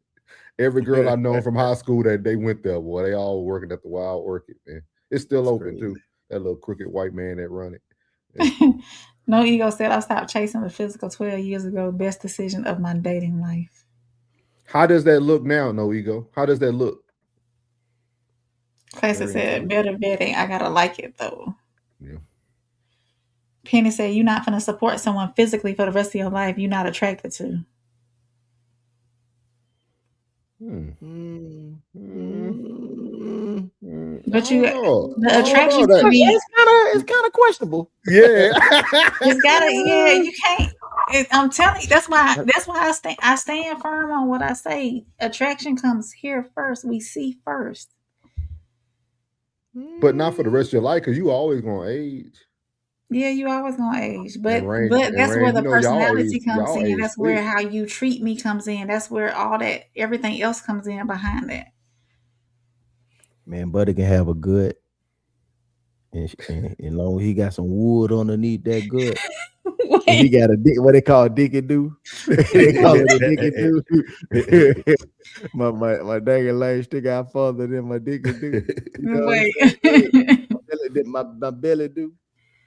Every girl I know from high school that they went there, boy, they all working at the Wild Orchid, man. It's still open too. That little crooked white man that run it. Yeah. No Ego said I stopped chasing the physical 12 years ago. Best decision of my dating life. How does that look now, No Ego? How does that look? Classic said better vetting. I gotta like it though. Yeah. Penny said you're not gonna support someone physically for the rest of your life you're not attracted to. But the attraction to me, it's kind of questionable. Yeah. It's gotta, you can't. I'm telling you, that's why I stand firm on what I say. Attraction comes here first. We see first. But not for the rest of your life, because you always gonna age. Yeah, you always gonna age, but that's where the personality comes in. That's where how you treat me comes in. That's where everything else comes in behind that. Man, Buddy can have a good, and long as he got some wood underneath that good. He got a dick, what they call dick and do. They call it a dick and do. my dang leg stick out further than my dick and do. You know my belly do.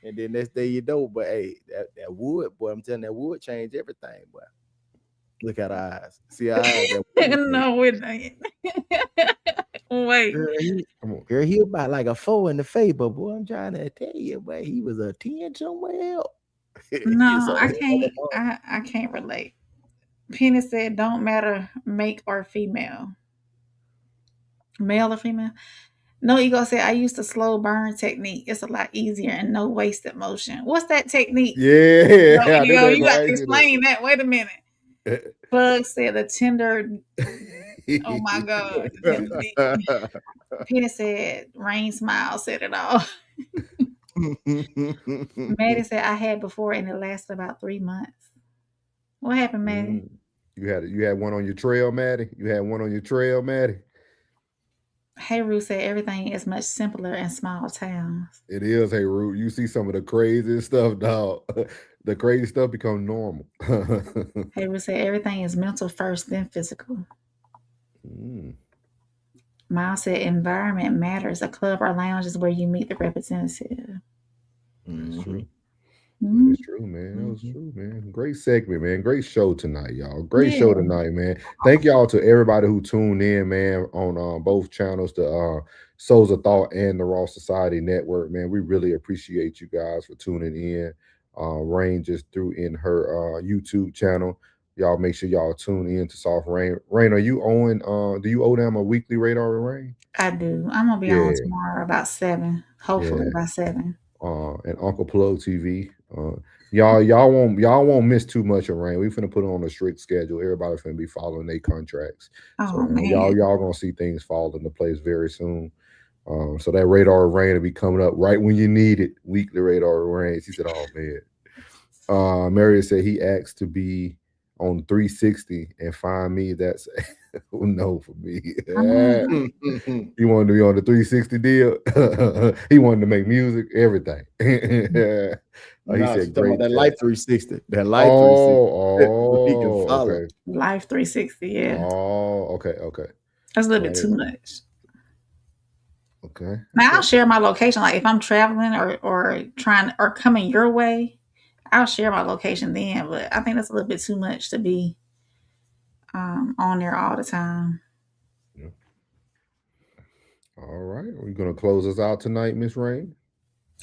And then next day you know, but hey, that wood, boy, I'm telling you, that wood change everything, boy. Look at our eyes. See our eyes. No, it ain't. Wait. Girl, he about like a 4 in the face, but boy, I'm trying to tell you, boy, he was a 10 somewhere else. No, I can't relate. Penny said, don't matter make or female. Male or female. No Ego said, I used the slow burn technique. It's a lot easier and no wasted motion. What's that technique? Yeah. No Ego, you got to explain that. Wait a minute. Plug said the tender. Oh my God. Penny said, Rain Smile said it all. Maddie said, I had before and it lasted about 3 months. What happened, Maddie? You had one on your trail, Maddie? You had one on your trail, Maddie? Hey Ruth said everything is much simpler in small towns. It is, hey Root. You see some of the craziest stuff, dog. The crazy stuff become normal. Hey Ruth said everything is mental first, then physical. Miles said environment matters. A club or lounge is where you meet the representative. That's true. That is true, man. That was true, man. Great segment, man. Great show tonight, y'all. Great show tonight, man. Thank y'all to everybody who tuned in, man, on both channels, the Souls of Thought and the Raw Society Network, man. We really appreciate you guys for tuning in. Rain just threw in her YouTube channel. Y'all make sure y'all tune in to Soft Rain. Rain, are you owing? Do you owe them a weekly radar, Rain? I do. I'm gonna be on tomorrow about 7. Hopefully by 7. And Uncle Plug TV. Y'all won't miss too much of Rain. We finna put it on a strict schedule. Everybody finna be following their contracts. So y'all gonna see things fall into place very soon. So that radar Rain will be coming up right when you need it. Weekly radar Rain. She said, "Oh man." Mary said he asked to be on 360 and find me. That's no for me. He wanted to be on the 360 deal. He wanted to make music, everything. He said, "Great." That Life 360. That Life 360. He can follow. Okay. Life 360. Yeah. Oh, okay. That's a little bit too much. Okay. Now I'll share my location. Like if I'm traveling or trying or coming your way, I'll share my location then. But I think that's a little bit too much to be on there all the time. Yeah. All right. We're gonna close us out tonight, Miss Rain.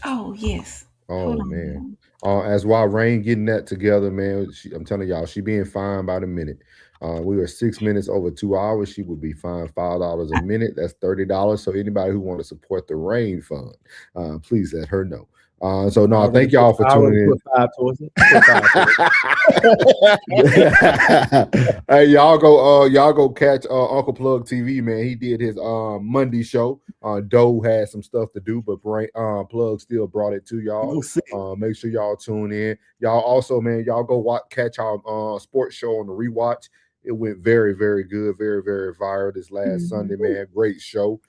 Oh yes. Oh man. As while Rain getting that together, man, I'm telling y'all, she being fined by the minute. We were 6 minutes over 2 hours. She would be fined $5 a minute. That's $30. So anybody who want to support the Rain Fund, please let her know. So no, thank y'all for tuning in. Hey, y'all go catch Uncle Plug TV, man. He did his Monday show. Doe had some stuff to do, but Plug still brought it to y'all. Make sure y'all tune in. Y'all also, man, y'all go catch our sports show on the rewatch. It went very, very good, very, very viral this last Sunday, man. Great show.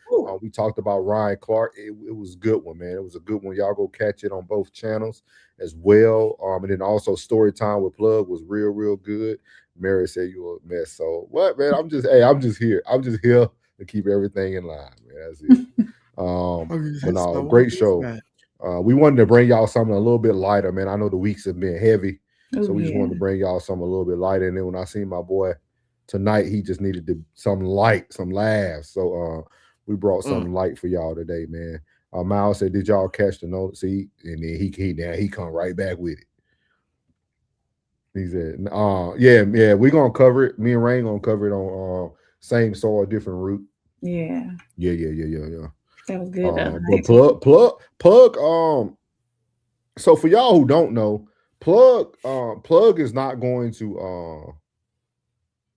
We talked about Ryan Clark. It was a good one, man. It was a good one. Y'all go catch it on both channels as well. And then also Story Time with Plug was real, real good. Mary said you were a mess. So what, man? I'm just here. I'm just here to keep everything in line, man. That's it. But no, great show. We wanted to bring y'all something a little bit lighter, man. I know the weeks have been heavy. So we just wanted to bring y'all something a little bit lighter. And then when I seen my boy tonight, he just needed some light, some laughs. So we brought something light for y'all today, man. Miles said, "Did y'all catch the note?" See, and then he come right back with it. He said, yeah, we're gonna cover it. Me and Rain gonna cover it on Same Soil, Different Route. Yeah. Yeah. That was good. But plug. So for y'all who don't know, plug is not going to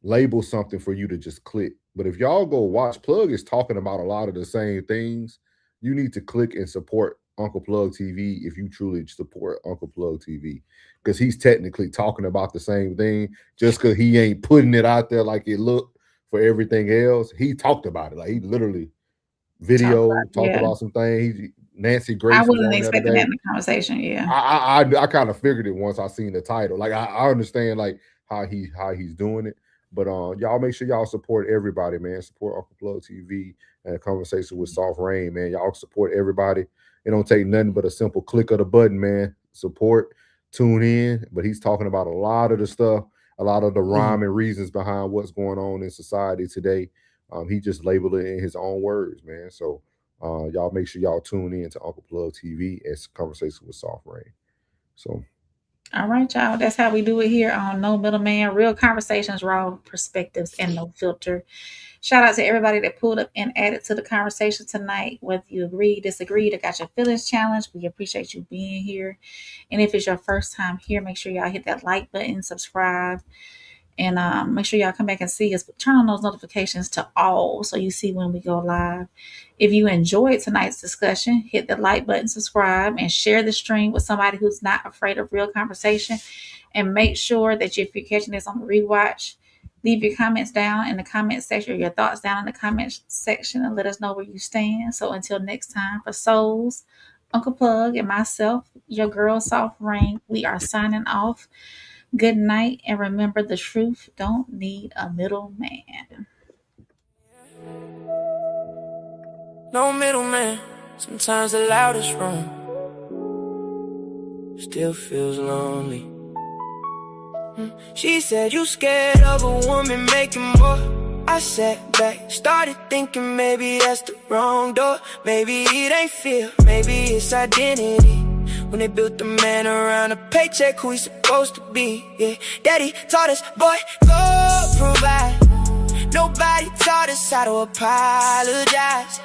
label something for you to just click. But if y'all go watch, Plug is talking about a lot of the same things. You need to click and support Uncle Plug TV if you truly support Uncle Plug TV, because he's technically talking about the same thing. Just because he ain't putting it out there like it looked for everything else, he talked about it. Like he literally talked about some things. Nancy Grace. I wasn't expecting that in the conversation. Yeah, I kind of figured it once I seen the title. Like I understand like how he's doing it. But y'all make sure y'all support everybody, man. Support Uncle Plug TV and a conversation with Soft Rain, man. Y'all support everybody. It don't take nothing but a simple click of the button, man. Support, tune in. But he's talking about a lot of the stuff, a lot of the rhyme and reasons behind what's going on in society today. He just labeled it in his own words, man. So y'all make sure y'all tune in to Uncle Plug TV and conversation with Soft Rain. So. All right, y'all. That's how we do it here on No Middleman. Real conversations, raw perspectives, and no filter. Shout out to everybody that pulled up and added to the conversation tonight. Whether you agree, disagree, or got your feelings challenged, we appreciate you being here. And if it's your first time here, make sure y'all hit that like button, subscribe, and make sure y'all come back and see us. Turn on those notifications to all so you see when we go live. If you enjoyed tonight's discussion, hit the like button, subscribe, and share the stream with somebody who's not afraid of real conversation. And make sure that if you're catching this on the rewatch, Leave your comments down in the comment section, or your thoughts down in the comment section, and let us know where you stand. So until next time, for Souls, Uncle Plug, and myself, your girl Soft Rain, we are signing off. Good night, and remember, the truth don't need a middleman. No middleman. Sometimes the loudest room still feels lonely. She said you scared of a woman making more. I sat back, started thinking maybe that's the wrong door. Maybe it ain't fear, maybe it's identity. When they built the man around a paycheck, who he's supposed to be. Yeah, Daddy taught us, boy, go provide. Nobody taught us how to apologize.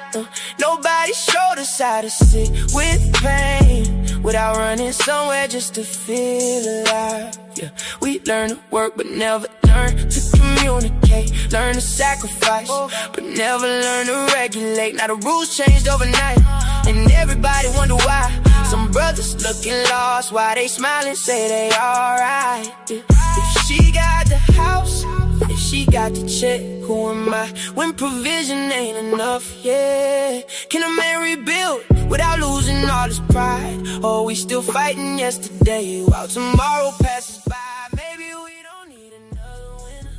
Nobody showed us how to sit with pain without running somewhere just to feel alive. Yeah, we learn to work but never learn to communicate. Learn to sacrifice but never learn to regulate. Now the rules changed overnight and everybody wonder why. Some brothers looking lost, why they smiling, say they alright. Yeah. If she got the house, if she got the check, who am I when provision ain't enough? Yeah, can a man rebuild without losing all his pride? Or we still fighting yesterday while tomorrow passes by? Maybe we don't need another winner.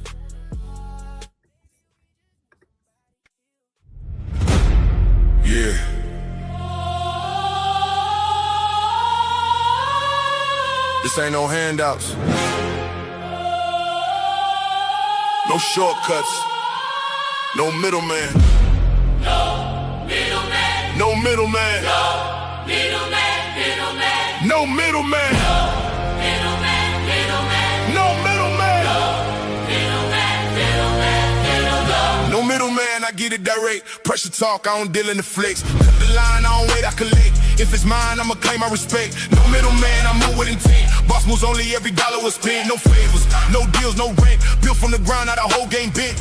Yeah. This ain't no handouts. No shortcuts. No middleman. No middleman. No middleman. No middleman. Middleman. No middleman. Middleman. Middleman. No middleman. Middleman. Middleman. No middleman, I get it direct. Pressure talk, I don't deal in the flex. Cut the line, I don't wait, I collect. If it's mine, I'ma claim my respect. No middleman, I move with intent. Boss moves only, every dollar was spent. No favors, no deals, no rent. Built from the ground, now the whole game bent.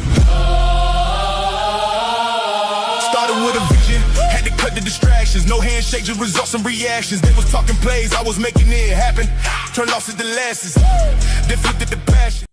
Started with a vision, had to cut the distractions. No handshake, just results and reactions. They was talking plays, I was making it happen. Turned losses to losses, then flipped it to passion.